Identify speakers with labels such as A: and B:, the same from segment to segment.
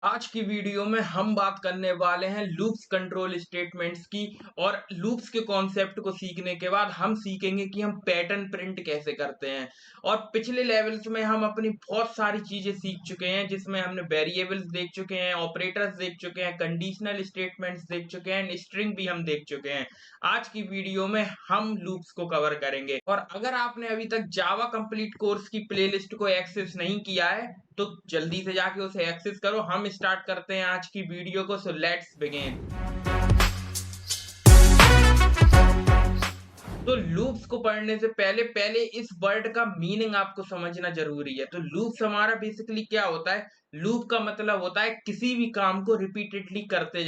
A: आज की वीडियो में हम बात करने वाले हैं लूप्स कंट्रोल स्टेटमेंट्स की। और लूप्स के कॉन्सेप्ट को सीखने के बाद हम सीखेंगे कि हम पैटर्न प्रिंट कैसे करते हैं। और पिछले लेवल्स में हम अपनी बहुत सारी चीजें सीख चुके हैं, जिसमें हमने वेरिएबल्स देख चुके हैं, ऑपरेटर्स देख चुके हैं, कंडीशनल स्टेटमेंट्स देख चुके हैं, स्ट्रिंग भी हम देख चुके हैं। आज की वीडियो में हम लूप्स को कवर करेंगे। और अगर आपने अभी तक जावा कंप्लीट कोर्स की प्लेलिस्ट को एक्सेस नहीं किया है तो जल्दी से जाके उसे एक्सेस करो। हम स्टार्ट करते हैं आज की वीडियो को। So let's begin. तो लूप्स को पढ़ने से पहले पहले इस वर्ड का मीनिंग आपको समझना जरूरी है। तो लूप्स हमारा बेसिकली क्या होता है? लूप का मतलब होता है किसी भी काम को रिपीटेडली करते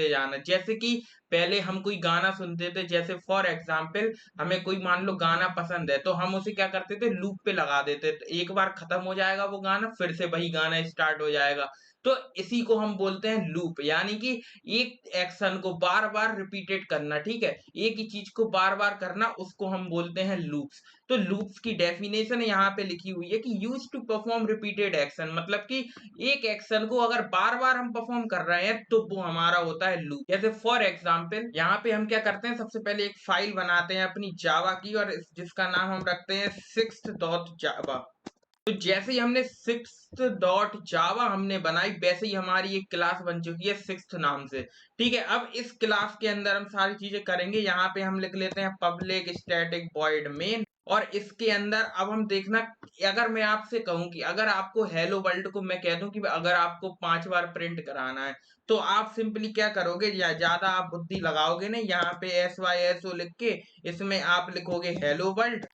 A: जाना। जैसे कि पहले हम कोई गाना सुनते थे, जैसे फॉर एग्जाम्पल हमें कोई मान लो गाना पसंद है तो हम उसे क्या करते थे, लूप पे लगा देते थे। एक बार खत्म हो जाएगा वो गाना, फिर से वही गाना स्टार्ट हो जाएगा। तो इसी को हम बोलते हैं लूप, यानी कि एक एक्शन को बार बार रिपीटेड करना। ठीक है, एक ही चीज को बार बार करना, उसको हम बोलते हैं लूप्स। तो लूप्स की डेफिनेशन यहाँ पे लिखी हुई है कि use to perform repeated action, मतलब कि एक एक्शन को अगर बार बार हम परफॉर्म कर रहे हैं तो वो हमारा होता है लूप। जैसे फॉर एग्जाम्पल यहाँ पे हम क्या करते हैं, सबसे पहले एक फाइल बनाते हैं अपनी जावा की, और जिसका नाम हम रखते हैं सिक्स्थ डॉट जावा। तो जैसे ही हमने सिक्स्थ डॉट जावा हमने बनाई, वैसे ही हमारी एक क्लास बन चुकी है सिक्स्थ नाम से। ठीक है, अब इस क्लास के अंदर हम सारी चीजें करेंगे। यहाँ पे हम लिख लेते हैं पब्लिक स्टैटिक वॉइड मेन। और इसके अंदर अब हम देखना, अगर मैं आपसे कहूं कि अगर आपको हेलो वर्ल्ड को मैं कह दूं कि अगर आपको 5 बार प्रिंट कराना है, तो आप सिंपली क्या करोगे, या ज्यादा आप बुद्धि लगाओगे नहीं, यहाँ पे SYSO लिख के इसमें आप लिखोगे हेलो वर्ल्ड।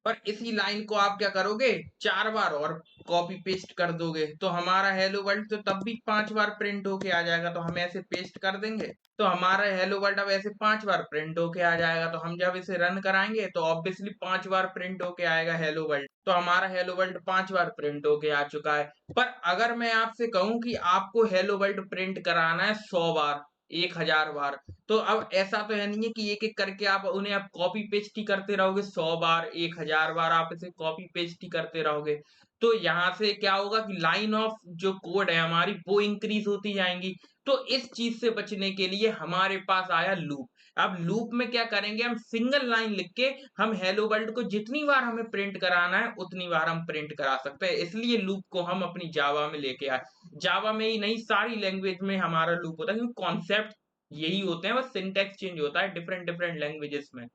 A: और इसी लाइन को आप क्या करोगे, 4 बार और कॉपी पेस्ट कर दोगे, तो हमारा हेलो वर्ल्ड तो तब भी 5 बार प्रिंट होके आ जाएगा। तो हम ऐसे पेस्ट कर देंगे तो हमारा हेलो वर्ल्ड अब ऐसे 5 बार प्रिंट होके आ जाएगा। तो हम जब इसे रन कराएंगे तो ऑब्वियसली 5 बार प्रिंट होके आएगा हेलो वर्ल्ड। तो हमारा हेलो वर्ल्ड 5 बार प्रिंट होके आ चुका है। पर अगर मैं आपसे कहूं कि आपको हेलो वर्ल्ड प्रिंट कराना है 100 बार, 1000 बार, तो अब ऐसा तो है नहीं है कि एक एक करके आप उन्हें आप कॉपी पेस्ट ही करते रहोगे। 100 बार, 1000 बार आप इसे कॉपी पेस्ट ही करते रहोगे, तो यहाँ से क्या होगा कि लाइन ऑफ जो कोड है हमारी वो इंक्रीज होती जाएंगी। तो इस चीज से बचने के लिए हमारे पास आया लूप। अब लूप में क्या करेंगे, हम सिंगल लाइन लिख के हम हेलो वर्ल्ड को जितनी बार हमें प्रिंट कराना है उतनी बार हम प्रिंट करा सकते हैं। इसलिए लूप को हम अपनी जावा में लेके आए। जावा में ही नहीं, सारी लैंग्वेज में हमारा लूप होता है, क्योंकि कॉन्सेप्ट यही होते हैं, बस सिंटैक्स चेंज होता है डिफरेंट डिफरेंट लैंग्वेजेस में।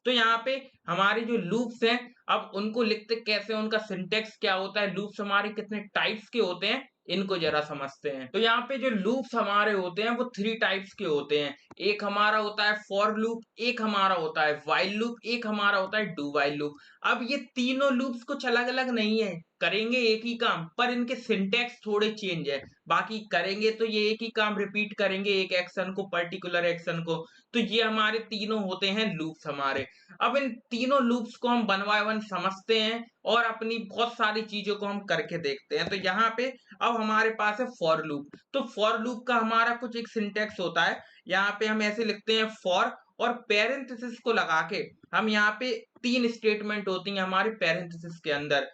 A: तो यहाँ पे हमारे जो लूप्स हैं, अब उनको लिखते कैसे, उनका सिंटैक्स क्या होता है, लूप्स हमारे कितने टाइप्स के होते हैं, इनको जरा समझते हैं। तो यहाँ पे जो लूप्स हमारे होते हैं वो 3 टाइप्स के होते हैं। एक हमारा होता है फॉर लूप, एक हमारा होता है व्हाइल लूप, एक हमारा होता है डू व्हाइल लूप। अब ये तीनों लूप्स कुछ अलग अलग नहीं है, करेंगे एक ही काम, पर इनके सिंटैक्स थोड़े चेंज है। बाकी करेंगे तो ये एक ही काम रिपीट करेंगे, एक एक्शन को, पर्टिकुलर एक्शन को। तो ये हमारे तीनों होते हैं लूप्स हमारे। अब इन तीनों लूप्स को हम वन बाय वन समझते हैं और अपनी बहुत सारी चीजों को हम करके देखते हैं। तो यहाँ पे अब हमारे पास है फॉर लूप। तो फॉर लूप का हमारा कुछ एक सिंटेक्स होता है। यहाँ पे हम ऐसे लिखते हैं फॉर, और पेरेंथेसिस को लगा के हम यहाँ पे 3 स्टेटमेंट होती हैं हमारे पेरेंथेसिस के अंदर।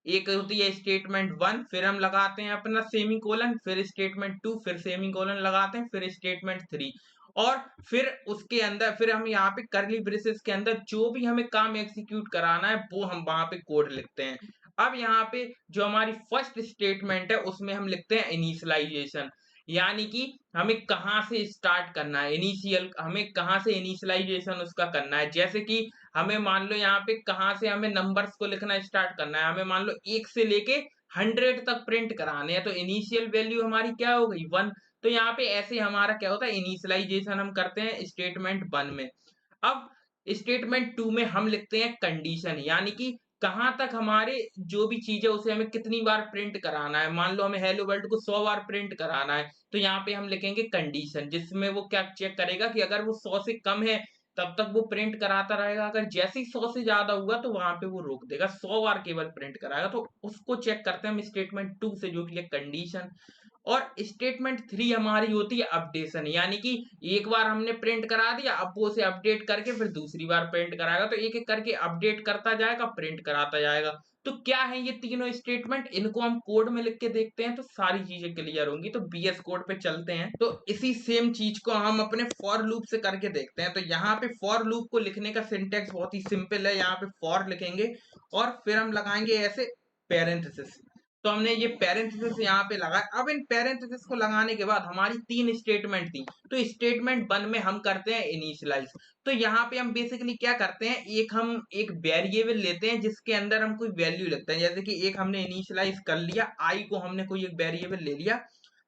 A: एक होती है स्टेटमेंट 1, फिर हम लगाते हैं अपना सेमी कोलन, फिर स्टेटमेंट 2, फिर सेमी कोलन लगाते हैं, फिर स्टेटमेंट 3। और फिर उसके अंदर फिर हम यहाँ पे करली ब्रेसेस के अंदर जो भी हमें काम एग्जीक्यूट कराना है वो हम वहां पे कोड लिखते हैं। अब यहाँ पे जो हमारी फर्स्ट स्टेटमेंट है उसमें हम लिखते हैं इनिशियलाइजेशन, यानी कि हमें कहाँ से स्टार्ट करना है, इनिशियल हमें कहाँ से इनिशियलाइजेशन उसका करना है। जैसे कि हमें मान लो यहाँ पे कहाँ से हमें नंबर्स को लिखना स्टार्ट करना है, हमें मान लो 1 से लेके 100 तक प्रिंट कराने हैं, तो इनिशियल वैल्यू हमारी क्या हो गई, 1। तो यहाँ पे ऐसे हमारा क्या होता है, इनिशियलाइजेशन हम करते हैं स्टेटमेंट 1 में। अब स्टेटमेंट 2 में हम लिखते हैं कंडीशन, यानी कि कहाँ तक हमारे जो भी चीज है उसे हमें कितनी बार प्रिंट कराना है। मान लो हमें हेलो वर्ल्ड को 100 बार प्रिंट कराना है, तो यहाँ पे हम लिखेंगे कंडीशन, जिसमें वो क्या चेक करेगा कि अगर वो 100 से कम है तब तक वो प्रिंट कराता रहेगा, अगर जैसे ही 100 से ज्यादा हुआ तो वहां पे वो रोक देगा, 100 बार केवल प्रिंट कराएगा। तो उसको चेक करते हैं हम स्टेटमेंट 2 से, जो कि है कंडीशन। और स्टेटमेंट 3 हमारी होती है अपडेशन, यानी कि एक बार हमने प्रिंट करा दिया, अब वो उसे अपडेट करके फिर दूसरी बार प्रिंट कराएगा, तो एक-एक करके अपडेट करता जाएगा, प्रिंट कराता जाएगा। तो क्या है ये तीनों स्टेटमेंट, इनको हम कोड में लिख के देखते हैं तो सारी चीजें क्लियर होंगी। तो बीएस कोड पे चलते हैं, तो इसी सेम चीज को हम अपने फॉर लूप से करके देखते हैं। तो यहाँ पे फॉर लूप को लिखने का सिंटेक्स बहुत ही सिंपल है, यहाँ पे फॉर लिखेंगे और फिर हम लगाएंगे ऐसे पैरेंथेसिस। तो हमने ये पैरेंथेसिस यहाँ पे लगाया। अब इन पैरेंथेसिस को लगाने के बाद हमारी 3 स्टेटमेंट थी, तो स्टेटमेंट 1 में हम करते हैं इनिशियलाइज। तो यहाँ पे हम बेसिकली क्या करते हैं, हम एक वेरिएबल लेते हैं जिसके अंदर हम कोई वैल्यू लिखते हैं। जैसे कि एक हमने इनिशियलाइज कर लिया, आई को हमने कोई एक वेरिएबल ले लिया।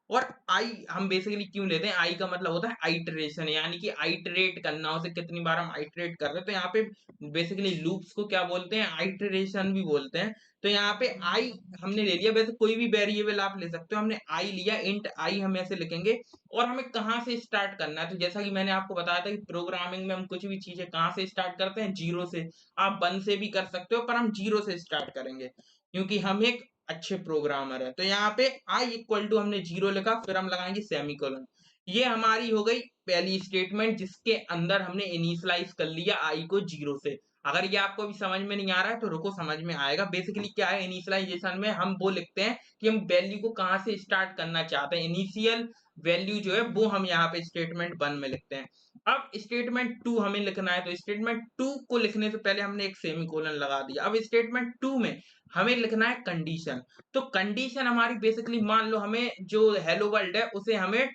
A: और आई हम बेसिकली क्यों लेते हैं, आई का मतलब होता है आइटरेशन, यानी कि आइटरेट करना, उसे कितनी बार हम आइटरेट कर रहे हैं। तो यहाँ पे बेसिकली लूप्स को क्या बोलते हैं, आइटरेशन भी बोलते हैं। तो यहाँ पे आई हमने ले लिया, वैसे कोई भी वेरिएबल आप ले सकते हो, हमने आई लिया, इंट आई हम ऐसे लिखेंगे। और हमें कहाँ से स्टार्ट करना है, तो जैसा कि मैंने आपको बताया था कि प्रोग्रामिंग में हम कुछ भी चीजें कहाँ से स्टार्ट करते हैं, जीरो से। आप 1 से भी कर सकते हो, पर हम जीरो से स्टार्ट करेंगे क्योंकि हम एक अच्छे प्रोग्रामर है। तो यहाँ पे आई इक्वल टू हमने जीरो लिखा, फिर हम लगाएंगे सेमीकोलन। ये हमारी हो गई पहली स्टेटमेंट जिसके अंदर हमने इनिशियलाइज कर लिया आई को जीरो से। अगर ये आपको अभी समझ में नहीं आ रहा है तो रुको, समझ में आएगा। बेसिकली क्या है, इनिशियलाइजेशन में हम वो लिखते हैं कि हम वैल्यू को कहाँ से स्टार्ट करना चाहते हैं, इनिशियल वैल्यू जो है वो हम यहाँ पे स्टेटमेंट 1 में लिखते हैं। अब स्टेटमेंट 2 हमें लिखना है, तो स्टेटमेंट 2 को लिखने से पहले हमने एक सेमीकोलन लगा दिया। अब स्टेटमेंट 2 में हमें लिखना है कंडीशन। तो कंडीशन हमारी बेसिकली, मान लो हमें जो हेलो वर्ल्ड है उसे हमें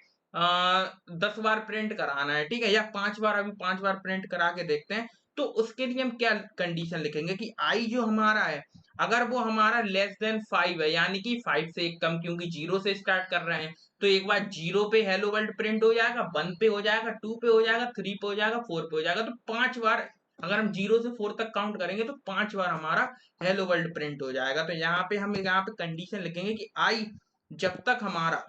A: 10 बार प्रिंट कराना है, ठीक है, या 5 बार, अभी 5 बार प्रिंट करा के देखते हैं। तो उसके लिए हम क्या कंडीशन लिखेंगे कि आई जो हमारा है, अगर वो हमारा लेस देन 5 है, यानी कि 5 से एक कम, क्योंकि जीरो से स्टार्ट कर रहे हैं, तो एक बार जीरो पे हेलो वर्ल्ड प्रिंट हो जाएगा, 1 पे हो जाएगा, 2 पे हो जाएगा, 3 पे हो जाएगा, 4 पे हो जाएगा। तो 5 बार अगर हम जीरो से 4 तक काउंट करेंगे तो 5 बार हमारा हेलो वर्ल्ड प्रिंट हो जाएगा। तो यहाँ पे हम यहाँ पे कंडीशन लिखेंगे कि आई जब तक हमारा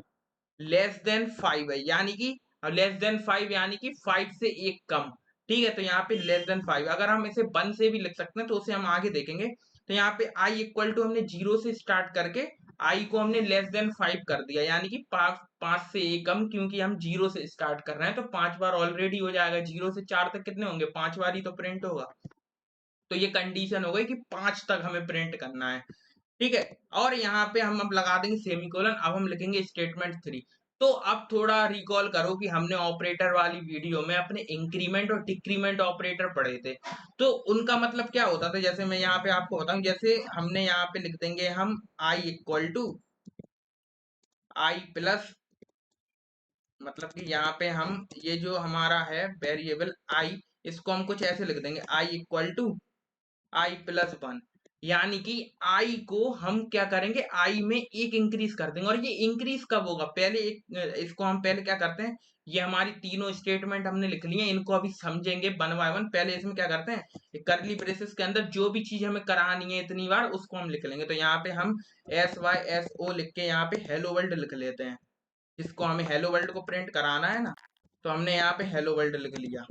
A: लेस देन 5 है, यानी कि लेस देन 5 यानी कि 5 से एक कम, ठीक है। तो यहाँ पे लेस देन 5, अगर हम इसे 1 से भी लिख सकते हैं तो उसे हम आगे देखेंगे। तो यहाँ पे आई इक्वल टू हमने जीरो से स्टार्ट करके आई को हमने लेस देन 5 कर दिया, यानी कि 5 से एक कम, क्योंकि हम जीरो से स्टार्ट कर रहे हैं तो 5 बार ऑलरेडी हो जाएगा। जीरो से 4 तक कितने होंगे, 5 बार ही तो प्रिंट होगा। तो ये कंडीशन हो गई कि 5 तक हमें प्रिंट करना है, ठीक है। और यहाँ पे हम अब लगा देंगे सेमीकोलन। अब हम लिखेंगे स्टेटमेंट 3। तो अब थोड़ा रिकॉल करो कि हमने ऑपरेटर वाली वीडियो में अपने इंक्रीमेंट और डिक्रीमेंट ऑपरेटर पढ़े थे, तो उनका मतलब क्या होता था। जैसे मैं यहाँ पे आपको बताऊं, जैसे हमने यहाँ पे लिख देंगे हम आई इक्वल टू आई प्लस, मतलब कि यहाँ पे हम ये जो हमारा है वेरिएबल आई, इसको हम कुछ ऐसे लिख देंगे, आई इक्वल टू आई प्लस 1, यानी कि आई को हम क्या करेंगे, आई में एक इंक्रीज कर देंगे। और ये इंक्रीज कब होगा, पहले एक इसको हम पहले क्या करते हैं, ये हमारी तीनों स्टेटमेंट हमने लिख ली है, इनको अभी समझेंगे वन बाय वन। पहले इसमें क्या करते हैं, करली ब्रेसेस के अंदर जो भी चीज हमें करानी है इतनी बार, उसको हम लिख लेंगे। तो यहाँ पे हम SYSO लिख के यहाँ पे हेलो वर्ल्ड लिख लेते हैं, जिसको हमें हेलो वर्ल्ड को प्रिंट कराना है ना। तो हमने यहाँ पे हेलो वर्ल्ड लिख लिया।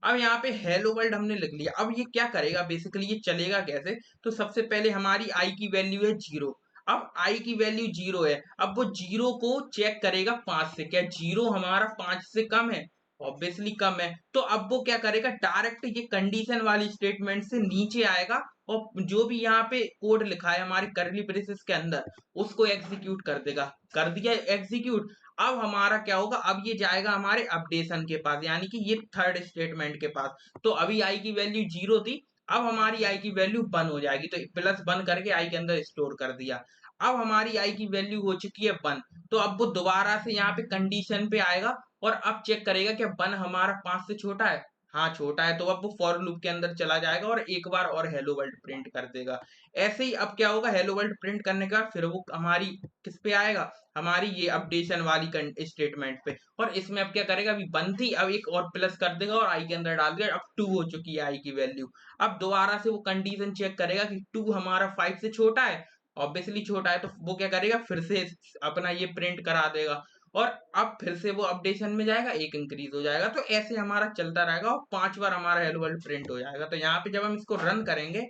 A: अब यहाँ पे हेलो वर्ल्ड हमने लिख लिया। अब ये क्या करेगा, बेसिकली ये चलेगा कैसे, तो सबसे पहले हमारी आई की वैल्यू है जीरो। अब आई की वैल्यू जीरो है, अब वो जीरो को चेक करेगा 5 से, क्या जीरो हमारा 5 से कम है, ऑब्वियसली कम है। तो अब वो क्या करेगा, डायरेक्ट ये कंडीशन वाली स्टेटमेंट से नीचे आएगा और जो भी यहाँ पे कोड लिखा है हमारे करली ब्रेसेस के अंदर, उसको एग्जीक्यूट कर देगा। कर दिया एग्जीक्यूट। अब हमारा क्या होगा, अब ये जाएगा हमारे अपडेशन के पास, यानी कि ये थर्ड स्टेटमेंट के पास। तो अभी आई की वैल्यू जीरो थी, अब हमारी आई की वैल्यू 1 हो जाएगी, तो प्लस 1 करके आई के अंदर स्टोर कर दिया। अब हमारी आई की वैल्यू हो चुकी है 1, तो अब वो दोबारा से यहाँ पे कंडीशन पे आएगा और अब चेक करेगा कि 1 हमारा 5 से छोटा है, हाँ छोटा है। तो अब वो फॉर लूप के अंदर चला जाएगा और एक बार और हेलो वर्ल्ड प्रिंट कर देगा। ऐसे ही अब क्या होगा, हेलो वर्ल्ड प्रिंट करने के बाद फिर वो हमारी किस पे आएगा, हमारी ये अपडेशन वाली स्टेटमेंट पे। और इसमें अब क्या करेगा, अभी 1 थी, अब एक और प्लस कर देगा और आई के अंदर डाल देगा, अब 2 हो चुकी है आई की वैल्यू। अब दोबारा से वो कंडीशन चेक करेगा कि 2 हमारा 5 से छोटा है, ऑब्वियसली छोटा है, तो वो क्या करेगा, फिर से अपना ये प्रिंट करा देगा। और अब फिर से वो अपडेशन में जाएगा, एक इंक्रीज हो जाएगा। तो ऐसे हमारा चलता रहेगा और 5 बार हमारा हेलो वर्ल्ड प्रिंट हो जाएगा। तो यहाँ पे जब हम इसको रन करेंगे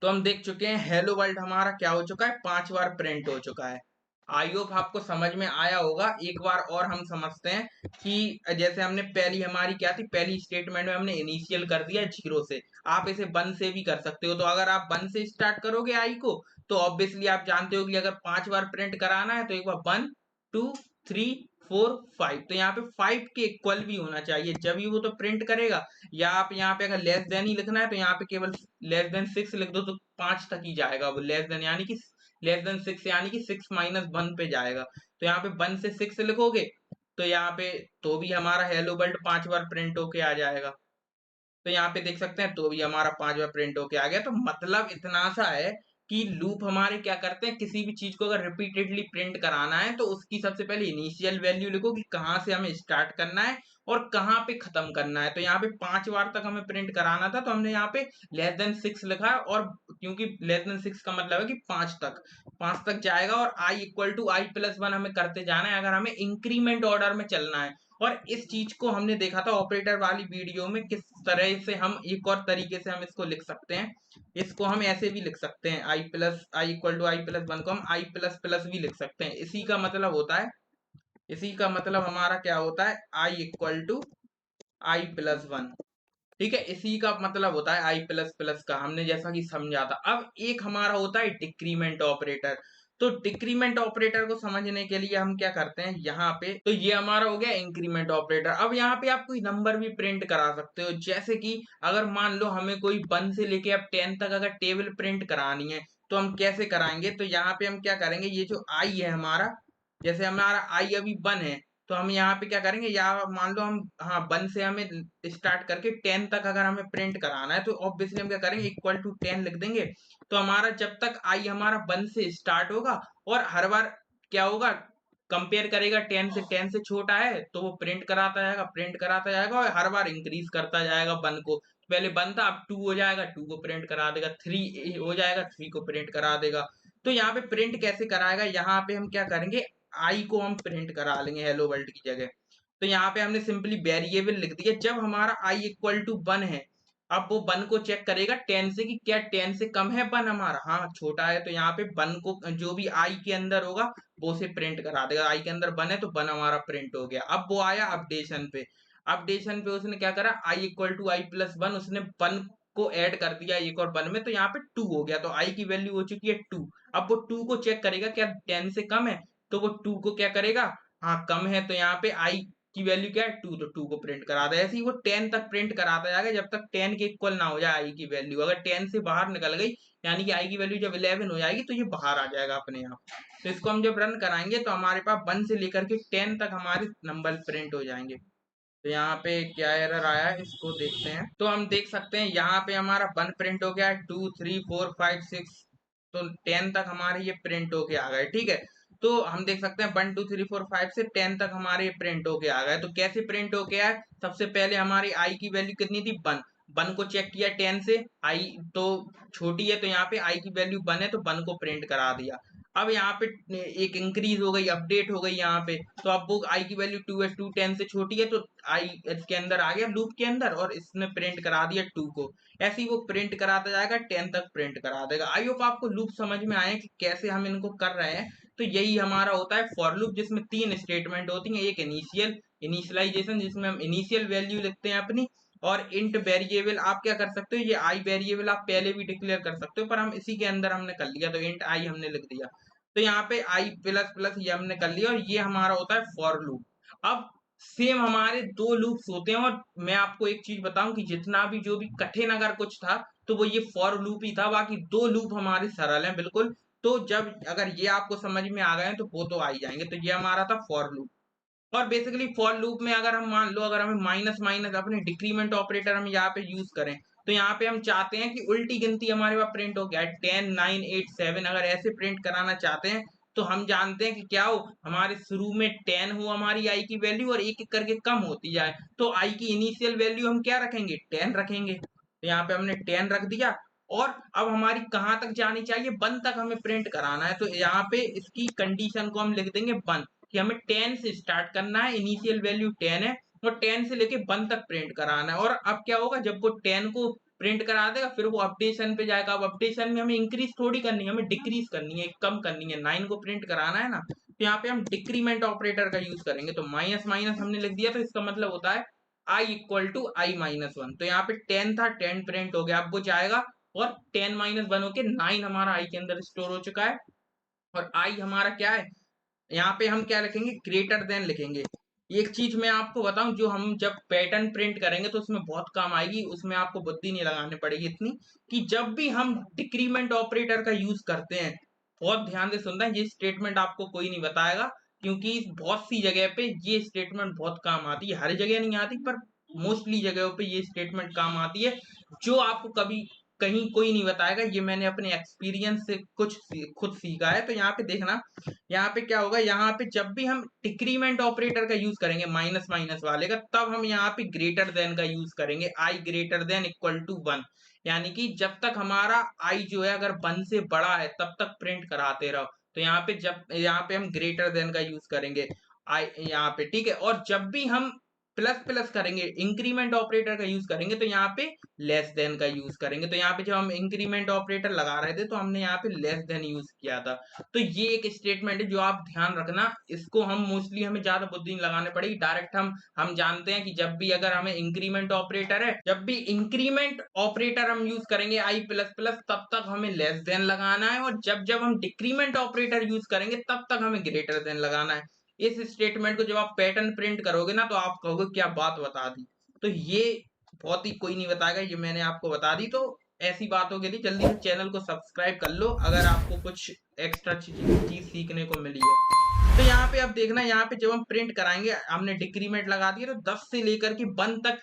A: तो हम देख चुके हैं हेलो वर्ल्ड हमारा क्या हो चुका है, 5 बार प्रिंट हो चुका है। आई होप आपको समझ में आया होगा। एक बार और हम समझते हैं कि जैसे हमने पहली हमारी क्या थी, पहली स्टेटमेंट में हमने इनिशियल कर दिया 0 से। आप इसे 1 से भी कर सकते हो। तो अगर आप 1 से स्टार्ट करोगे आई को, तो ऑब्वियसली आप जानते हो कि अगर 5 बार प्रिंट कराना है तो एक बार 1 2 3 4 5, तो यहाँ पे 5 के इक्वल भी होना चाहिए जब ही वो तो प्रिंट करेगा। या आप यहाँ पे अगर लेस देन ही लिखना है तो यहाँ पे केवल लेस देन 6 लिख दो, तो 5 तक ही जाएगा वो। लेस देन यानी कि लेस देन 6 यानी कि 6 माइनस 1 पे जाएगा। तो यहाँ पे 1 से 6 लिखोगे तो यहाँ पे तो भी हमारा हेलो वर्ल्ड 5 बार प्रिंट होके आ जाएगा। तो यहाँ पे देख सकते हैं तो भी हमारा 5 बार प्रिंट होके आ गया। तो मतलब इतना सा है कि लूप हमारे क्या करते हैं, किसी भी चीज को अगर रिपीटेडली प्रिंट कराना है तो उसकी सबसे पहले इनिशियल वैल्यू लिखो कि कहाँ से हमें स्टार्ट करना है और कहाँ पे खत्म करना है। तो यहाँ पे 5 बार तक हमें प्रिंट कराना था, तो हमने यहाँ पे लेस देन 6 लिखा है। और क्योंकि लेस देन 6 का मतलब है कि 5 तक जाएगा, और आई इक्वल टू आई प्लस 1 हमें करते जाना है अगर हमें इंक्रीमेंट ऑर्डर में चलना है। और इस चीज को हमने देखा था ऑपरेटर वाली वीडियो में, किस तरह से हम एक और तरीके से हम इसको लिख सकते हैं। इसको हम ऐसे भी लिख सकते हैं, आई इक्वल टू आई प्लस 1 को हम आई प्लस प्लस भी लिख सकते हैं। इसी का मतलब होता है, इसी का मतलब हमारा क्या होता है, आई इक्वल टू आई प्लस 1। ठीक है, इसी का मतलब होता है आई प्लस प्लस का, हमने जैसा कि समझा था। अब एक हमारा होता है डिक्रीमेंट ऑपरेटर। तो डिक्रीमेंट ऑपरेटर को समझने के लिए हम क्या करते हैं यहाँ पे, तो ये हमारा हो गया इंक्रीमेंट ऑपरेटर। अब यहाँ पे आप कोई नंबर भी प्रिंट करा सकते हो, जैसे कि अगर मान लो हमें कोई 1 से लेके अब 10 तक अगर टेबल प्रिंट करानी है, तो हम कैसे कराएंगे। तो यहाँ पे हम क्या करेंगे, ये जो आई है हमारा, जैसे हमारा आई अभी 1 है, तो हम यहाँ पे क्या करेंगे, या मान लो हम, हाँ 1 से हमें स्टार्ट करके 10 तक अगर हमें प्रिंट कराना है, तो ऑब्वियसली हम क्या करेंगे, इक्वल टू 10 लिख देंगे। तो हमारा जब तक आई हमारा 1 से स्टार्ट होगा, और हर बार क्या होगा, कंपेयर करेगा 10 से, 10 से छोटा है तो वो प्रिंट कराता जाएगा, प्रिंट कराता जाएगा, और हर बार इंक्रीज करता जाएगा 1 को। पहले 1 था, अब 2 हो जाएगा, 2 को प्रिंट करा देगा, 3 हो जाएगा, 3 को प्रिंट करा देगा। तो यहाँ पे प्रिंट कैसे कराएगा, यहाँ पे हम क्या करेंगे, आई को हम प्रिंट करा लेंगे हेलो वर्ल्ड की जगह। तो यहाँ पे हमने सिंपली वेरिएबल लिख दिया, जब हमारा आई इक्वल टू 1 है, अब वो 1 को चेक करेगा 10 से कि क्या 10 से कम है 1 हमारा, हाँ छोटा है, तो यहाँ पे 1 को जो भी आई के अंदर होगा वो से प्रिंट करा देगा। आई के अंदर 1 है तो 1 हमारा प्रिंट हो गया। अब वो आया अपडेशन पे, अपडेशन पे उसने क्या करा, आई इक्वल टू आई प्लस 1, उसने 1 को ऐड कर दिया एक और 1 में, तो यहाँ पे 2 हो गया, तो आई की वैल्यू हो चुकी है 2। अब वो 2 को चेक करेगा क्या 10 से कम है, तो वो 2 को क्या करेगा, हाँ कम है, तो यहाँ पे आई की वैल्यू क्या है 2, तो 2 को प्रिंट करा दे। ऐसे ही वो 10 तक प्रिंट कराता जाएगा जब तक 10 के इक्वल ना हो जाए आई की वैल्यू। अगर 10 से बाहर निकल गई, यानी कि आई की वैल्यू जब 11 हो जाएगी, तो ये बाहर आ जाएगा अपने आप। तो इसको हम जब रन कराएंगे तो हमारे पास 1 से लेकर के 10 तक हमारे नंबर प्रिंट हो जाएंगे। तो यहाँ पे क्या एरर आया है इसको देखते हैं। तो हम देख सकते हैं यहाँ पे हमारा 1 प्रिंट हो गया है, 2 3 4 5 6, तो 10 तक हमारे ये प्रिंट होके आ गए। ठीक है, तो हम देख सकते हैं 1 2 3 4 5 से 10 तक हमारे ये प्रिंट होके आ गए। तो कैसे प्रिंट होके आए, सबसे पहले हमारी आई की वैल्यू कितनी थी 1, 1 को चेक किया 10 से, आई तो छोटी है, तो यहाँ पे आई की वैल्यू 1 है, तो 1 को प्रिंट करा दिया। अब यहाँ पे एक इंक्रीज हो गई, अपडेट हो गई यहाँ पे, तो अब वो आई की वैल्यू 2 है, 2 10 से छोटी है, तो आई इसके अंदर आ गया लूप के अंदर, और इसने प्रिंट करा दिया 2 को। ऐसे ही वो प्रिंट कराता जाएगा, 10 तक प्रिंट करा देगा। आई होप आपको लूप समझ में आए कि कैसे हम इनको कर रहे हैं। तो यही हमारा होता है फॉर लूप, जिसमें 3 स्टेटमेंट होती हैं। एक इनिशियलाइजेशन, जिसमें हम इनिशियल वैल्यू लिखते हैं अपनी, और इंट वेरिएबल आप क्या कर सकते हो, ये आई वेरिएबल आप पहले भी डिक्लेयर कर सकते हो, पर हम इसी के अंदर हमने कर लिया, तो इंट आई हमने लिख दिया। तो यहाँ पे आई प्लस प्लस ये हमने कर लिया, और ये हमारा होता है फॉर लूप। अब सेम हमारे 2 लूप्स होते हैं, और मैं आपको एक चीज बताऊं कि जितना भी जो भी कठिन अगर कुछ था तो वो ये फॉर लूप ही था, बाकी 2 लूप हमारे सरल हैं बिल्कुल। तो जब अगर ये आपको समझ में आ गए हैं तो वो तो आ ही जाएंगे। तो ये हमारा था फॉर लूप। और बेसिकली फॉर लूप में अगर हम मान लो, अगर हमें माइनस माइनस अपने डिक्रीमेंट ऑपरेटर हम यहाँ पे यूज करें, तो यहाँ पे हम चाहते हैं कि उल्टी गिनती हमारे पास प्रिंट हो गया है 10 9 8 7, अगर ऐसे प्रिंट कराना चाहते हैं, तो हम जानते हैं कि क्या हो, हमारे शुरू में 10 हो हमारी आई की वैल्यू, और एक एक करके कम होती जाए। तो आई की इनिशियल वैल्यू हम क्या रखेंगे, 10 रखेंगे। तो यहाँ पे हमने 10 रख दिया। और अब हमारी कहाँ तक जानी चाहिए, 1 तक हमें प्रिंट कराना है, तो यहाँ पे इसकी कंडीशन को हम लिख देंगे 1, कि हमें 10 से स्टार्ट करना है, इनिशियल वैल्यू 10 है, और 10 से लेके 1 तक प्रिंट कराना है। और अब क्या होगा, जब वो 10 को प्रिंट करा देगा, फिर वो अपडेशन पे जाएगा। अब अपडेशन में हमें इंक्रीज थोड़ी करनी है, हमें डिक्रीज करनी है, कम करनी है। 9 को प्रिंट कराना है ना, तो यहाँ पे हम डिक्रीमेंट ऑपरेटर का यूज करेंगे। तो माइनस माइनस हमने लिख दिया, तो इसका मतलब होता है i equal to I minus one. तो यहाँ पे 10 था, 10 प्रिंट हो गया, अब वो जाएगा और 10 माइनस वन होके 9 हमारा आई के अंदर स्टोर हो चुका है। और आई हमारा क्या है, यहाँ पे हम क्या लिखेंगे, ग्रेटर देन लिखेंगे। एक चीज मैं आपको बताऊं, जो हम जब पैटर्न प्रिंट करेंगे तो उसमें बहुत काम आएगी, उसमें आपको बुद्धि नहीं लगानी पड़ेगी इतनी, कि जब भी हम डिक्रीमेंट ऑपरेटर का यूज करते हैं, बहुत ध्यान से सुनना है, ये स्टेटमेंट आपको कोई नहीं बताएगा, क्योंकि बहुत सी जगह पे ये स्टेटमेंट बहुत काम आती है। हर जगह नहीं आती, पर मोस्टली जगहों पे ये स्टेटमेंट काम आती है, जो आपको कभी कहीं कोई नहीं बताएगा। ये मैंने अपने एक्सपीरियंस से खुद सीखा है। तो यहाँ पे देखना, यहाँ पे क्या होगा, यहाँ पे जब भी हम डिक्रीमेंट ऑपरेटर का यूज करेंगे माइनस माइनस वाले का, तब हम यहाँ पे ग्रेटर देन का यूज करेंगे, i greater than equal to one. यानी कि जब तक हमारा आई जो है अगर वन से बड़ा है तब तक प्रिंट कराते रहो। तो यहाँ पे हम ग्रेटर देन का यूज करेंगे आई यहाँ पे, ठीक है। और जब भी हम प्लस प्लस करेंगे, इंक्रीमेंट ऑपरेटर का यूज करेंगे, तो यहाँ पे लेस देन का यूज करेंगे। तो यहाँ पे जब हम इंक्रीमेंट ऑपरेटर लगा रहे थे तो हमने यहाँ पे लेस देन यूज किया था। तो ये एक स्टेटमेंट है जो आप ध्यान रखना, इसको हम मोस्टली हमें ज्यादा बुद्धि नहीं लगाने पड़ेगी, डायरेक्ट हम जानते हैं कि जब भी अगर हमें इंक्रीमेंट ऑपरेटर है, जब भी इंक्रीमेंट ऑपरेटर हम यूज करेंगे आई प्लस प्लस, तब तक हमें लेस देन लगाना है, और जब जब हम डिक्रीमेंट ऑपरेटर यूज करेंगे तब तक हमें ग्रेटर देन लगाना है। इस स्टेटमेंट को जब आप पैटर्न प्रिंट करोगे ना, तो आप कहोगे क्या बात बता दी। तो ये बहुत ही कोई नहीं बताएगा, ये मैंने आपको बता दी। तो ऐसी बातों के लिए जल्दी से चैनल को सब्सक्राइब कर लो, अगर आपको कुछ एक्स्ट्रा चीज सीखने को मिली है। तो यहाँ पे अब देखना, यहाँ पे जब हम प्रिंट कराएंगे, हमने डिक्रीमेंट लगा दिया, तो 10 से लेकर के 1 तक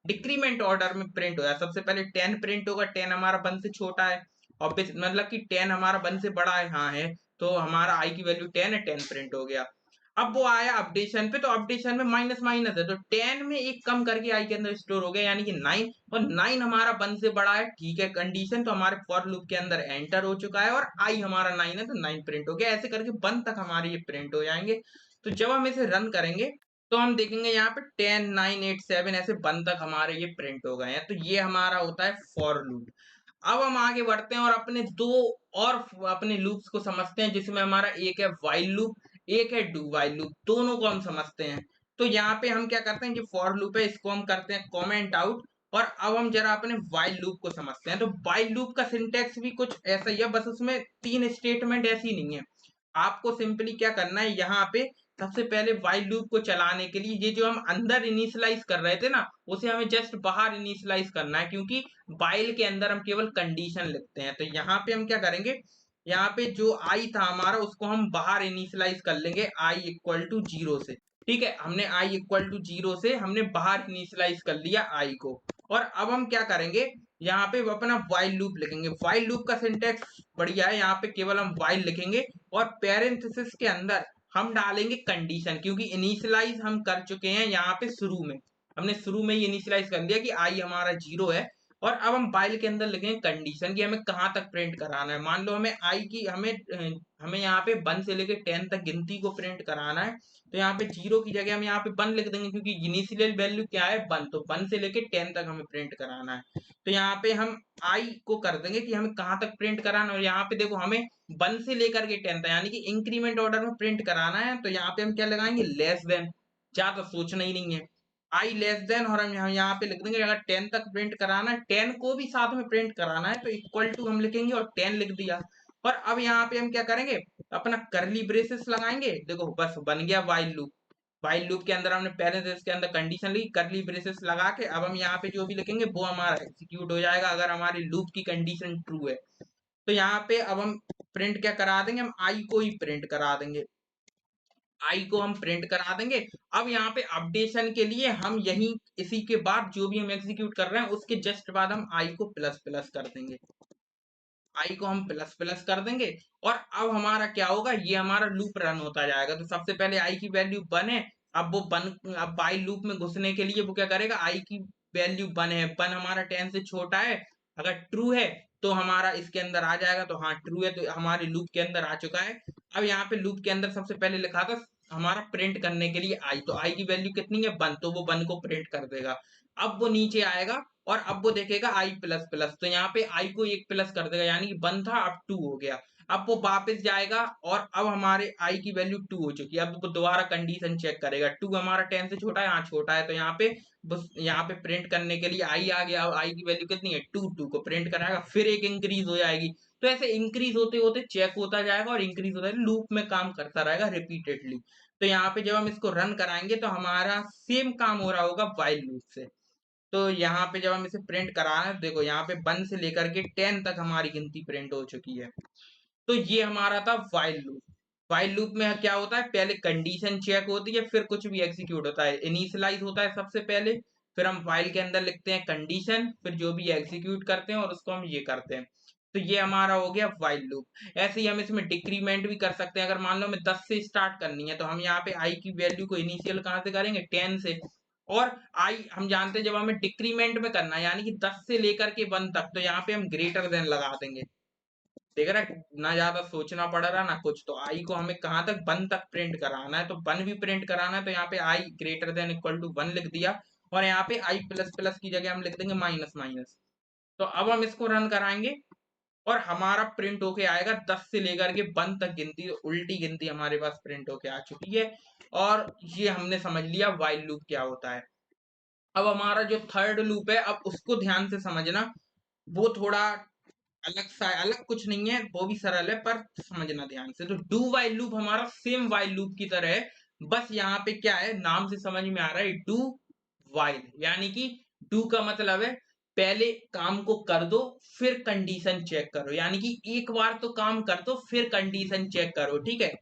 A: डिक्रीमेंट ऑर्डर में प्रिंट होगा। सबसे पहले 10 प्रिंट होगा, 10 हमारा 1 से छोटा है, और मतलब कि 10 हमारा 1 से बड़ा है, हाँ है, तो हमारा आई की वैल्यू 10 है, 10 प्रिंट हो गया। अब वो आया अपडेशन पे, तो अपडेशन में माइनस माइनस है, तो 10 में एक कम करके आई के अंदर स्टोर हो गया, यानी कि 9, और 9 हमारा 1 से बड़ा है, ठीक है कंडीशन, तो हमारे फॉर लूप के अंदर एंटर हो चुका है, और आई हमारा 9 है, तो 9 प्रिंट हो गया। ऐसे करके 1 तक हमारे ये प्रिंट हो जाएंगे। तो जब हम इसे रन करेंगे तो हम देखेंगे यहाँ पे 10 9 8 7 ऐसे 1 तक हमारे ये प्रिंट हो गए हैं। तो ये हमारा होता है फॉर लूप। अब हम आगे बढ़ते हैं और अपने दो और अपने लूप्स को समझते हैं, जिसमें हमारा एक है व्हाइल लूप, एक है डू व्हाइल लूप, दोनों को हम समझते हैं। तो यहाँ पे हम क्या करते हैं, जो फॉर लूप है इसको हम करते हैं कमेंट आउट, और अब हम जरा अपने व्हाइल लूप को समझते हैं। तो व्हाइल लूप का सिंटेक्स भी कुछ ऐसा ही है, बस उसमें 3 स्टेटमेंट ऐसी नहीं है। आपको सिंपली क्या करना है, यहाँ पे सबसे पहले व्हाइल लूप को चलाने के लिए ये जो हम अंदर इनिशियलाइज कर रहे थे ना, उसे हमें जस्ट बाहर इनिशियलाइज करना है, क्योंकि व्हाइल के अंदर हम केवल कंडीशन लिखते हैं। तो यहाँ पे हम क्या करेंगे, यहाँ पे जो आई था हमारा उसको हम बाहर इनिशियलाइज कर लेंगे आई इक्वल टू 0 से, ठीक है। हमने आई इक्वल टू 0 से हमने बाहर इनिशियलाइज कर लिया आई को। और अब हम क्या करेंगे, यहाँ पे अपना व्हाइल लूप लिखेंगे। व्हाइल लूप का सिंटेक्स बढ़िया है, यहाँ पे केवल हम व्हाइल लिखेंगे, और पैरेंथेसिस के अंदर हम डालेंगे कंडीशन, क्योंकि इनिशियलाइज हम कर चुके हैं यहाँ पे शुरू में, हमने शुरू में ही इनिशियलाइज कर लिया कि आई हमारा 0 है। और अब हम व्हाइल के अंदर लिखेंगे कंडीशन, कि हमें कहाँ तक प्रिंट कराना है। मान लो हमें आई की हमें यहाँ पे 1 से लेके 10 तक गिनती को प्रिंट कराना है, तो यहाँ पे 0 की जगह हम यहाँ पे 1 लिख देंगे, क्योंकि इनिशियल वैल्यू क्या है 1, तो 1 से लेके 10 तक हमें प्रिंट कराना है। तो यहाँ पे हम आई को कर देंगे कि हमें कहाँ तक प्रिंट कराना है, और यहाँ पे देखो हमें 1 से लेकर के 10 तक, यानी कि इंक्रीमेंट ऑर्डर में प्रिंट कराना है। तो यहाँ पे हम क्या लगाएंगे, लेस देन, ज्यादा सोचना ही नहीं है, आई लेस देन, और हम यहाँ पे लिख देंगे अगर 10 तक प्रिंट कराना है, 10 को भी साथ में प्रिंट कराना है, तो इक्वल टू हम लिखेंगे और 10 लिख दिया। और अब यहाँ पे हम क्या करेंगे, अपना करली ब्रेसेस लगाएंगे, देखो बस बन गया व्हाइल लूप। व्हाइल लूप के अंदर हमने पहले इसके अंदर कंडीशन ली, करली ब्रेसेस लगा के अब हम यहाँ पे जो भी लिखेंगे वो हमारा एग्जीक्यूट हो जाएगा, अगर हमारी लूप की कंडीशन ट्रू है। तो यहाँ पे अब हम प्रिंट क्या करा देंगे, हम आई को ही प्रिंट करा देंगे, आई को हम प्रिंट करा देंगे। अब यहाँ पे अपडेशन के लिए हम यही इसी के बाद जो भी हम एग्जीक्यूट कर रहे हैं उसके जस्ट बाद हम आई को प्लस प्लस कर देंगे, आई को हम प्लस प्लस कर देंगे। और अब हमारा क्या होगा, ये हमारा लूप रन होता जाएगा। तो सबसे पहले आई की वैल्यू 1 है, अब वो 1, अब बाई लूप में घुसने के लिए वो क्या करेगा, आई की वैल्यू 1 है, 1 हमारा 10 से छोटा है, अगर ट्रू है तो हमारा इसके अंदर आ जाएगा, तो हाँ ट्रू है, तो हमारे लूप के अंदर आ चुका है। अब यहाँ पे लूप के अंदर सबसे पहले लिखा था हमारा प्रिंट करने के लिए आई, तो आई की वैल्यू कितनी है 1, तो वो 1 को प्रिंट कर देगा। अब वो नीचे आएगा और अब वो देखेगा आई प्लस प्लस, तो यहाँ पे आई को 1 प्लस कर देगा, यानी कि 1 था अब 2 हो गया। अब वो वापस जाएगा और अब हमारे आई की वैल्यू 2 हो चुकी है। अब वो दोबारा कंडीशन चेक करेगा, 2 हमारा 10 से छोटा है, हाँ छोटा है, तो यहाँ पे बस यहाँ पे प्रिंट करने के लिए आई आ गया। अब आई की वैल्यू कितनी है 2, 2 को प्रिंट कराएगा, फिर एक इंक्रीज हो जाएगी। तो ऐसे इंक्रीज होते होते चेक होता जाएगा और इंक्रीज होता है, लूप में काम करता रहेगा रिपीटेडली। तो यहाँ पे जब हम इसको रन कराएंगे तो हमारा सेम काम हो रहा होगा व्हाइल लूप से। तो यहाँ पे जब हम इसे प्रिंट करा रहे हैं, देखो यहाँ पे 1 से लेकर के 10 तक हमारी गिनती प्रिंट हो चुकी है। तो ये हमारा था व्हाइल लूप। व्हाइल लूप में क्या होता है, पहले कंडीशन चेक होती है, फिर कुछ भी एग्जीक्यूट होता है। इनिशियलाइज होता है सबसे पहले, फिर हम व्हाइल के अंदर लिखते हैं कंडीशन, फिर जो भी एग्जीक्यूट करते हैं और उसको हम ये करते हैं। तो ये हमारा हो गया व्हाइल लूप। ऐसे ही हम इसमें डिक्रीमेंट भी कर सकते हैं। अगर मान लो हमें 10 से स्टार्ट करनी है, तो हम यहाँ पे आई की वैल्यू को इनिशियल कहाँ से करेंगे 10 से। और आई हम जानते हैं जब हमें डिक्रीमेंट में करना है, यानी कि 10 से लेकर के 1 तक, तो यहाँ पे हम ग्रेटर देन लगा देंगे। देख रहा है, ना ज्यादा सोचना पड़ रहा ना कुछ। तो आई को हमें कहाँ तक 1 तक प्रिंट कराना है, तो 1 भी प्रिंट कराना है, तो यहाँ पे आई ग्रेटर देन इक्वल टू 1 लिख दिया। और यहाँ पे आई प्लस प्लस की जगह हम लिख देंगे माइनस माइनस। तो अब हम इसको रन कराएंगे और हमारा प्रिंट होके आएगा 10 से लेकर के 1 तक गिनती, तो उल्टी गिनती हमारे पास प्रिंट होके आ चुकी है। और ये हमने समझ लिया व्हाइल लूप क्या होता है। अब हमारा जो थर्ड लूप है, अब उसको ध्यान से समझना, वो थोड़ा अलग सा है, अलग कुछ नहीं है, वो भी सरल है पर समझना ध्यान से। तो डू वाइल लूप हमारा सेम वाइल लूप की तरह है, बस यहाँ पे क्या है, नाम से समझ में आ रहा है डू वाइल, यानी कि डू का मतलब है पहले काम को कर दो फिर कंडीशन चेक करो, यानी कि एक बार तो काम कर दो फिर कंडीशन चेक करो, ठीक है।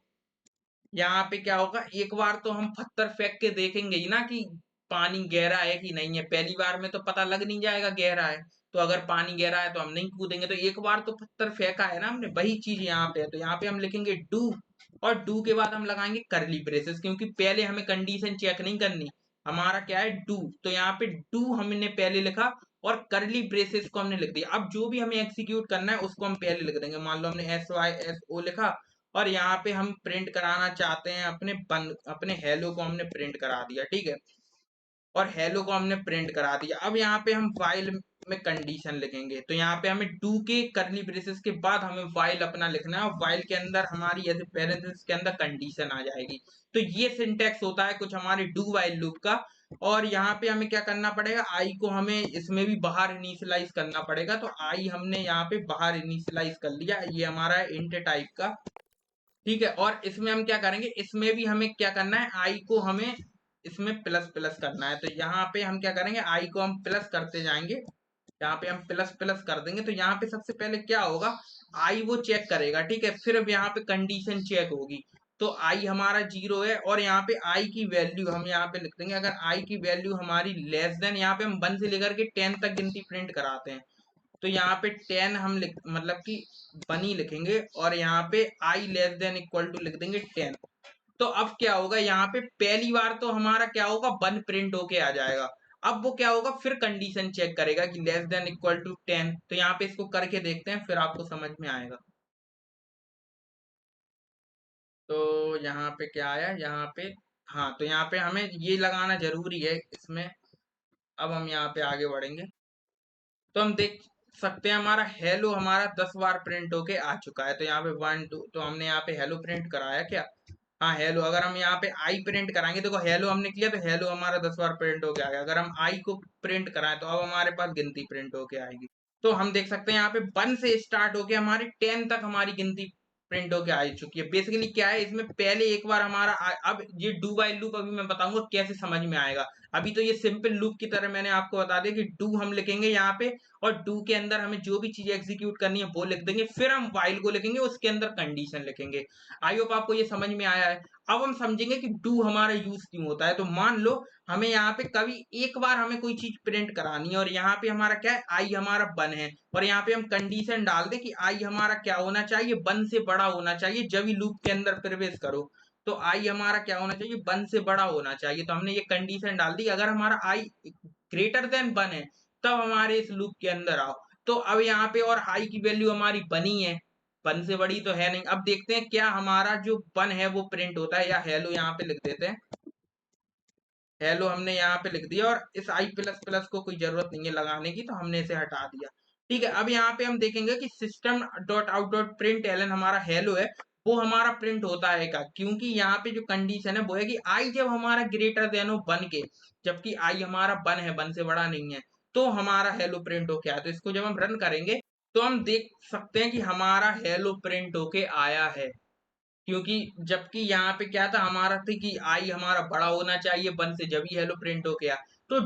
A: यहाँ पे क्या होगा, एक बार तो हम पत्थर फेंक के देखेंगे ही ना कि पानी गहरा है कि नहीं है। पहली बार में तो पता लग नहीं जाएगा गहरा है, तो अगर पानी गहरा है तो हम नहीं कूदेंगे। तो एक बार तो पत्थर फेंका है ना हमने, वही चीज यहाँ पे है। तो यहाँ पे हम लिखेंगे डू, और डू के बाद हम लगाएंगे करली ब्रेसेस, क्योंकि पहले हमें कंडीशन चेक नहीं करनी, हमारा क्या है डू। तो यहाँ पे डू हमने पहले लिखा और करली ब्रेसेस को हमने लिख दिया। अब जो भी हमें एग्जीक्यूट करना है उसको हम पहले लिख देंगे। मान लो हमने SYSO लिखा और यहाँ पे हम प्रिंट कराना चाहते हैं अपने हेलो को हमने प्रिंट करा दिया, ठीक है। और हेलो को हमने प्रिंट करा दिया। अब यहाँ पे हम व्हाइल में कंडीशन लिखेंगे, तो यहाँ पे हमें डू के करली ब्रेसेस के बाद हमें व्हाइल अपना लिखना है, और व्हाइल के अंदर हमारी ऐसे पैरेंथेसिस के अंदर कंडीशन आ जाएगी। तो ये सिंटेक्स होता है कुछ हमारे डू वाइल लूप का। और यहाँ पे हमें क्या करना पड़ेगा, आई को हमें इसमें भी बाहर इनिशियलाइज करना पड़ेगा। तो आई हमने यहाँ पे बाहर इनिशियलाइज कर लिया, ये हमारा इंट टाइप का, ठीक है। और इसमें हम क्या करेंगे, इसमें भी हमें क्या करना है, आई को हमें इसमें प्लस प्लस करना है। तो यहाँ पे हम क्या करेंगे, आई को हम प्लस करते जाएंगे, यहाँ पे हम प्लस प्लस कर देंगे। तो यहाँ पे सबसे पहले क्या होगा, आई वो चेक करेगा, ठीक है, फिर अब यहाँ पे कंडीशन चेक होगी। तो आई हमारा 0 है, और यहाँ पे आई की वैल्यू हम यहाँ पे लिख देंगे, अगर आई की वैल्यू हमारी लेस देन, यहाँ पे हम 1 से लेकर के 10 तक गिनती प्रिंट कराते हैं। तो यहाँ पे 10 हम लिख मतलब कि 1 ही लिखेंगे, और यहाँ पे आई लेस देन इक्वल टू लिख देंगे 10। तो अब क्या होगा, यहाँ पे पहली बार तो हमारा क्या होगा 1 प्रिंट होके आ जाएगा। अब वो क्या होगा, फिर कंडीशन चेक करेगा कि लेस देन इक्वल टू 10। तो यहाँ पे इसको करके देखते हैं, फिर आपको समझ में आएगा। तो यहाँ पे क्या आया, यहाँ पे हाँ, तो यहाँ पे हमें ये लगाना जरूरी है इसमें। अब हम यहाँ पे आगे बढ़ेंगे, तो हम देख सकते हैं हमारा हेलो हमारा 10 बार प्रिंट होके आ चुका है। तो यहाँ पे 1 2, तो हमने यहाँ पे हेलो प्रिंट कराया क्या, हाँ हेलो। अगर हम यहाँ पे आई प्रिंट कराएंगे, देखो हेलो हमने किया तो हेलो हमारा 10 बार प्रिंट होके आ गया। अगर हम आई को प्रिंट कराएं तो अब हमारे पास गिनती प्रिंट होके आएगी। तो हम देख सकते हैं यहाँ पे 1 से स्टार्ट होके हमारी 10 तक हमारी गिनती प्रिंट होके आ चुकी है। बेसिकली क्या है, इसमें पहले एक बार हमारा अब ये डू वाइल लूप अभी मैं बताऊंगा कैसे समझ में आएगा। अभी तो ये सिंपल लूप की तरह मैंने आपको बता दिया कि डू हम लिखेंगे यहाँ पे, और डू के अंदर हमें जो भी चीज एग्जीक्यूट करनी है वो लिख देंगे, फिर हम वाइल को लिखेंगे, उसके अंदर कंडीशन लिखेंगे। आई होप आपको ये समझ में आया है। अब हम समझेंगे कि डू हमारा यूज क्यों होता है। तो मान लो हमें यहाँ पे कभी एक बार हमें कोई चीज प्रिंट करानी है, और यहाँ पे हमारा क्या है, आई हमारा 1 है, और यहाँ पे हम कंडीशन डाल दें कि आई हमारा क्या होना चाहिए, 1 से बड़ा होना चाहिए। जब भी लूप के अंदर प्रवेश करो तो आई हमारा क्या होना चाहिए, 1 से बड़ा होना चाहिए। तो हमने ये कंडीशन डाल दी, अगर हमारा आई ग्रेटर देन 1 है तब हमारे इस लूप के अंदर आओ। तो अब यहाँ पे और आई की वैल्यू हमारी बनी है, 1 से बड़ी तो है नहीं। अब देखते हैं क्या हमारा जो 1 है वो प्रिंट होता है, या हेलो यहाँ पे लिख देते हैं। हेलो हमने यहाँ पे लिख दिया, और इस आई प्लस प्लस को कोई जरूरत नहीं है लगाने की, तो हमने इसे हटा दिया। ठीक है, अब यहाँ पे हम देखेंगे कि system dot out dot println हमारा हेलो है, वो हमारा प्रिंट होता है का, क्योंकि यहाँ पे जो कंडीशन है वो है कि आई जब हमारा ग्रेटर देन हो 1 के, जबकि आई हमारा 1 है, 1 से बड़ा नहीं है, तो हमारा हेलो प्रिंट हो क्या है। तो इसको जब हम रन करेंगे तो हम देख सकते हैं कि हमारा हेलो प्रिंट होके आया है, क्योंकि जबकि यहाँ पे क्या था हमारा थी कि आई हमारा बड़ा होना चाहिए 1 से, जब ही हेलो प्रिंट हो गया। तो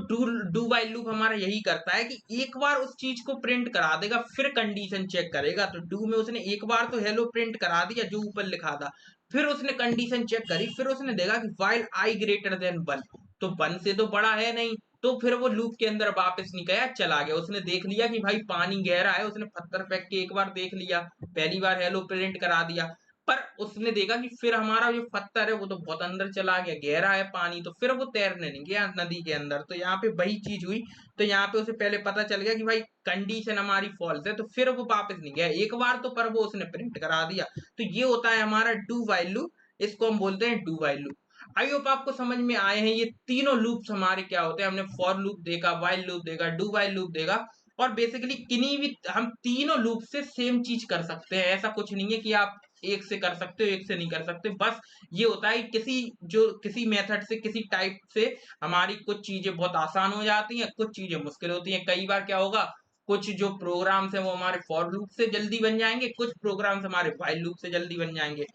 A: डू वाइल लूप हमारा यही करता है कि एक बार उस चीज को प्रिंट करा देगा, फिर कंडीशन चेक करेगा। तो डू में उसने एक बार तो हेलो प्रिंट करा दिया जो ऊपर लिखा था, फिर उसने कंडीशन चेक करी, फिर उसने देखा कि वाइल आई ग्रेटर देन 1, तो 1 से तो बड़ा है नहीं, तो फिर वो लूप के अंदर वापस नहीं गया, चला गया। उसने देख लिया कि भाई पानी गहरा है, उसने पत्थर फेंक के एक बार देख लिया, पहली बार हेलो प्रिंट करा दिया, पर उसने देखा कि फिर हमारा जो पत्थर है वो तो बहुत अंदर चला गया, गहरा है पानी, तो फिर वो तैरने नहीं गया नदी के अंदर। तो यहाँ पे वही चीज हुई। तो यहाँ पे उसे पहले पता चल गया कि भाई कंडीशन हमारी फॉल्स है, तो फिर वो वापस नहीं गया एक बार तो, पर वो उसने प्रिंट करा दिया। तो ये होता है हमारा डू वाइल लूप, इसको हम बोलते हैं do while loop. I hope आपको समझ में आए हैं ये तीनों लूप्स हमारे क्या होते हैं। हमने फॉर लूप देखा, वाइल लूप देखा, डू वाइल लूप देखा, और बेसिकली किन्हीं भी हम तीनों लूप से सेम चीज कर सकते हैं। ऐसा कुछ नहीं है कि आप एक से कर सकते हो एक से नहीं कर सकते। बस ये होता है किसी मेथड से, किसी टाइप से हमारी कुछ चीजें बहुत आसान हो जाती हैं, कुछ चीजें मुश्किल होती हैं। कई बार क्या होगा, कुछ जो प्रोग्राम्स हैं वो हमारे फॉर लूप से जल्दी बन जाएंगे, कुछ प्रोग्राम्स हमारे व्हाइल लूप से जल्दी बन जाएंगे।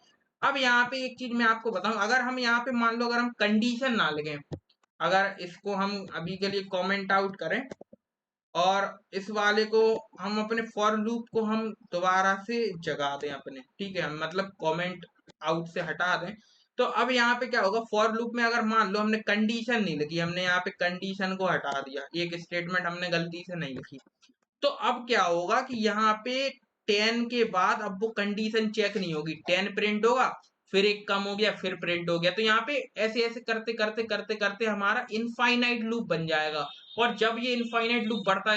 A: अब यहाँ पे एक चीज मैं आपको बताऊं, अगर हम यहाँ पे मान लो अगर हम कंडीशन ना लिखें, अगर इसको हम अभी के लिए कमेंट आउट करें और इस वाले को हम अपने फॉर लूप को हम दोबारा से जगा दें अपने, ठीक है, मतलब कमेंट आउट से हटा दें। तो अब यहाँ पे क्या होगा, फॉर लूप में अगर मान लो हमने कंडीशन नहीं लिखी, हमने यहाँ पे कंडीशन को हटा दिया, एक स्टेटमेंट हमने गलती से नहीं लिखी, तो अब क्या होगा कि यहाँ पे 10 के बाद अब वो कंडीशन चेक नहीं होगी, 10 प्रिंट होगा, फिर एक कम हो गया, फिर प्रिंट हो गया। तो यहाँ पे ऐसे ऐसे करते करते करते करते हमारा इनफाइनाइट लूप बन जाएगा। और जब ये इनफाइनाइट लूप बढ़ता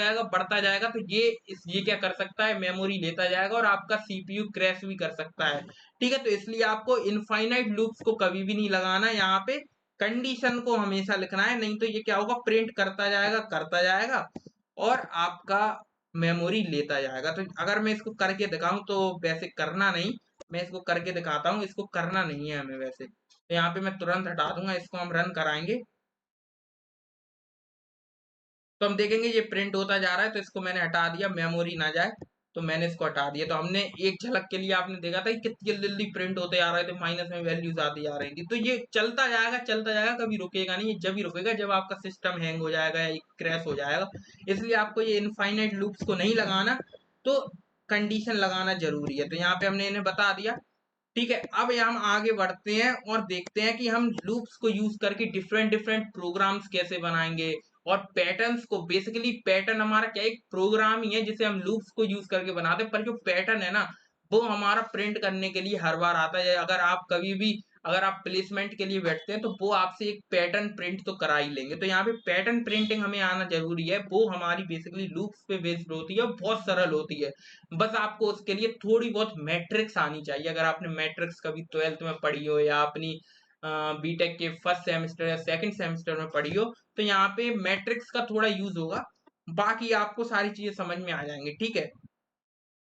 A: जाएगा तो ये क्या कर सकता है, मेमोरी लेता जाएगा और आपका सीपीयू क्रैश भी कर सकता है। ठीक है, तो इसलिए आपको इनफाइनाइट लूप्स को कभी भी नहीं लगाना, यहाँ पे कंडीशन को हमेशा लिखना है, नहीं तो ये क्या होगा, प्रिंट करता जाएगा और आपका मेमोरी लेता जाएगा। तो अगर मैं इसको करके दिखाऊं, तो वैसे करना नहीं, मैं इसको करके दिखाता हूँ, इसको करना नहीं है हमें वैसे, तो यहाँ पे मैं तुरंत हटा दूंगा, इसको हम रन कराएंगे तो हम देखेंगे ये प्रिंट होता जा रहा है। तो इसको मैंने हटा दिया, मेमोरी ना जाए, तो मैंने इसको हटा दिया। तो हमने एक झलक के लिए आपने देखा था कि कितनी जल्दी जल्दी प्रिंट होते आ रहे थे, माइनस में वैल्यूज आती आ रही थी। तो ये चलता जाएगा, कभी रुकेगा नहीं। ये जब ही रुकेगा जब आपका सिस्टम हैंग हो जाएगा या क्रैश हो जाएगा। इसलिए आपको ये इनफाइनाइट लूप्स को नहीं लगाना, तो कंडीशन लगाना जरूरी है। तो यहाँ पे हमने इन्हें बता दिया। ठीक है, अब हम आगे बढ़ते हैं और देखते हैं कि हम लूप्स को यूज करके डिफरेंट डिफरेंट प्रोग्राम्स कैसे बनाएंगे, और पैटर्न्स को। बेसिकली पैटर्न हमारा क्या, एक प्रोग्राम ही है जिसे हम लूप्स को यूज करके बनाते हैं, पर जो पैटर्न है ना वो हमारा प्रिंट करने के लिए हर बार आता है। अगर आप कभी भी अगर आप प्लेसमेंट के लिए बैठते हैं तो वो आपसे एक पैटर्न प्रिंट तो करा ही लेंगे। तो यहाँ पे पैटर्न प्रिंटिंग हमें आना जरूरी है, वो हमारी बेसिकली लूप्स पे बेस्ड होती है और बहुत सरल होती है। बस आपको उसके लिए थोड़ी बहुत मैट्रिक्स आनी चाहिए। अगर आपने मैट्रिक्स कभी 12th में पढ़ी हो या अपनी बीटेक के फर्स्ट सेमेस्टर या सेकंड सेमेस्टर में पढ़ी हो, तो यहाँ पे मैट्रिक्स का थोड़ा यूज होगा, बाकी आपको सारी चीजें समझ में आ जाएंगी। ठीक है,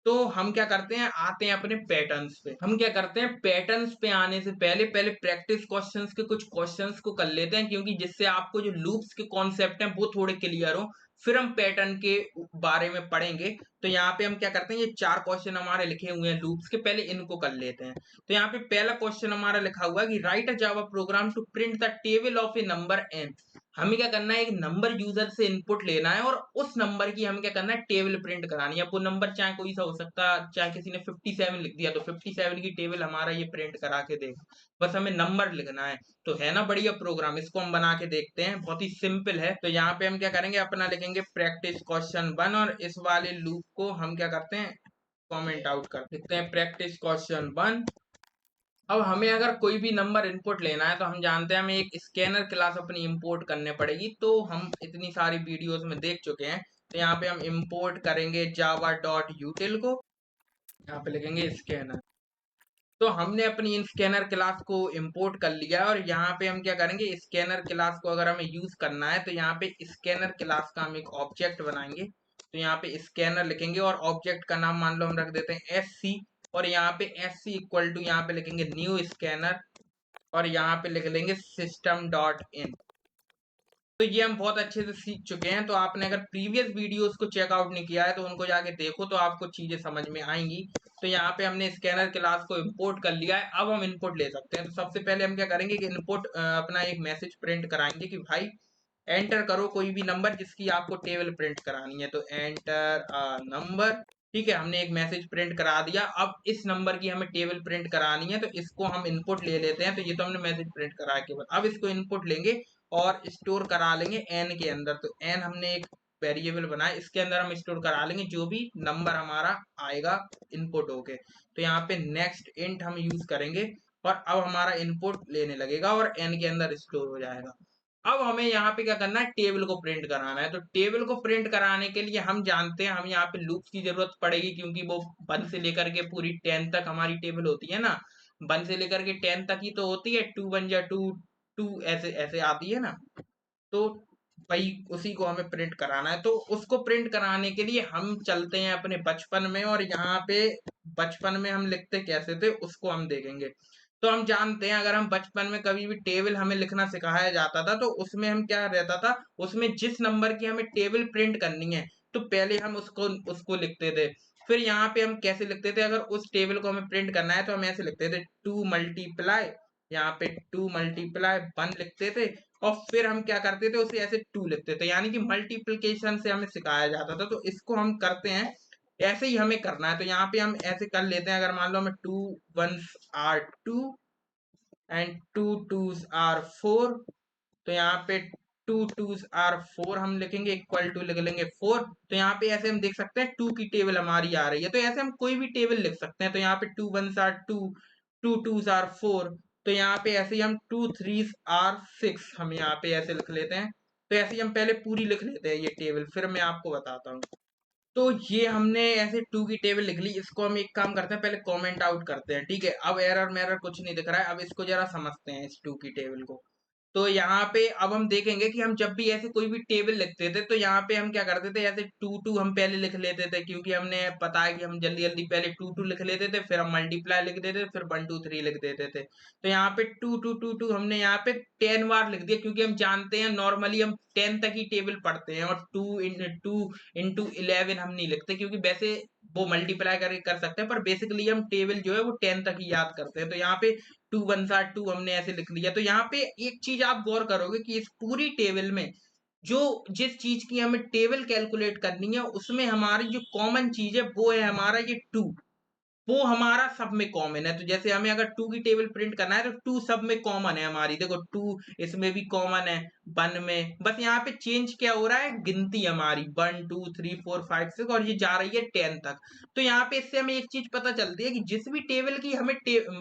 A: तो हम क्या करते हैं, आते हैं अपने पैटर्न्स पे। हम क्या करते हैं, पैटर्न्स पे आने से पहले पहले प्रैक्टिस क्वेश्चंस के कुछ क्वेश्चंस को कर लेते हैं, क्योंकि जिससे आपको जो लूप्स के कॉन्सेप्ट हैं वो थोड़े क्लियर हो, फिर हम पैटर्न के बारे में पढ़ेंगे। तो यहाँ पे हम क्या करते हैं, ये 4 क्वेश्चन हमारे लिखे हुए हैं लूप्स के, पहले इनको कर लेते हैं। तो यहाँ पे पहला क्वेश्चन हमारा लिखा हुआ है कि write a Java program to print the table of a number N. हमें क्या करना है, एक नंबर यूजर से इनपुट लेना है और उस नंबर की हमें क्या करना है, टेबल प्रिंट करानी है। अब वो नंबर चाहे कोई सा हो सकता है, चाहे किसी ने 57 लिख दिया तो 57 की टेबल हमारा ये प्रिंट करा के देगा। बस हमें नंबर लिखना है। तो है ना बढ़िया प्रोग्राम, इसको हम बना के देखते हैं, बहुत ही सिंपल है। तो यहाँ पे हम क्या करेंगे, अपना लिखेंगे प्रैक्टिस क्वेश्चन 1 और इस वाले लूप को हम क्या करते हैं, कमेंट आउट कर देते हैं प्रैक्टिस क्वेश्चन 1। अब हमें अगर कोई भी नंबर इनपुट लेना है तो हम जानते हैं हमें एक स्कैनर क्लास अपनी इंपोर्ट करने पड़ेगी। तो हम इतनी सारी वीडियोस में देख चुके हैं। तो यहाँ पे हम इंपोर्ट करेंगे जावा डॉट यूटिल को। यहाँ पे लिखेंगे स्कैनर। तो हमने अपनी इन स्कैनर क्लास को इंपोर्ट कर लिया और यहाँ पे हम क्या करेंगे, स्कैनर क्लास को अगर हमें यूज करना है तो यहाँ पे स्कैनर क्लास का हम एक ऑब्जेक्ट बनाएंगे। तो यहाँ पे स्कैनर लिखेंगे और ऑब्जेक्ट का नाम मान लो हम रख देते हैं SC। और यहाँ पे SC इक्वल टू यहाँ पे लिखेंगे न्यू स्कैनर और यहाँ पे लिख लेंगे सिस्टम डॉट इन। तो ये हम बहुत अच्छे से सीख चुके हैं। तो आपने अगर प्रीवियस वीडियोस को चेकआउट नहीं किया है तो उनको जाके देखो, तो आपको चीजें समझ में आएंगी। तो यहाँ पे हमने स्कैनर क्लास को इंपोर्ट कर लिया है। अब हम इनपुट ले सकते हैं। तो सबसे पहले हम क्या करेंगे कि इनपुट अपना एक मैसेज प्रिंट कराएंगे कि भाई एंटर करो कोई भी नंबर जिसकी आपको टेबल प्रिंट करानी है। तो एंटर नंबर, ठीक है, हमने एक मैसेज प्रिंट करा दिया। अब इस नंबर की हमें टेबल प्रिंट करानी है तो इसको हम इनपुट ले लेते हैं। तो ये तो हमने मैसेज प्रिंट करा के बाद अब इसको इनपुट लेंगे और स्टोर करा लेंगे एन के अंदर। तो एन हमने एक वेरिएबल बनाया, इसके अंदर हम स्टोर करा लेंगे जो भी नंबर हमारा आएगा इनपुट होके। तो यहाँ पे नेक्स्ट इंट हम यूज करेंगे और अब हमारा इनपुट लेने लगेगा और एन के अंदर स्टोर हो जाएगा। अब हमें यहाँ पे क्या करना है, टेबल को प्रिंट कराना है। तो टेबल को प्रिंट कराने के लिए हम जानते हैं हम यहाँ पे लूप्स की जरूरत पड़ेगी, क्योंकि वो 1 से लेकर के पूरी 10 तक हमारी टेबल होती है ना। 1 से लेकर के 10 तक ही तो होती है, 2 1 जा 2, 2 ऐसे ऐसे आती है ना। तो भाई उसी को हमें प्रिंट कराना है। तो उसको प्रिंट कराने के लिए हम चलते हैं अपने बचपन में और यहाँ पे बचपन में हम लिखते कैसे थे उसको हम देखेंगे। तो हम जानते हैं अगर हम बचपन में कभी भी टेबल हमें लिखना सिखाया जाता था तो उसमें हम क्या रहता था, उसमें जिस नंबर की हमें टेबल प्रिंट करनी है तो पहले हम उसको उसको लिखते थे। फिर यहाँ पे हम कैसे लिखते थे, अगर उस टेबल को हमें प्रिंट करना है तो हम ऐसे लिखते थे 2 मल्टीप्लाई, यहाँ पे 2 मल्टीप्लाई 1 लिखते थे। और फिर हम क्या करते थे, उसे ऐसे 2 लिखते थे, यानी कि मल्टीप्लिकेशन से हमें सिखाया जाता था। तो इसको हम करते हैं, ऐसे ही हमें करना है। तो यहाँ पे हम ऐसे कर लेते हैं, अगर मान लो हमें 2 1s are 2 and 2 2s are 4। तो यहाँ पे 2 2s आर 4 हम लिखेंगे, इक्वल टू लिख लेंगे 4। तो यहाँ पे ऐसे हम देख सकते हैं 2 की टेबल हमारी आ रही है। तो ऐसे हम कोई भी टेबल लिख सकते हैं। तो यहाँ पे 2 1s आर 2, 2 2s आर 4। तो यहाँ पे ऐसे ही हम 2 3s आर 6 हम यहाँ पे ऐसे लिख लेते हैं। तो ऐसे ही हम पहले पूरी लिख लेते हैं ये टेबल, फिर मैं आपको बताता हूँ। तो ये हमने ऐसे 2 की टेबल लिख ली। इसको हम एक काम करते हैं, पहले कमेंट आउट करते हैं, ठीक है। अब एरर मेरर कुछ नहीं दिख रहा है। अब इसको जरा समझते हैं इस 2 की टेबल को। तो यहाँ पे अब हम देखेंगे कि हम जब भी ऐसे कोई भी टेबल लिखते थे तो यहाँ पे हम क्या करते थे, ऐसे 2 2 हम पहले लिख लेते थे, क्योंकि हमने पता है कि हम जल्दी जल्दी पहले 2 2 लिख लेते थे, फिर हम मल्टीप्लाई लिख देते थे, फिर 1 2 3 लिख देते थे। तो यहाँ पे 2 2 2 2 हमने यहाँ पे 10 बार लिख दिया, क्योंकि हम जानते हैं नॉर्मली हम 10 तक ही टेबल पढ़ते हैं और 2 इंटू 11 हम नहीं लिखते, क्योंकि वैसे वो मल्टीप्लाई करके कर सकते हैं, पर बेसिकली हम टेबल जो है वो 10 तक ही याद करते हैं। तो यहाँ पे 2 1s आर 2 हमने ऐसे लिख लिया। तो यहाँ पे एक चीज आप गौर करोगे कि इस पूरी टेबल में जो जिस चीज की हमें टेबल कैलकुलेट करनी है उसमें हमारी जो कॉमन चीज है वो है हमारा ये 2। वो हमारा सब में कॉमन है। तो जैसे हमें अगर 2 की टेबल प्रिंट करना है तो 2 सब में कॉमन है हमारी, देखो 2 इसमें भी कॉमन है, 1 में। बस यहाँ पे चेंज क्या हो रहा है, गिनती हमारी 1 2 3 4 5 6 और ये जा रही है 10 तक। तो यहाँ पे इससे हमें एक चीज पता चलती है कि जिस भी टेबल की हमें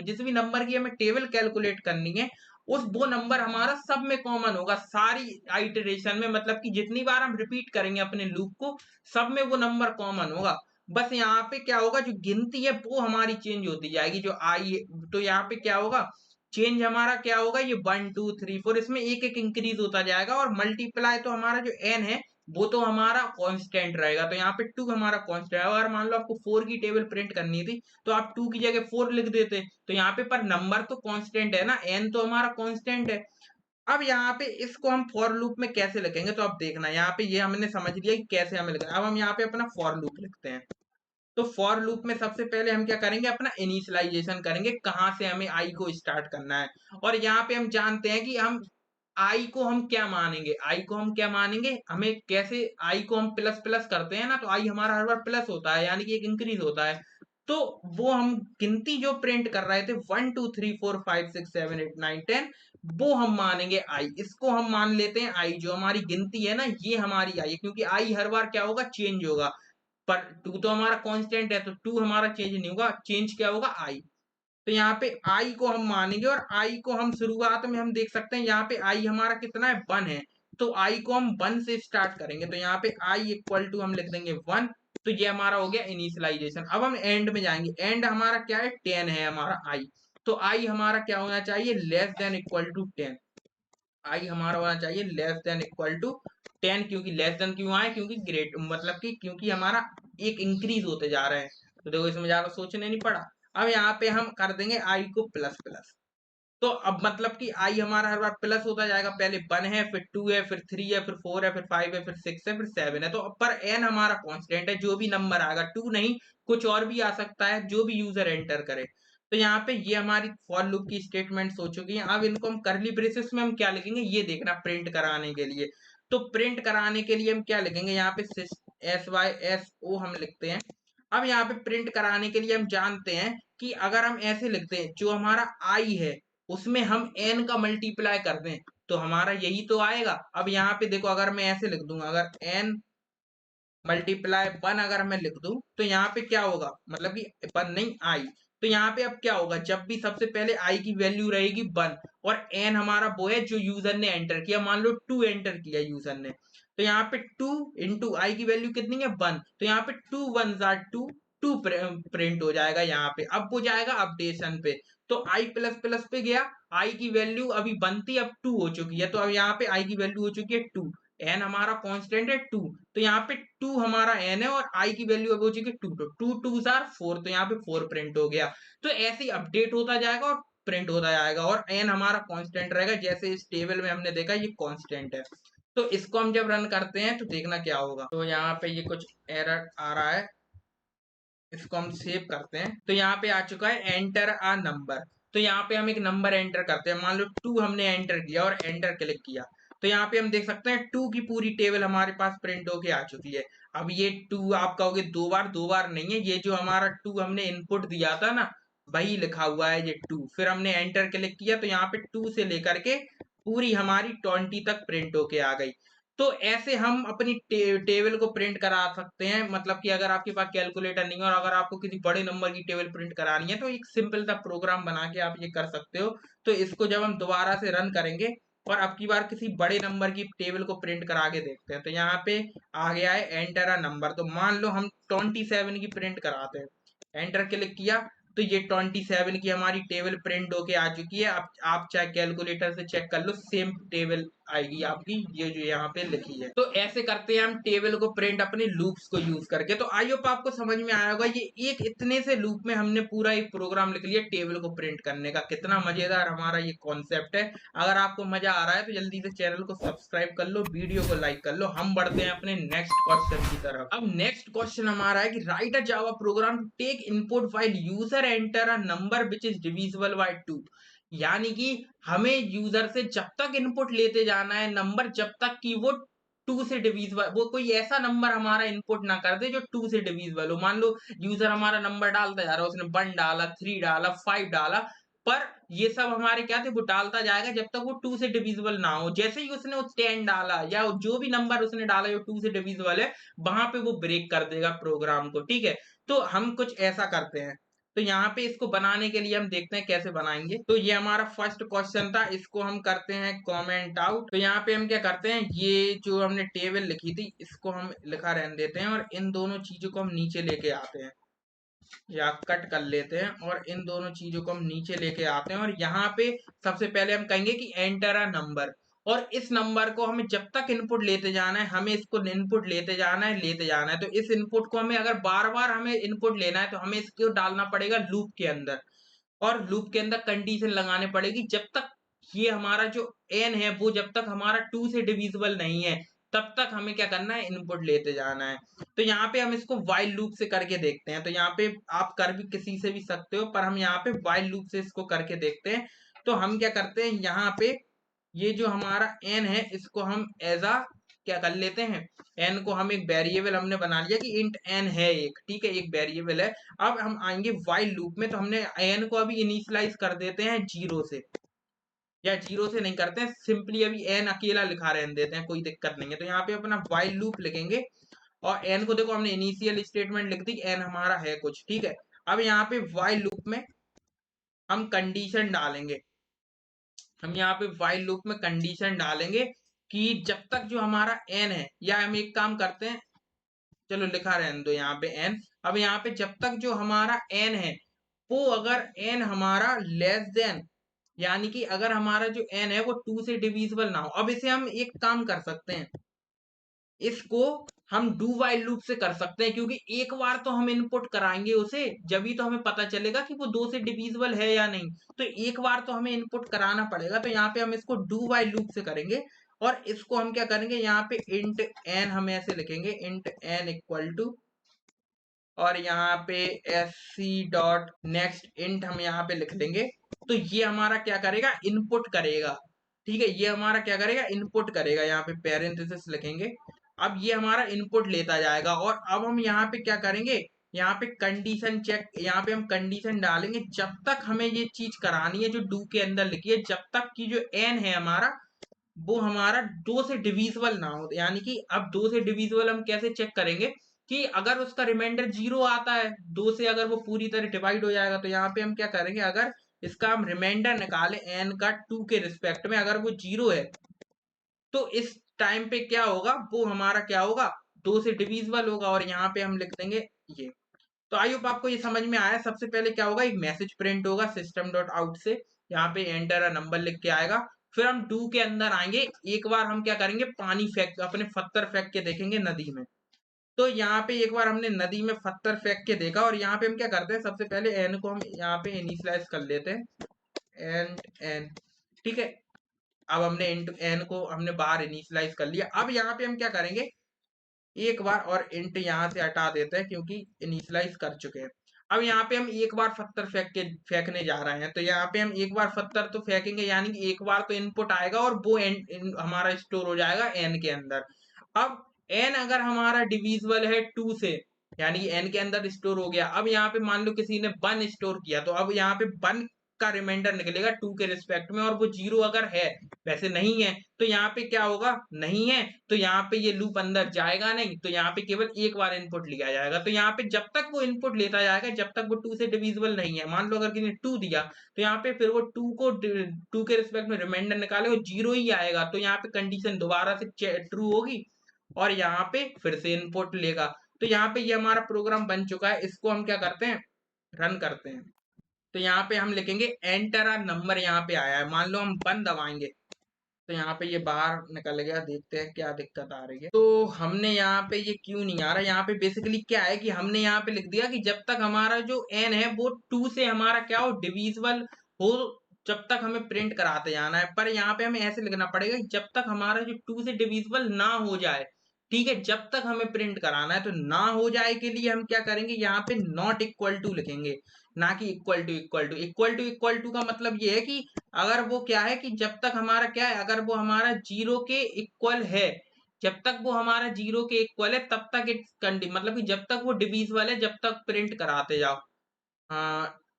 A: जिस भी नंबर की हमें टेबल कैलकुलेट करनी है उस वो नंबर हमारा सब में कॉमन होगा सारी आइटरेशन में, मतलब कि जितनी बार हम रिपीट करेंगे अपने लूप को सब में वो नंबर कॉमन होगा। बस यहाँ पे क्या होगा, जो गिनती है वो हमारी चेंज होती जाएगी, जो आई। तो यहाँ पे क्या होगा, चेंज हमारा क्या होगा, ये 1 2 3 4 इसमें एक एक इंक्रीज होता जाएगा। और मल्टीप्लाई तो हमारा जो एन है वो तो हमारा कांस्टेंट रहेगा। तो यहाँ पे 2 हमारा कांस्टेंट है। अगर मान लो आपको 4 की टेबल प्रिंट करनी थी तो आप 2 की जगह 4 लिख देते। तो यहाँ पे पर नंबर तो कांस्टेंट है ना, एन तो हमारा कांस्टेंट है। अब यहाँ पे इसको हम फॉर लूप में कैसे लिखेंगे, तो अब देखना यहाँ पे ये हमने समझ लिया कि कैसे हमें लिखना है। अब हम यहाँ पे अपना फॉर लूप लिखते हैं। तो फॉर लूप में सबसे पहले हम क्या करेंगे, अपना इनिशियलाइजेशन करेंगे, कहाँ से हमें आई को स्टार्ट करना है। और यहाँ पे हम जानते हैं कि हम आई को हम क्या मानेंगे, आई को हम क्या मानेंगे, हमें कैसे आई को हम प्लस प्लस करते हैं ना, तो आई हमारा हर बार प्लस होता है, यानी कि एक इंक्रीज होता है। तो वो हम गिनती जो प्रिंट कर रहे थे 1 2 3 4 5 6 7 8 9 10, वो हम मानेंगे आई। इसको हम मान लेते हैं आई, जो हमारी गिनती है ना ये हमारी आई है, क्योंकि आई हर बार क्या होगा, चेंज होगा। पर 2 तो हमारा कांस्टेंट है तो 2 हमारा चेंज नहीं होगा, चेंज क्या होगा, आई। तो यहाँ पे आई को हम मानेंगे और आई को हम शुरुआत में हम देख सकते हैं यहाँ पे आई हमारा कितना है, 1 है। तो आई को हम 1 से स्टार्ट करेंगे। तो यहाँ पे आई इक्वल टू हम लिख देंगे 1। तो ये हमारा हो गया इनिशियलाइजेशन। अब हम एंड में जाएंगे। एंड हमारा क्या है, 10 है हमारा आई। तो आई हमारा क्या होना चाहिए, लेस देन इक्वल टू 10। आई हमारा होना चाहिए लेस देन इक्वल टू 10। क्योंकि लेस देन क्यों आए, क्योंकि ग्रेट मतलब कि क्योंकि हमारा एक इंक्रीज होते जा रहे हैं। तो देखो इसमें ज्यादा सोचने नहीं पड़ा। अब यहाँ पे हम कर देंगे आई को प्लस प्लस। तो अब मतलब कि आई हमारा हर बार प्लस होता जाएगा। पहले 1 है, फिर 2 है, फिर 3 है, फिर 4 है, फिर 5 है, फिर 6 है, फिर 7 है। तो पर एन हमारा कांस्टेंट है, जो भी नंबर आएगा, 2 नहीं कुछ और भी आ सकता है, जो भी यूजर एंटर करे। तो यहाँ पे ये हमारी फॉर लूप की स्टेटमेंट्स हो चुकी हैं। अब इनको हम करली ब्रेसेस में हम क्या लिखेंगे, ये देखना प्रिंट कराने के लिए। तो प्रिंट कराने के लिए हम क्या लिखेंगे, यहाँ पे SYSO हम लिखते हैं। अब यहाँ पे प्रिंट कराने के लिए हम जानते हैं कि अगर हम ऐसे लिखते हैं, जो हमारा आई है उसमें हम n का मल्टीप्लाई कर दें तो हमारा यही तो आएगा। अब यहाँ पे देखो, अगर मैं ऐसे लिख दूंगा, अगर n मल्टीप्लाई 1 अगर मैं लिख दूं तो यहाँ पे क्या होगा, मतलब कि 1 नहीं आई। तो यहाँ पे अब क्या होगा, जब भी सबसे पहले आई की वैल्यू रहेगी 1 और n हमारा वो है जो यूजर ने एंटर किया। मान लो 2 एंटर किया यूजर ने, तो यहाँ पे 2 इंटू आई की वैल्यू कितनी है 1। तो यहाँ पे 2 1 जार 2, 2 प्रिंट हो जाएगा यहाँ पे। अब वो जाएगा अपडेशन पे, तो आई प्लस प्लस पे गया। आई की वैल्यू अभी बनती अब 2 हो चुकी है, तो अब यहाँ पे आई की वैल्यू हो चुकी है 2। एन हमारा कांस्टेंट है 2, तो यहाँ पे 2 हमारा एन है और आई की वैल्यू अब हो चुकी है 2। तो 2 2 आर 4, तो यहाँ पे 4 प्रिंट हो गया। तो ऐसे ही अपडेट होता जाएगा और प्रिंट होता जाएगा, और एन हमारा कांस्टेंट रहेगा। जैसे इस टेबल में हमने देखा ये कांस्टेंट है। तो इसको हम जब रन करते हैं तो देखना क्या होगा। तो यहाँ पे ये कुछ एरर आ रहा है, इसको हम सेव करते हैं। तो यहाँ पे आ चुका है एंटर अ नंबर। तो यहाँ पे हम एक नंबर एंटर करते हैं। मान लो 2 हमने एंटर किया और एंटर क्लिक किया, तो यहाँ पे हम देख सकते हैं 2 की पूरी टेबल हमारे पास प्रिंट होके आ चुकी है। अब ये 2 आप कहोगे दो बार नहीं है, ये जो हमारा 2 हमने इनपुट दिया था ना, वही लिखा हुआ है ये 2। फिर हमने एंटर क्लिक किया तो यहाँ पे 2 से लेकर के पूरी हमारी 20 तक प्रिंट होके आ गई। तो ऐसे हम अपनी टेबल को प्रिंट करा सकते हैं। मतलब कि अगर आपके पास कैलकुलेटर नहीं है और अगर आपको किसी बड़े नंबर की टेबल प्रिंट करानी है, तो एक सिंपल सा प्रोग्राम बना के आप ये कर सकते हो। तो इसको जब हम दोबारा से रन करेंगे और अब की बार किसी बड़े नंबर की टेबल को प्रिंट करा के देखते हैं, तो यहाँ पे आ गया है एंटर अ नंबर। तो मान लो हम 27 की प्रिंट कराते हैं, एंटर क्लिक किया तो ये 27 की हमारी टेबल प्रिंट होके आ चुकी है। आप चाहे कैलकुलेटर से चेक कर लो, सेम टेबल आएगी आपकी, ये जो यहाँ पे लिखी है। तो ऐसे करते हैं हम टेबल को प्रिंट अपने लूप्स को यूज करके। तो आई होप आपको समझ में आया होगा। ये एक इतने से लूप में हमने पूरा एक प्रोग्राम लिख लिया टेबल को प्रिंट करने का। कितना मजेदार हमारा ये कॉन्सेप्ट है। अगर आपको मजा आ रहा है तो जल्दी से चैनल को सब्सक्राइब कर लो, वीडियो को लाइक कर लो। हम बढ़ते हैं अपने नेक्स्ट क्वेश्चन की तरफ। अब नेक्स्ट क्वेश्चन हमारा है कि write a Java program to take input while user enter a number which is divisible by 2। यानी कि हमें यूजर से जब तक इनपुट लेते जाना है नंबर, जब तक कि वो 2 से डिविजिबल, वो कोई ऐसा नंबर हमारा इनपुट ना कर दे जो 2 से डिविजिबल हो। मान लो यूजर हमारा नंबर डालता जा रहा है, उसने 1 डाला, 3 डाला, 5 डाला, पर ये सब हमारे क्या थे, वो डालता जाएगा जब तक वो 2 से डिविजिबल ना हो। जैसे ही उसने 10 डाला या जो भी नंबर उसने डाला जो 2 से डिविजिबल है, वहां पे वो ब्रेक कर देगा प्रोग्राम को। ठीक है, तो हम कुछ ऐसा करते हैं। तो यहाँ पे इसको बनाने के लिए हम देखते हैं कैसे बनाएंगे। तो ये हमारा फर्स्ट क्वेश्चन था, इसको हम करते हैं कमेंट आउट। तो यहाँ पे हम क्या करते हैं, ये जो हमने टेबल लिखी थी इसको हम लिखा रहने देते हैं और इन दोनों चीजों को हम नीचे लेके आते हैं, या कट कर लेते हैं और इन दोनों चीजों को हम नीचे लेके आते हैं। और यहाँ पे सबसे पहले हम कहेंगे कि एंटर अ नंबर, और इस नंबर को हमें जब तक इनपुट लेते जाना है, हमें इसको इनपुट लेते जाना है, लेते जाना है। तो इस इनपुट को हमें अगर बार बार हमें इनपुट लेना है तो हमें इसको डालना पड़ेगा लूप के अंदर, और लूप के अंदर कंडीशन लगाने पड़ेगी जब तक ये हमारा जो एन है वो जब तक हमारा 2 से डिविजिबल नहीं है, तब तक हमें क्या करना है, इनपुट लेते जाना है। तो यहाँ पे हम इसको व्हाइल लूप से करके देखते हैं। तो यहाँ पे आप कर भी किसी से भी सकते हो, पर हम यहाँ पे व्हाइल लूप से इसको करके देखते हैं। तो हम क्या करते हैं, यहाँ पे ये जो हमारा एन है इसको हम एज आ क्या कर लेते हैं, एन को हम एक वेरिएबल हमने बना लिया कि इंट एन है एक, ठीक है, एक वेरिएबल है। अब हम आएंगे व्हाइल लूप में, तो हमने एन को अभी इनिशियलाइज कर देते हैं 0 से, या 0 से नहीं करते हैं, सिंपली अभी एन अकेला लिखा रहने देते हैं, कोई दिक्कत नहीं है। तो यहाँ पे अपना व्हाइल लूप लिखेंगे और एन को देखो हमने इनिशियल स्टेटमेंट लिख दी, एन हमारा है कुछ, ठीक है। अब यहाँ पे व्हाइल लूप में हम कंडीशन डालेंगे, हम यहाँ पे व्हाइल लूप में कंडीशन डालेंगे कि जब तक जो हमारा एन है, या हम एक काम करते हैं, चलो लिखा रहने दो यहाँ पे n। अब यहाँ पे जब तक जो हमारा n है वो अगर n हमारा लेस देन, यानी कि अगर हमारा जो n है वो 2 से डिविजिबल ना हो। अब इसे हम एक काम कर सकते हैं, इसको हम डू वाइल लूप से कर सकते हैं, क्योंकि एक बार तो हम इनपुट कराएंगे उसे, जब तो हमें पता चलेगा कि वो 2 से डिविजिबल है या नहीं। तो एक बार तो हमें इनपुट कराना पड़ेगा, तो यहाँ पे हम इसको डू वाइल लूप से करेंगे। और इसको हम क्या करेंगे, यहाँ पे इंट n हम ऐसे लिखेंगे, इंट n इक्वल टू, और यहाँ पे S C dot next int हम यहाँ पे लिख देंगे। तो ये हमारा क्या करेगा, इनपुट करेगा। ठीक है, ये हमारा क्या करेगा, इनपुट करेगा। यहाँ पे पैरेंथेसिस लिखेंगे। अब ये हमारा इनपुट लेता जाएगा, और अब हम यहाँ पे क्या करेंगे, यहाँ पे कंडीशन चेक, यहाँ पे हम कंडीशन डालेंगे जब तक हमें ये चीज करानी है जो डू के अंदर लिखी है, जब तक कि जो एन है हमारा वो हमारा 2 से डिविजिबल ना हो। यानी कि अब 2 से डिविजिबल हम कैसे चेक करेंगे, कि अगर उसका रिमाइंडर 0 आता है, 2 से अगर वो पूरी तरह डिवाइड हो जाएगा, तो यहाँ पे हम क्या करेंगे, अगर इसका हम रिमाइंडर निकालें n का 2 के रिस्पेक्ट में, अगर वो 0 है तो इस टाइम पे क्या होगा, वो हमारा क्या होगा, 2 से डिविजिबल होगा। और यहाँ पे हम लिख देंगे ये। तो आई होप आपको ये समझ में आया। सबसे पहले क्या होगा, एक मैसेज प्रिंट होगा सिस्टम डॉट आउट से, यहाँ पे एंटर अ नंबर लिख के आएगा। फिर हम डू के अंदर आएंगे, एक बार हम क्या करेंगे, पानी फेंक, अपने पत्थर फेंक के देखेंगे नदी में। तो यहाँ पे एक बार हमने नदी में पत्थर फेंक के देखा, और यहाँ पे हम क्या करते हैं, सबसे पहले एन को हम यहाँ पे इनिशियलाइज कर लेते हैं, एंड एन। ठीक है, अब हमने एन को हमने बाहर इनिशियलाइज कर लिया। अब यहाँ पे हम क्या करेंगे, एक बार और इंट यहाँ से हटा देते हैं, क्योंकि इनिशियलाइज कर चुके हैं। अब यहाँ पे हम एक बार पत्थर फेंकने जा रहे हैं, तो यहाँ पे हम एक बार पत्थर तो फेंकेंगे, यानी कि एक बार तो इनपुट आएगा और वो हमारा स्टोर हो जाएगा एन के अंदर। अब एन अगर हमारा डिविजिबल है 2 से, यानी कि एन के अंदर स्टोर हो गया। अब यहाँ पे मान लो किसी ने 1 स्टोर किया, तो अब यहाँ पे 1 का रिमाइंडर निकलेगा 2 के रिस्पेक्ट में, और वो 0 अगर है, वैसे नहीं है तो यहाँ पे क्या होगा, नहीं है तो यहाँ पे ये लूप अंदर जाएगा नहीं, तो यहाँ पे केवल एक बार इनपुट लिया जाएगा। तो यहाँ पे जब तक वो इनपुट लेता जाएगा, जब तक वो 2 से डिविजिबल नहीं है। मान लो अगर किसी ने 2 दिया, तो यहाँ पे फिर वो 2 को 2 के रिस्पेक्ट में रिमाइंडर निकाले, वो 0 ही आएगा, तो यहाँ पे कंडीशन दोबारा से ट्रू होगी, और यहाँ पे फिर से इनपुट लेगा। तो यहाँ पे ये हमारा प्रोग्राम बन चुका है। इसको हम क्या करते हैं, रन करते हैं। तो यहाँ पे हम लिखेंगे एंटर अ नंबर, यहाँ पे आया है, मान लो हम 1 दबाएंगे, तो यहाँ पे ये बाहर निकल गया। देखते हैं क्या दिक्कत आ रही है। तो हमने यहाँ पे ये क्यों नहीं आ रहा, यहाँ पे बेसिकली क्या है कि हमने यहाँ पे लिख दिया कि जब तक हमारा जो n है वो 2 से हमारा क्या हो, डिविजिबल हो, जब तक हमें प्रिंट कराते जाना है। पर यहाँ पे हमें ऐसे लिखना पड़ेगा कि जब तक हमारा जो 2 से डिविजिबल ना हो जाए, ठीक है, जब तक हमें प्रिंट कराना है। तो ना हो जाए के लिए हम क्या करेंगे, यहाँ पे नॉट इक्वल टू लिखेंगे, ना कि इक्वल टू। इक्वल टू का मतलब ये है कि अगर वो क्या है, कि जब तक हमारा क्या है, अगर वो हमारा 0 के इक्वल है, जब तक वो हमारा 0 के इक्वल है तब तक इट्स मतलब कि जब तक वो डिविजिबल है, जब तक प्रिंट कराते जाओ।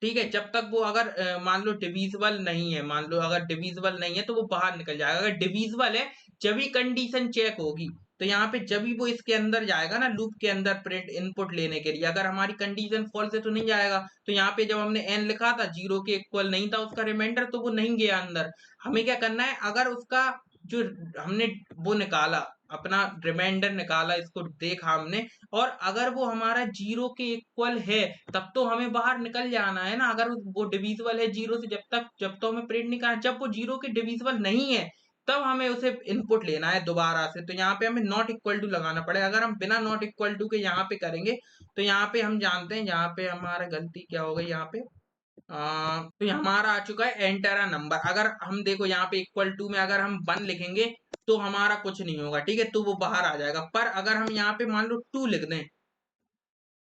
A: ठीक है, जब तक वो अगर मान लो डिविजिबल नहीं है, मान लो अगर डिविजिबल नहीं है तो वो बाहर निकल जाएगा। अगर डिविजिबल है जब ही कंडीशन चेक होगी, तो यहाँ पे जब ही वो इसके अंदर जाएगा ना, लूप के अंदर प्रिंट इनपुट लेने के लिए। अगर हमारी कंडीशन फॉल्स है तो नहीं जाएगा। तो यहाँ पे जब हमने एन लिखा था, 0 के इक्वल नहीं था उसका रिमाइंडर, तो वो नहीं गया अंदर। हमें क्या करना है, अगर उसका जो हमने वो निकाला, अपना रिमाइंडर निकाला, इसको देखा हमने, और अगर वो हमारा 0 के इक्वल है, तब तो हमें बाहर निकल जाना है ना। अगर वो डिविजिबल है 0 से, जब तो हमें प्रिंट नहीं करना। जब वो 0 के डिविजिबल नहीं है, तब हमें उसे इनपुट लेना है दोबारा से। तो यहाँ पे हमें नॉट इक्वल टू लगाना पड़ेगा। अगर हम बिना नॉट इक्वल टू के यहाँ पे करेंगे, तो यहाँ पे हम जानते हैं, यहाँ पे हमारा गलती क्या हो गई, यहाँ पे तो ये हमारा आ चुका है एंटर अ नंबर। अगर हम देखो यहाँ पे इक्वल टू में अगर हम 1 लिखेंगे तो हमारा कुछ नहीं होगा, ठीक है, तो वो बाहर आ जाएगा। पर अगर हम यहाँ पे मान लो 2 लिख दें,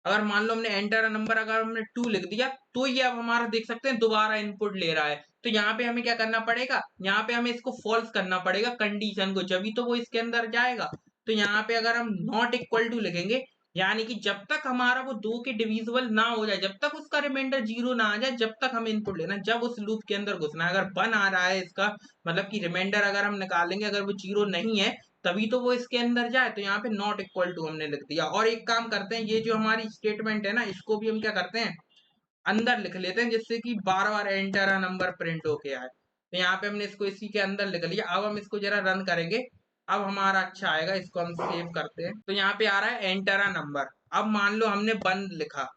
A: अगर मान लो हमने एंटर अ नंबर अगर हमने 2 लिख दिया, तो ये अब हमारा देख सकते हैं दोबारा इनपुट ले रहा है। तो यहाँ पे हमें क्या करना पड़ेगा, यहाँ पे हमें इसको फॉल्स करना पड़ेगा कंडीशन को, जब भी तो वो इसके अंदर जाएगा। तो यहाँ पे अगर हम नॉट इक्वल टू लिखेंगे, यानी कि जब तक हमारा वो 2 के डिविजिबल ना हो जाए, जब तक उसका रिमाइंडर 0 ना आ जाए, जब तक हम इनपुट लेना, जब उस लूप के अंदर घुसना है। अगर 1 आ रहा है इसका मतलब कि रिमाइंडर अगर हम निकालेंगे, अगर वो 0 नहीं है, तभी तो वो इसके अंदर जाए। तो यहाँ पे नॉट इक्वल टू हमने लिख दिया। और एक काम करते हैं, ये जो हमारी स्टेटमेंट है ना, इसको भी हम क्या करते हैं, अंदर लिख लेते हैं, जिससे कि बार बार एंटर नंबर प्रिंट होके आए। तो यहाँ पे हमने इसको इसी के अंदर लिख लिया। अब हम इसको जरा रन करेंगे, अब हमारा अच्छा आएगा, इसको हम सेव करते हैं। तो यहाँ पे आ रहा है एंटर अ नंबर। अब मान लो हमने 1 लिखा,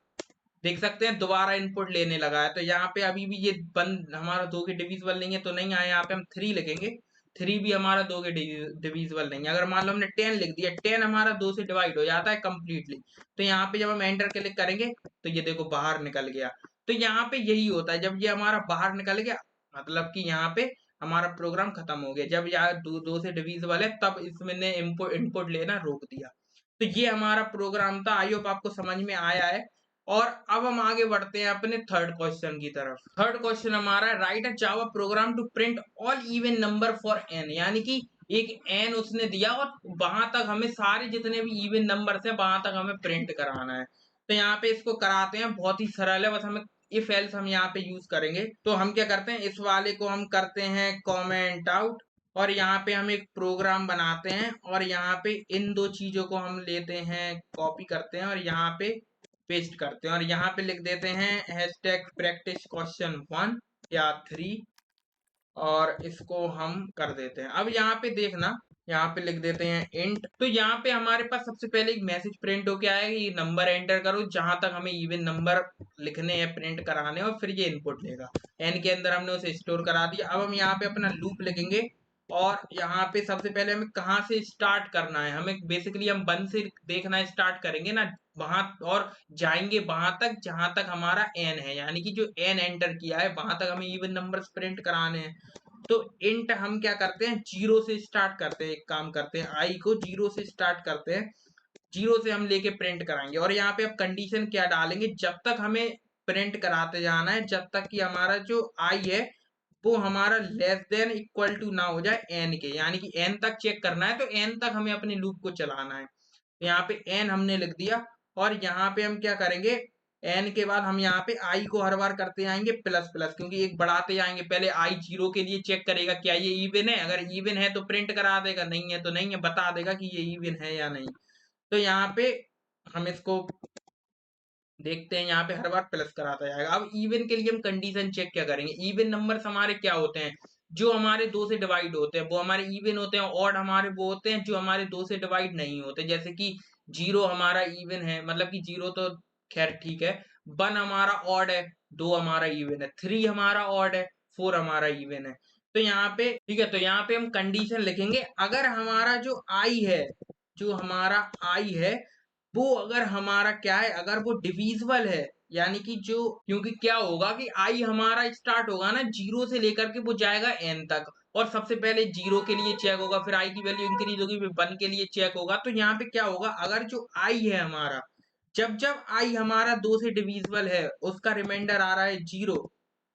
A: देख सकते हैं दोबारा इनपुट लेने लगा है। तो यहाँ पे अभी भी ये बंद हमारा 2 के डिविजिबल नहीं है तो नहीं आया। यहाँ पे हम 3 लिखेंगे, 3 भी हमारा 2 के डिविजिबल नहीं है। अगर मान लो हमने 10 लिख दिया, 10 हमारा 2 से डिवाइड हो जाता है कंप्लीटली। तो यहाँ पे जब हम एंटर क्लिक करेंगे तो ये देखो बाहर निकल गया। तो यहाँ पे यही होता है, जब ये हमारा बाहर निकल गया मतलब कि यहाँ पे हमारा प्रोग्राम खत्म हो गया। जब यहाँ 2 से डिविजिबल है तब इसमें इनपुट लेना रोक दिया। तो ये हमारा प्रोग्राम था। आई होप आपको समझ में आया है। और अब हम आगे बढ़ते हैं अपने थर्ड क्वेश्चन की तरफ। थर्ड क्वेश्चन हमारा है, write a Java program to print all even number for N. यानी कि एक एन उसने दिया और वहां तक हमें सारे जितने भी इवन नंबर्स हैं वहां तक हमें प्रिंट कराना है। तो यहाँ पे इसको कराते हैं, बहुत ही सरल है, बस हमें इफ एल्स हम यहाँ पे यूज करेंगे। तो हम क्या करते हैं, इस वाले को हम करते हैं कॉमेंट आउट, और यहाँ पे हम एक प्रोग्राम बनाते हैं और यहाँ पे इन 2 चीजों को हम लेते हैं, कॉपी करते हैं और यहाँ पे पेस्ट करते हैं और यहाँ पे लिख देते हैं हैशटैग प्रैक्टिस क्वेश्चन 1 या 3 और इसको हम कर देते हैं। अब यहाँ पे देखना, यहाँ पे लिख देते हैं इंट। तो यहाँ पे हमारे पास सबसे पहले एक मैसेज प्रिंट होके आएगा, ये नंबर एंटर करो जहां तक हमें इवन नंबर लिखने हैं, प्रिंट कराने, और फिर ये इनपुट लेगा। एन के अंदर हमने उसे स्टोर करा दिया। अब हम यहाँ पे अपना लूप लिखेंगे और यहाँ पे सबसे पहले हमें कहाँ से स्टार्ट करना है, हमें बेसिकली हम 1 से देखना स्टार्ट करेंगे ना वहां, और जाएंगे वहां तक जहां तक हमारा एन है, यानी कि जो एन एंटर किया है वहां तक हमें इवन नंबर्स प्रिंट कराने हैं। तो इंट हम क्या करते हैं, 0 से स्टार्ट करते हैं। एक काम करते हैं, आई को 0 से स्टार्ट करते हैं, 0 से हम लेके प्रिंट कराएंगे। और यहाँ पे अब कंडीशन क्या डालेंगे, जब तक हमें प्रिंट कराते जाना है जब तक कि हमारा जो आई है वो हमारा लेस देन इक्वल टू ना हो जाए एन के, यानी कि एन तक चेक करना है। तो एन तक हमें अपने लूप को चलाना है। तो यहाँ पे एन हमने लिख दिया और यहाँ पे हम क्या करेंगे, एन के बाद हम यहाँ पे आई को हर बार करते आएंगे प्लस प्लस, क्योंकि एक बढ़ाते जाएंगे। पहले आई 0 के लिए चेक करेगा क्या ये इवन है, अगर इवन है तो प्रिंट करा देगा, नहीं है तो नहीं है, बता देगा कि ये इवन है या नहीं। तो यहाँ पे हम इसको देखते हैं, यहाँ पे हर बार प्लस कराता जाएगा। अब इवन के लिए हम कंडीशन चेक क्या करेंगे, इवन नंबर्स हमारे क्या होते हैं, जो हमारे 2 से डिवाइड होते हैं वो हमारे इवन होते हैं। ऑड हमारे वो होते हैं जो हमारे 2 से डिवाइड नहीं होते, जैसे कि 0 हमारा इवन है, मतलब कि 0 तो खैर ठीक है, 1 हमारा ऑड है, 2 हमारा इवन है, 3 हमारा ऑड है, 4 हमारा इवन है। तो यहाँ पे ठीक है, तो यहाँ पे हम कंडीशन लिखेंगे, अगर हमारा जो आई है, जो हमारा आई है वो अगर हमारा क्या है, अगर वो डिविजिबल है, यानी कि जो, क्योंकि क्या होगा कि आई हमारा स्टार्ट होगा ना 0 से लेकर के वो जाएगा एन तक, और सबसे पहले 0 के लिए चेक होगा, फिर आई की वैल्यू इंक्रीज होगी, फिर 1 के लिए चेक होगा। तो यहाँ पे क्या होगा, अगर जो आई है हमारा, जब जब आई हमारा 2 से डिविजिबल है, उसका रिमाइंडर आ रहा है 0,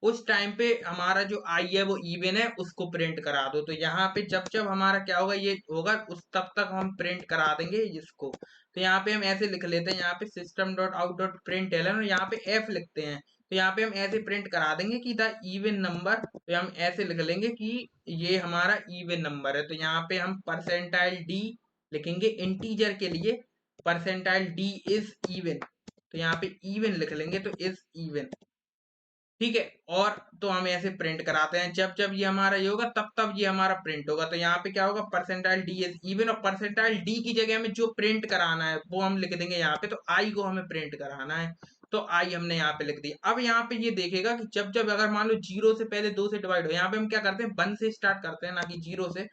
A: उस टाइम पे हमारा जो आई है वो इवन है, उसको प्रिंट करा दो। तो यहाँ पे जब जब हमारा क्या होगा, ये होगा उस तब तक हम प्रिंट करा देंगे इसको। तो यहाँ पे हम ऐसे लिख लेते हैं, यहाँ पे system dot out dot println, और यहाँ पे एफ लिखते हैं। तो यहाँ पे हम ऐसे प्रिंट करा देंगे कि द इवन नंबर, तो हम ऐसे लिख लेंगे कि ये हमारा इवन नंबर है। तो यहाँ पे हम परसेंटाइल डी लिखेंगे इंटीजर के लिए, परसेंटाइल डी इज इवन, तो यहाँ पे इवन लिख लेंगे, तो इज इवन, ठीक है। और तो हम ऐसे प्रिंट कराते हैं, जब जब ये हमारा ये होगा तब तब ये हमारा प्रिंट होगा। तो यहाँ पे क्या होगा, परसेंटाइल डी इज इवन, और परसेंटाइल डी की जगह में जो प्रिंट कराना है वो हम लिख देंगे यहाँ पे। तो आई को हमें प्रिंट कराना है, तो आई हमने यहाँ पे लिख दी। अब यहाँ पे ये देखेगा कि जब जब अगर मान लो 0 से पहले 2 से डिवाइड हो, यहाँ पे हम क्या करते हैं 1 से स्टार्ट करते हैं ना कि 0 से।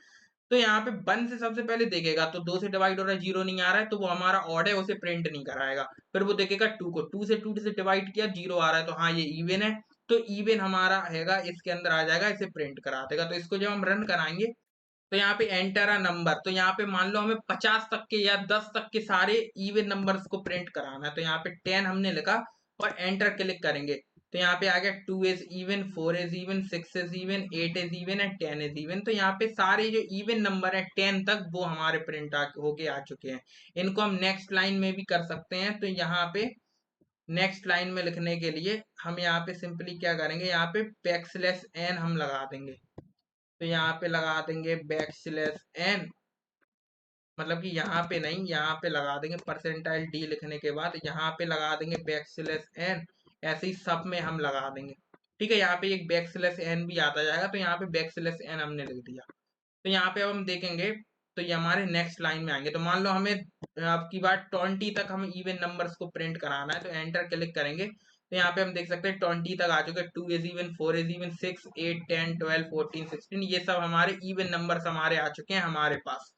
A: तो यहाँ पे 1 से सबसे पहले देखेगा, तो 2 से डिवाइड हो रहा है, 0 नहीं आ रहा है, तो वो हमारा ऑड है, उसे प्रिंट नहीं कराएगा। फिर वो देखेगा 2 को, 2 से डिवाइड किया, 0 आ रहा है, तो हाँ ये इवन है, तो इवन हमारा हैगा, इसके अंदर आ जाएगा, इसे प्रिंट करा देगा। तो इसको जब हम रन कराएंगे तो यहाँ पे एंटर अ नंबर, तो यहाँ पे मान लो हमें 50 तक के या 10 तक के सारे इवन नंबर्स को प्रिंट कराना है। तो यहाँ पे 10 हमने लिखा और एंटर क्लिक करेंगे, तो यहाँ पे आ गया 2 is even, 4 is even, 6 is even, 8 is even and 10 is even. तो यहाँ पे सारे जो इवन नंबर है 10 तक वो हमारे प्रिंट होके आ चुके हैं। इनको हम नेक्स्ट लाइन में भी कर सकते हैं। तो यहाँ पे नेक्स्ट लाइन में लिखने के लिए हम यहाँ पे सिंपली क्या करेंगे, यहाँ पे बैकस्लैश एन हम लगा देंगे। तो यहाँ पे लगा देंगे बैकस्लैश एन, मतलब कि यहाँ पे नहीं, यहाँ पे लगा देंगे परसेंटाइल डी लिखने के बाद यहाँ पे लगा देंगे बैकस्लैश एन, ऐसे ही सब में हम लगा देंगे। ठीक है, यहाँ पे एक बैकस्लैश एन भी आता जाएगा, तो यहाँ पे बैकस्लैश एन हमने लिख दिया। तो यहाँ पे अब हम देखेंगे तो ये हमारे नेक्स्ट लाइन में आएंगे। तो मान लो हमें आपकी बात 20 तक हमें इवन नंबर्स को प्रिंट कराना है, तो एंटर क्लिक करेंगे तो यहाँ पे हम देख सकते हैं 20 तक आ चुके। 2 इज इवन, 4 इज इवन, 6, 8, 10, 12, 14, 16, ये सब हमारे इवन नंबर्स हमारे आ चुके हैं हमारे पास।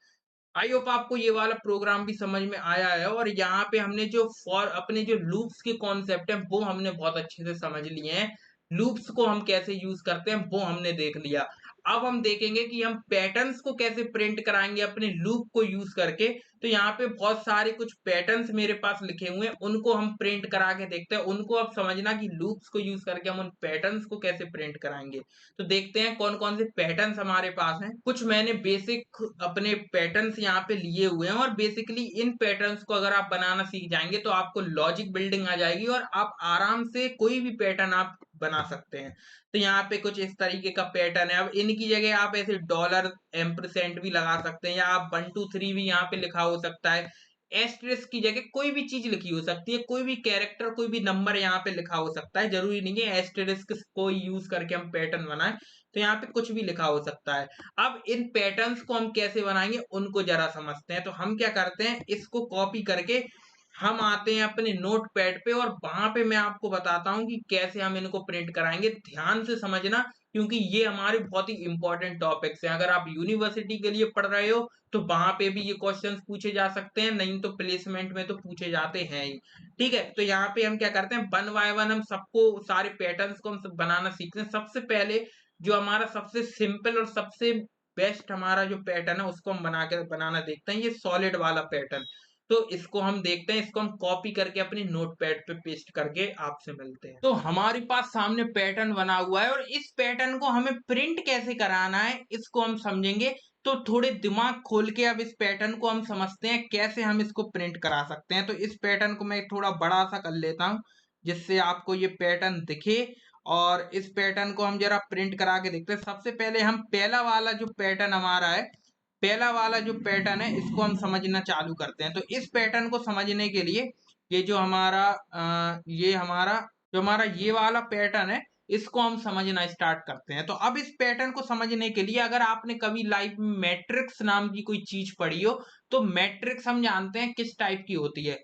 A: आई होप आपको ये वाला प्रोग्राम भी समझ में आया है, और यहाँ पे हमने जो फॉर अपने जो लूप्स के कॉन्सेप्ट है वो हमने बहुत अच्छे से समझ लिए हैं। लूप्स को हम कैसे यूज करते हैं वो हमने देख लिया। अब हम देखेंगे कि हम पैटर्न्स को कैसे प्रिंट कराएंगे अपने लूप को यूज करके। तो यहाँ पे बहुत सारे कुछ पैटर्न्स मेरे पास लिखे हुए हैं, उनको हम प्रिंट करा के देखते हैं। उनको अब समझना कि लूप्स को यूज करके हम उन पैटर्न्स को कैसे प्रिंट कराएंगे। तो देखते हैं कौन कौन से पैटर्न्स हमारे पास हैं। कुछ मैंने बेसिक अपने पैटर्न्स यहाँ पे लिए हुए हैं, और बेसिकली इन पैटर्न्स को अगर आप बनाना सीख जाएंगे तो आपको लॉजिक बिल्डिंग आ जाएगी और आप आराम से कोई भी पैटर्न आप बना सकते हैं। तो यहाँ पे कुछ इस तरीके का पैटर्न है। अब इनकी जगह आप ऐसे डॉलर एम्परसेंट भी लगा सकते हैं, या आप 1 2 3 भी यहाँ पे लिखा हो सकता है। एस्टेरिस्क की जगह कोई भी चीज लिखी हो सकती है, कोई भी कैरेक्टर, कोई भी नंबर यहाँ पे लिखा हो सकता है। जरूरी नहीं है एस्टेरिस्क को यूज करके हम पैटर्न बनाएं, तो यहाँ पे कुछ भी लिखा हो सकता है। अब इन पैटर्न्स को हम कैसे बनाएंगे उनको जरा समझते हैं। तो हम क्या करते हैं, इसको कॉपी करके हम आते हैं अपने नोट पैड पे, और वहां पे मैं आपको बताता हूँ कि कैसे हम इनको प्रिंट कराएंगे। ध्यान से समझना, क्योंकि ये हमारे बहुत ही इंपॉर्टेंट टॉपिक्स हैं। अगर आप यूनिवर्सिटी के लिए पढ़ रहे हो तो वहां पे भी ये क्वेश्चंस पूछे जा सकते हैं, नहीं तो प्लेसमेंट में तो पूछे जाते हैं ही। ठीक है, तो यहाँ पे हम क्या करते हैं, वन बाय वन हम सबको सारे पैटर्न्स को हम सब बनाना सीखते हैं। सबसे पहले जो हमारा सबसे सिंपल और सबसे बेस्ट हमारा जो पैटर्न है उसको हम बनाना देखते हैं, ये सॉलिड वाला पैटर्न। तो इसको हम देखते हैं, इसको हम कॉपी करके अपने नोटपैड पे पेस्ट करके आपसे मिलते हैं। तो हमारे पास सामने पैटर्न बना हुआ है, और इस पैटर्न को हमें प्रिंट कैसे कराना है इसको हम समझेंगे। तो थोड़े दिमाग खोल के अब इस पैटर्न को हम समझते हैं कैसे हम इसको प्रिंट करा सकते हैं। तो इस पैटर्न को मैं थोड़ा बड़ा सा कर लेता हूँ जिससे आपको ये पैटर्न दिखे, और इस पैटर्न को हम जरा प्रिंट करा के देखते हैं। सबसे पहले हम पहला वाला जो पैटर्न हमारा है, पहला वाला जो पैटर्न है इसको हम समझना चालू करते हैं। तो इस पैटर्न को समझने के लिए ये जो हमारा जो हमारा ये वाला पैटर्न है इसको हम समझना स्टार्ट करते हैं। तो अब इस पैटर्न को समझने के लिए, अगर आपने कभी लाइफ में मैट्रिक्स नाम की कोई चीज पढ़ी हो, तो मैट्रिक्स हम जानते हैं किस टाइप की होती है,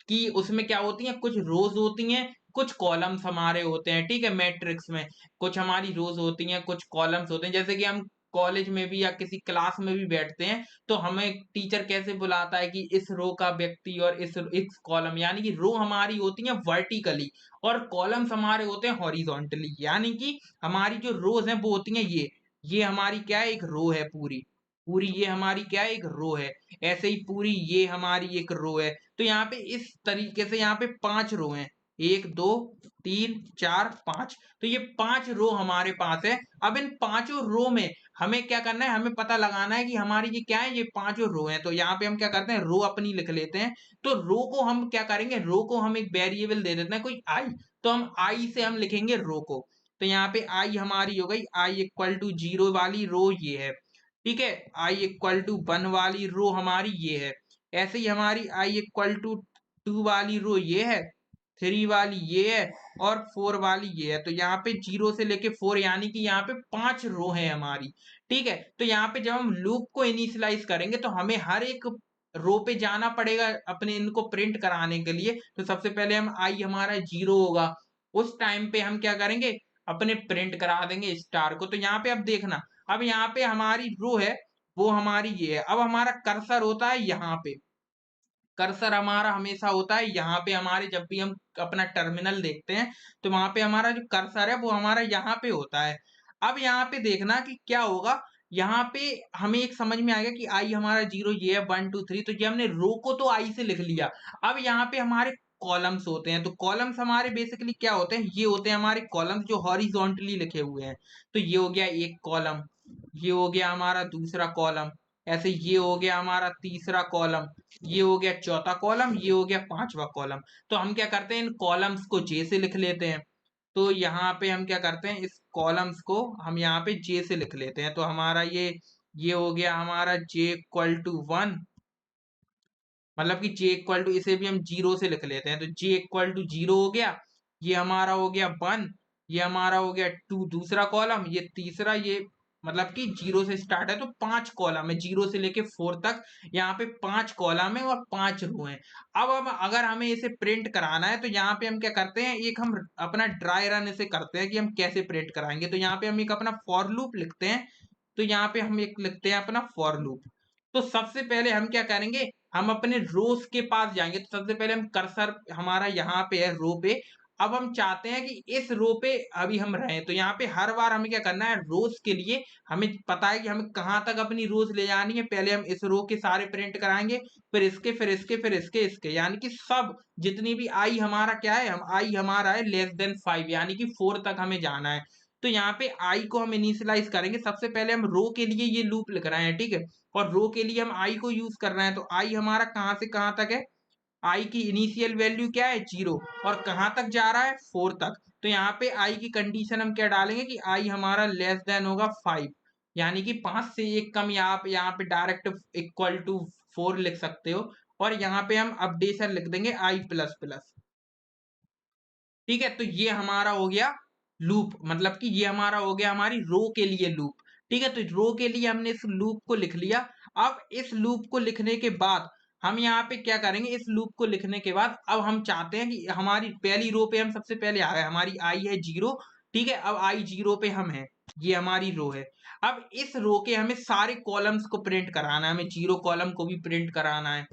A: कि उसमें क्या होती है, कुछ रोज होती हैं, कुछ कॉलम्स हमारे होते हैं। ठीक है, मैट्रिक्स में कुछ हमारी रोज होती हैं, कुछ कॉलम्स होते हैं। जैसे कि हम कॉलेज में भी या किसी क्लास में भी बैठते हैं तो हमें टीचर कैसे बुलाता है कि इस रो का व्यक्ति और इस कॉलम, यानी कि रो हमारी होती है वर्टिकली और कॉलम्स हमारे होते हैं हॉरिजॉन्टली। यानी कि हमारी जो रोज हैं वो होती हैं ये हमारी क्या है, एक रो है पूरी पूरी, ये हमारी क्या है, एक रो है। ऐसे ही पूरी ये हमारी एक रो है। तो यहाँ पे इस तरीके से यहाँ पे 5 रो हैं, 1 2 3 4 5। तो ये 5 रो हमारे पास है। अब इन पांचों रो में हमें क्या करना है, हमें पता लगाना है कि हमारी ये क्या है, ये पांचों रो हैं। तो यहाँ पे हम क्या करते हैं, रो अपनी लिख लेते हैं। तो रो को हम क्या करेंगे, रो को हम एक वेरिएबल दे देते हैं कोई आई। तो हम आई से हम लिखेंगे रो को। तो यहाँ पे आई हमारी हो गई, आई इक्वल टू 0 वाली रो ये है। ठीक है, आई इक्वल टू 1 वाली रो हमारी ये है। ऐसे ही हमारी आई इक्वल टू 2 वाली रो ये है, 3 वाली ये है, और 4 वाली ये है। तो यहाँ पे 0 से लेके 4, यानी कि यहाँ पे 5 रो है हमारी। ठीक है, तो यहाँ पे जब हम लूप को इनिशियलाइज करेंगे तो हमें हर एक रो पे जाना पड़ेगा अपने इनको प्रिंट कराने के लिए। तो सबसे पहले हम आई हमारा 0 होगा, उस टाइम पे हम क्या करेंगे, अपने प्रिंट करा देंगे स्टार को। तो यहाँ पे अब देखना, अब यहाँ पे हमारी रो है वो हमारी ये है। अब हमारा कर्सर होता है यहाँ पे, कर्सर हमारा हमेशा होता है यहाँ पे। हमारे जब भी हम अपना टर्मिनल देखते हैं तो वहां पे हमारा जो कर्सर है वो हमारा यहाँ पे होता है। अब यहाँ पे देखना कि क्या होगा, यहाँ पे हमें एक समझ में आ गया कि आई हमारा 0 ये है, 1 2 3। तो ये हमने रो को तो आई से लिख लिया। अब यहाँ पे हमारे कॉलम्स होते हैं। तो कॉलम्स हमारे बेसिकली क्या होते हैं, ये होते हैं हमारे कॉलम्स जो हॉरिजॉन्टली लिखे हुए हैं। तो ये हो गया एक कॉलम, ये हो गया हमारा दूसरा कॉलम, ऐसे ये हो गया हमारा तीसरा कॉलम, ये हो गया चौथा कॉलम, ये हो गया पांचवा कॉलम। तो हम क्या करते हैं, इन कॉलम्स को जे से लिख लेते हैं। तो यहाँ पे हम क्या करते हैं, इस कॉलम्स को हम यहाँ पे जे से लिख लेते हैं। तो हमारा ये हो गया हमारा जे इक्वल टू 1, मतलब कि जे इक्वल टू, इसे भी हम 0 से लिख लेते हैं। तो जे इक्वल टू 0 हो गया, ये हमारा हो गया 1, ये हमारा हो गया 2 दूसरा कॉलम, ये तीसरा, ये मतलब कि 0 से स्टार्ट है तो 5 कॉलम है, 0 से लेके 4 तक यहाँ पे 5 कॉलम है और 5 रो है। अब हम अगर हमें इसे प्रिंट कराना है तो यहाँ पे हम क्या करते हैं, एक हम अपना ड्राई रन इसे करते हैं कि हम कैसे प्रिंट कराएंगे। तो यहाँ पे हम एक अपना फॉर लूप लिखते हैं। तो यहाँ पे हम एक लिखते हैं अपना फॉर लूप। तो सबसे पहले हम क्या करेंगे, हम अपने रोज के पास जाएंगे। तो सबसे पहले हम कर्सर हमारा यहाँ पे है रो पे। अब हम चाहते हैं कि इस रो पे अभी हम रहें। तो यहाँ पे हर बार हमें क्या करना है, रोज के लिए हमें पता है कि हमें कहाँ तक अपनी रोज ले जानी है। पहले हम इस रो के सारे प्रिंट कराएंगे, फिर इसके, फिर इसके, फिर इसके, यानी कि सब जितनी भी आई हमारा क्या है, हम आई हमारा है लेस देन 5, यानी कि 4 तक हमें जाना है। तो यहाँ पे आई को हम इनिशियलाइज करेंगे। सबसे पहले हम रो के लिए ये लूप लिख रहे हैं, ठीक है। और रो के लिए हम आई को यूज कर रहे हैं। तो आई हमारा कहाँ से कहाँ तक है, आई की इनिशियल वैल्यू क्या है 0, और कहां तक जा रहा है 4 तक। तो यहाँ पे आई की कंडीशन हम क्या डालेंगे कि आई हमारा लेस देन होगा 5, यानी कि 5 से एक कम, या आप यहाँ पे डायरेक्ट इक्वल टू 4 लिख सकते हो। और यहाँ पे हम अपडेशन लिख देंगे आई प्लस प्लस, ठीक है। तो ये हमारा हो गया लूप, मतलब कि ये हमारा हो गया हमारी रो के लिए लूप, ठीक है। तो रो के लिए हमने इस लूप को लिख लिया। अब इस लूप को लिखने के बाद हम यहाँ पे क्या करेंगे, इस लूप को लिखने के बाद अब हम चाहते हैं कि हमारी पहली रो पे हम सबसे पहले आ गए, हमारी आई है 0, ठीक है। अब आई 0 पे हम है, ये हमारी रो है। अब इस रो के हमें सारे कॉलम्स को प्रिंट कराना है, हमें 0 कॉलम को भी प्रिंट कराना है,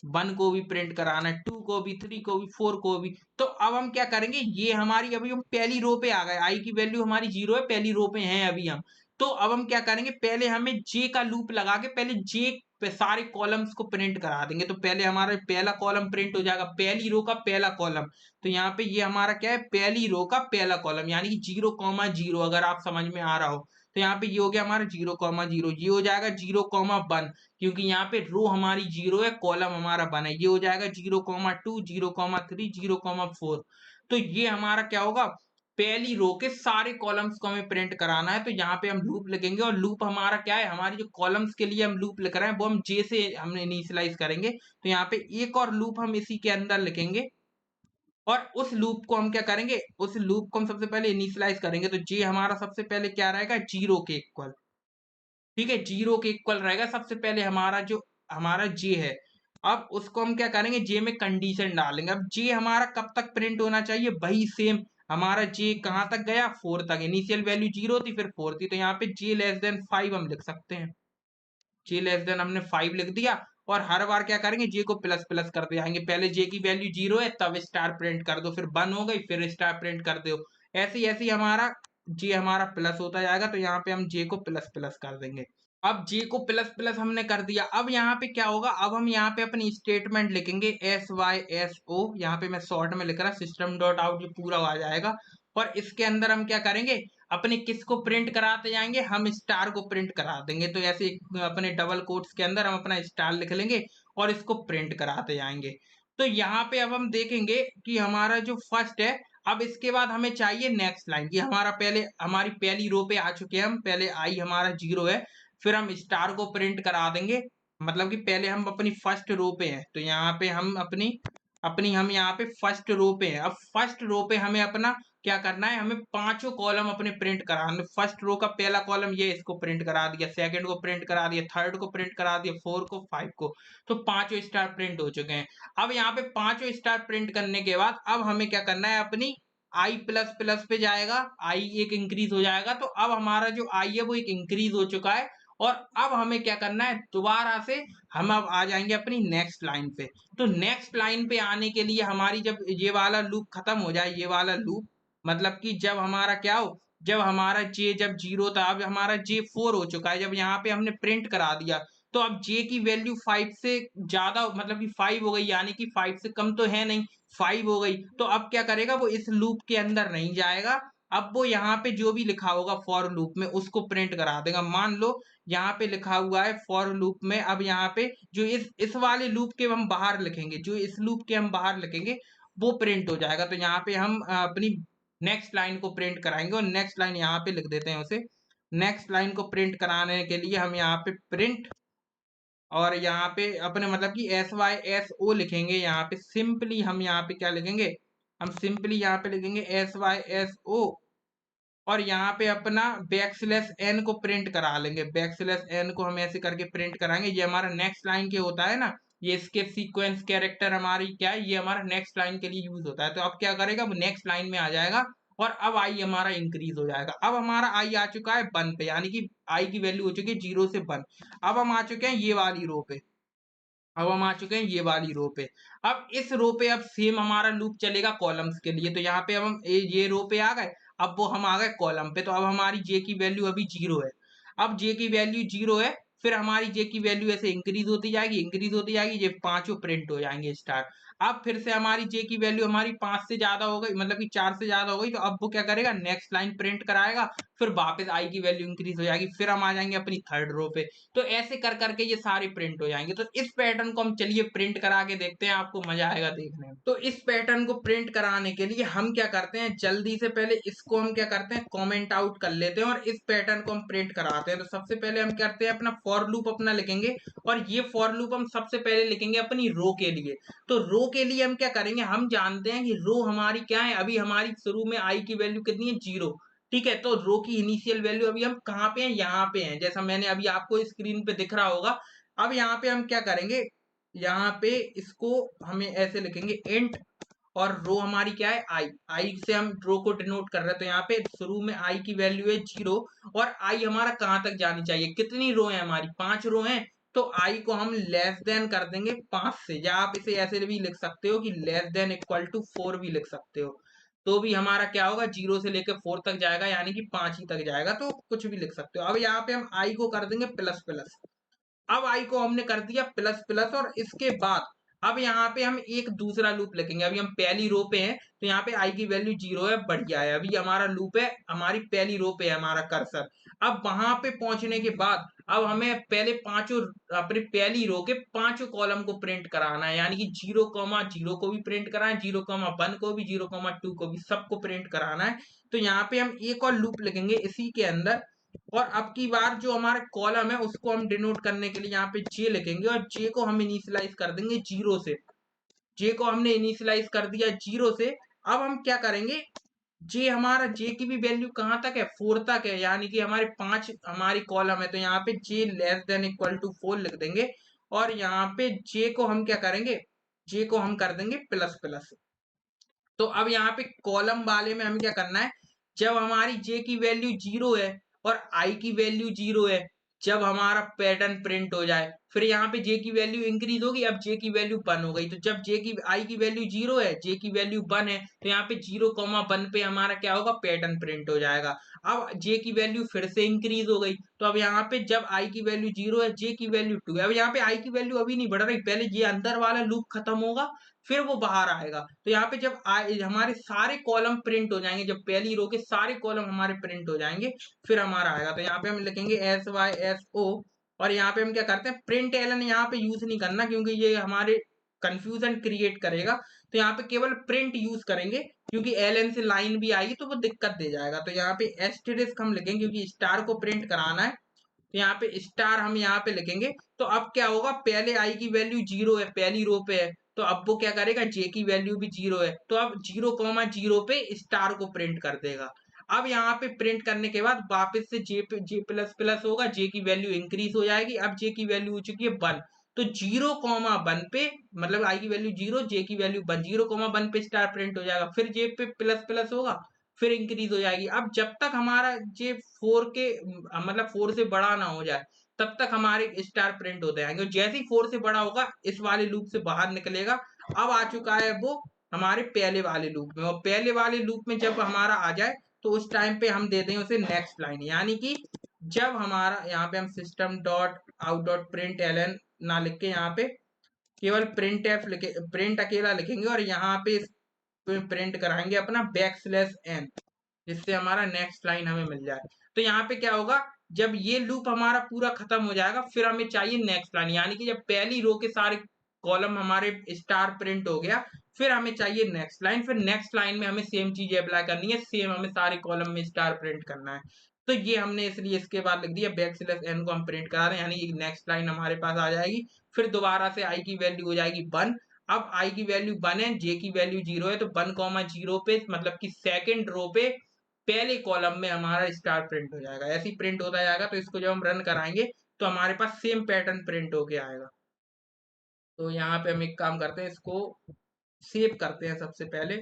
A: 1 को भी प्रिंट कराना है, 2 को भी, 3 को भी, 4 को भी। तो अब हम क्या करेंगे, ये हमारी अभी हम पहली रो पे आ गए, आई की वैल्यू हमारी 0 है, पहली रो पे हैं अभी हम। तो अब हम क्या करेंगे, पहले हमें जे का लूप लगा के पहले जे पे सारे कॉलम्स को प्रिंट करा देंगे। तो पहले हमारा पहला कॉलम प्रिंट हो जाएगा, पहली रो का पहला कॉलम। तो यहाँ पे ये हमारा क्या है, पहली रो का पहला कॉलम, यानी कि 0,0, अगर आप समझ में आ रहा हो। तो यहाँ पे ये हो गया हमारा 0,0, ये हो जाएगा 0,1, क्योंकि यहाँ पे रो हमारी 0 है, कॉलम हमारा 1 है। ये हो जाएगा 0,2, 0,3, 0,4। तो ये हमारा क्या होगा, पहली रो के सारे कॉलम्स को हमें प्रिंट कराना है। तो यहाँ पे हम लूप लिखेंगे, और लूप हमारा क्या है, हमारी जो कॉलम्स के लिए हम लूप लिख रहे हैं वो हम जे से हमने इनिशियलाइज करेंगे। तो यहाँ पे एक और लूप हम इसी के अंदर लिखेंगे, और उस लूप को हम क्या करेंगे, उस लूप को हम सबसे पहले इनिशियलाइज करेंगे। तो जे हमारा सबसे पहले क्या रहेगा, 0 के इक्वल, ठीक है। 0 के इक्वल रहेगा सबसे पहले हमारा जो हमारा जे है। अब उसको हम क्या करेंगे, जे में कंडीशन डालेंगे। अब जे हमारा कब तक प्रिंट होना चाहिए, वही सेम हमारा जे कहां तक गया, 4 तक। इनिशियल वैल्यू 0 थी, फिर 4 थी। तो यहाँ पे जे लेस देन 5 हम लिख सकते हैं, जे लेस देन हमने 5 लिख दिया। और हर बार क्या करेंगे, जे को प्लस प्लस करते जाएंगे। पहले जे की वैल्यू 0 है तब स्टार प्रिंट कर दो, फिर 1 हो गई फिर स्टार प्रिंट कर दो। ऐसे ऐसे हमारा जे हमारा प्लस होता जाएगा। तो यहाँ पे हम जे को प्लस प्लस कर देंगे। अब जे को प्लस प्लस हमने कर दिया। अब यहाँ पे क्या होगा, अब हम यहाँ पे अपनी स्टेटमेंट लिखेंगे SYSO, यहाँ पे मैं शॉर्ट में लिख रहा, सिस्टम डॉट आउट, ये पूरा आ जाएगा। और इसके अंदर हम क्या करेंगे, अपने किसको प्रिंट कराते जाएंगे, हम स्टार को प्रिंट करा देंगे। तो ऐसे अपने डबल कोट्स के अंदर हम अपना स्टार लिख लेंगे और इसको प्रिंट कराते जाएंगे। तो यहाँ पे अब हम देखेंगे कि हमारा जो फर्स्ट है, अब इसके बाद हमें चाहिए नेक्स्ट लाइन, कि हमारा पहले हमारी पहली रो पे आ चुके हैं हम, पहले आई हमारा 0 है, फिर हम स्टार को प्रिंट करा देंगे। मतलब कि पहले हम अपनी फर्स्ट रो पे हैं, तो यहाँ पे हम अपनी अपनी हम यहाँ पे फर्स्ट रो पे हैं। अब फर्स्ट रो पे हमें अपना क्या करना है, हमें पांचों कॉलम अपने प्रिंट कराने। फर्स्ट रो का पहला कॉलम ये, इसको प्रिंट करा दिया, सेकंड को प्रिंट करा दिया, थर्ड को प्रिंट करा दिया, 4 को, 5 को। तो पांचों स्टार प्रिंट हो चुके हैं। अब यहाँ पे पांचों स्टार प्रिंट करने के बाद अब हमें क्या करना है, अपनी आई प्लस प्लस पे जाएगा, आई एक इंक्रीज हो जाएगा। तो अब हमारा जो आई है वो एक इंक्रीज हो चुका है। और अब हमें क्या करना है, दोबारा से हम अब आ जाएंगे अपनी नेक्स्ट लाइन पे। तो नेक्स्ट लाइन पे आने के लिए हमारी जब ये वाला लूप खत्म हो जाए, ये वाला लूप, मतलब कि जब हमारा क्या हो, जब हमारा जे जब 0 था, अब हमारा जे 4 हो चुका है, जब यहाँ पे हमने प्रिंट करा दिया। तो अब जे की वैल्यू 5 से ज्यादा, मतलब कि 5 हो गई, यानी कि 5 से कम तो है नहीं, 5 हो गई। तो अब क्या करेगा, वो इस लूप के अंदर नहीं जाएगा। अब वो यहाँ पे जो भी लिखा होगा फॉर लूप में उसको प्रिंट करा देगा। मान लो यहाँ पे लिखा हुआ है फॉर लूप में, अब यहाँ पे जो इस वाले लूप के हम बाहर लिखेंगे, जो इस लूप के हम बाहर लिखेंगे वो प्रिंट हो जाएगा। तो यहाँ पे हम अपनी नेक्स्ट लाइन को प्रिंट कराएंगे, और नेक्स्ट लाइन यहाँ पे लिख देते हैं उसे। नेक्स्ट लाइन को प्रिंट कराने के लिए हम यहाँ पे प्रिंट, और यहाँ पे अपने मतलब कि SYSO लिखेंगे। यहाँ पे सिंपली हम यहाँ पे क्या लिखेंगे, हम सिंपली यहाँ पे लिखेंगे SYSO। और यहाँ पे अपना बैकस्लैश एन को प्रिंट करा लेंगे। बैकस्लैश एन को हम ऐसे करके प्रिंट कराएंगे। ये हमारा नेक्स्ट लाइन के होता है ना, ये स्केप सीक्वेंस कैरेक्टर हमारी क्या है, ये हमारा नेक्स्ट लाइन के लिए यूज होता है। तो अब क्या करेगा, वो नेक्स्ट लाइन में आ जाएगा और अब आई हमारा इंक्रीज हो जाएगा। अब हमारा आई आ चुका है 1 पे, यानी कि आई की वैल्यू हो चुकी है 0 से 1। अब हम आ चुके हैं ये वाली रो पे। अब हम आ चुके हैं ये वाली रो पे। अब इस रो पे अब सेम हमारा लूप चलेगा कॉलम्स के लिए। तो यहाँ पे हम ये रो पे आ गए, अब वो हम आ गए कॉलम पे। तो अब हमारी जे की वैल्यू अभी 0 है। अब जे की वैल्यू 0 है, फिर हमारी जे की वैल्यू ऐसे इंक्रीज होती जाएगी, इंक्रीज होती जाएगी, ये पांचों प्रिंट हो जाएंगे स्टार। अब फिर से हमारी जे की वैल्यू हमारी 5 से ज्यादा हो गई, मतलब कि 4 से ज्यादा हो गई। तो अब वो क्या करेगा, नेक्स्ट लाइन प्रिंट कराएगा, फिर वापस आई की वैल्यू इंक्रीज हो जाएगी, फिर हम आ जाएंगे अपनी थर्ड रो पे। तो ऐसे कर करके ये सारे प्रिंट हो जाएंगे। तो इस पैटर्न को हम चलिए प्रिंट करा के देखते हैं, आपको मजा आएगा देखने में। तो इस पैटर्न को प्रिंट कराने के लिए हम क्या करते हैं, जल्दी से पहले इसको हम क्या करते हैं, कमेंट आउट कर लेते हैं और इस पैटर्न को हम प्रिंट कराते हैं। तो सबसे पहले हम करते हैं अपना फॉर लूप अपना लिखेंगे, और ये फॉर लूप हम सबसे पहले लिखेंगे अपनी रो के लिए। तो रो के लिए हम क्या करेंगे, हम जानते हैं कि रो हमारी क्या है, अभी हमारी शुरू में आई की वैल्यू कितनी है, 0। ठीक है, तो रो की इनिशियल वैल्यू अभी हम कहाँ पे हैं, यहाँ पे हैं, जैसा मैंने अभी आपको स्क्रीन पे दिख रहा होगा। अब यहाँ पे हम क्या करेंगे, यहाँ पे इसको हमें ऐसे लिखेंगे इंट, और रो हमारी क्या है, आई। आई से हम रो को डिनोट कर रहे हैं। तो यहाँ पे शुरू में आई की वैल्यू है 0, और आई हमारा कहाँ तक जानी चाहिए, कितनी रो है हमारी, 5 रो हैं। तो आई को हम लेस देन कर देंगे 5 से, या आप इसे ऐसे भी लिख सकते हो कि लेस देन इक्वल टू 4 भी लिख सकते हो। तो भी हमारा क्या होगा, 0 से लेकर 4 तक जाएगा, यानी कि 5 ही तक जाएगा। तो कुछ भी लिख सकते हो। अब यहाँ पे हम आई को कर देंगे प्लस प्लस। अब आई को हमने कर दिया प्लस प्लस, और इसके बाद अब यहाँ पे हम एक दूसरा लूप लिखेंगे। अभी हम पहली रो पे हैं, तो यहाँ पे आई की वैल्यू 0 है, बढ़िया है। अभी हमारा लूप है, हमारी पहली रो पे है हमारा कर्सर। अब वहां पे पहुंचने के बाद अब हमें पहले पांचों, अपनी पहली रो के पांचों कॉलम को प्रिंट कराना है, यानी कि 0,0 को भी प्रिंट कराना है, 0,1 को भी, 0,2 को भी, सबको प्रिंट कराना है। तो यहाँ पे हम एक और लूप लिखेंगे इसी के अंदर, और अब की बार जो हमारा कॉलम है उसको हम डिनोट करने के लिए यहाँ पे जे लिखेंगे, और जे को हम इनिशियलाइज कर देंगे 0 से। जे को हमने इनिशियलाइज कर दिया 0 से। अब हम क्या करेंगे, जे हमारा, जे की भी वैल्यू कहाँ तक है, 4 तक है, यानी कि हमारे 5 हमारी कॉलम है। तो यहाँ पे j less than equal to 4 लिख देंगे, और यहाँ पे जे को हम क्या करेंगे, जे को हम कर देंगे प्लस प्लस। तो अब यहाँ पे कॉलम वाले में हमें क्या करना है, जब हमारी जे की वैल्यू 0 है और आई की वैल्यू 0 है, जब हमारा पैटर्न प्रिंट हो जाए, फिर यहाँ पे जे की वैल्यू इंक्रीज होगी, अब जे की वैल्यू 1 हो गई। तो जब जे की, आई की वैल्यू 0 है, जे की वैल्यू 1 है, तो यहाँ पे 0,1 पे हमारा क्या होगा, पैटर्न प्रिंट हो जाएगा। अब जे की वैल्यू फिर से इंक्रीज हो गई, तो अब यहाँ पे जब आई की वैल्यू 0 है, जे की वैल्यू 2 है, अब यहाँ पे आई की वैल्यू अभी नहीं बढ़ रही, पहले ये अंदर वाला लूप खत्म होगा, फिर वो बाहर आएगा। तो यहाँ पे जब हमारे सारे कॉलम प्रिंट हो जाएंगे, जब पहली रो के सारे कॉलम हमारे प्रिंट हो जाएंगे, फिर हमारा आएगा। तो यहाँ पे हम लिखेंगे SYSO, और यहाँ पे हम क्या करते हैं, प्रिंट एलन यहाँ पे यूज नहीं करना, क्योंकि ये हमारे कंफ्यूजन क्रिएट करेगा। तो यहाँ पे केवल प्रिंट यूज करेंगे, क्योंकि एलन से लाइन भी आएगी तो वो दिक्कत दे जाएगा। तो यहाँ पे एस्टेरिस्क हम लिखेंगे, क्योंकि स्टार को प्रिंट कराना है। तो यहाँ पे स्टार हम यहाँ पे लिखेंगे। तो अब क्या होगा, पहले आई की वैल्यू 0 है, पहली रो पे है, तो अब वो क्या करेगा, जे की वैल्यू भी 0 है, तो अब 0,0 पे स्टार को प्रिंट कर देगा। अब यहाँ पे प्रिंट करने के बाद वापस से जे पे जे प्लस प्लस होगा, जे की वैल्यू इंक्रीज हो जाएगी। अब जे की वैल्यू हो चुकी है 1, तो 0,1 पे, मतलब आई की वैल्यू 0, जे की वैल्यू 1, 0,1 पे स्टार प्रिंट हो जाएगा, फिर जे पे प्लस प्लस होगा, फिर इंक्रीज हो जाएगी। अब जब तक हमारा जे 4 के, मतलब 4 से बड़ा ना हो जाए, तब तक हमारे स्टार प्रिंट होते रहेंगे। जैसे ही 4 से बड़ा होगा, इस वाले लूप से बाहर निकलेगा। अब आ चुका है वो हमारे पहले वाले लूप में, और पहले वाले लूप में जब हमारा आ जाए, तो उस टाइम पे हम दे दें उसे नेक्स्ट लाइन, यानी कि जब हमारा, यहाँ पे हम system dot out dot println ना लिख के यहाँ पे केवल प्रिंट एफ लिखे, प्रिंट अकेला लिखेंगे, और यहाँ पे प्रिंट कराएंगे अपना बैकस्लैश एन, जिससे हमारा नेक्स्ट लाइन हमें मिल जाए। तो यहाँ पे क्या होगा, जब ये लूप हमारा पूरा खत्म हो जाएगा, फिर हमें चाहिए नेक्स्ट लाइन, यानी कि जब पहली रो के सारे कॉलम हमारे स्टार प्रिंट हो गया, फिर हमें चाहिए नेक्स्ट लाइन। फिर नेक्स्ट लाइन में हमें सेम चीज अप्लाई करनी है, सेम हमें सारे कॉलम में स्टार प्रिंट करना है। तो ये हमने इसलिए इसके बाद लिख दिया बैकस्लैश एन को हम प्रिंट करा रहे हैं, यानी कि नेक्स्ट लाइन हमारे पास आ जाएगी। फिर दोबारा से आई की वैल्यू हो जाएगी 1। अब आई की वैल्यू 1 है, जे की वैल्यू 0 है, तो 1,0 पे, मतलब कि सेकंड रो पे पहले कॉलम में हमारा स्टार प्रिंट हो जाएगा। ऐसे ही प्रिंट होता जाएगा, तो इसको जब हम रन कराएँगे तो हमारे पास सेम पैटर्न प्रिंट होके आएगा। तो यहाँ पे हम एक काम करते हैं, इसको सेव करते हैं सबसे पहले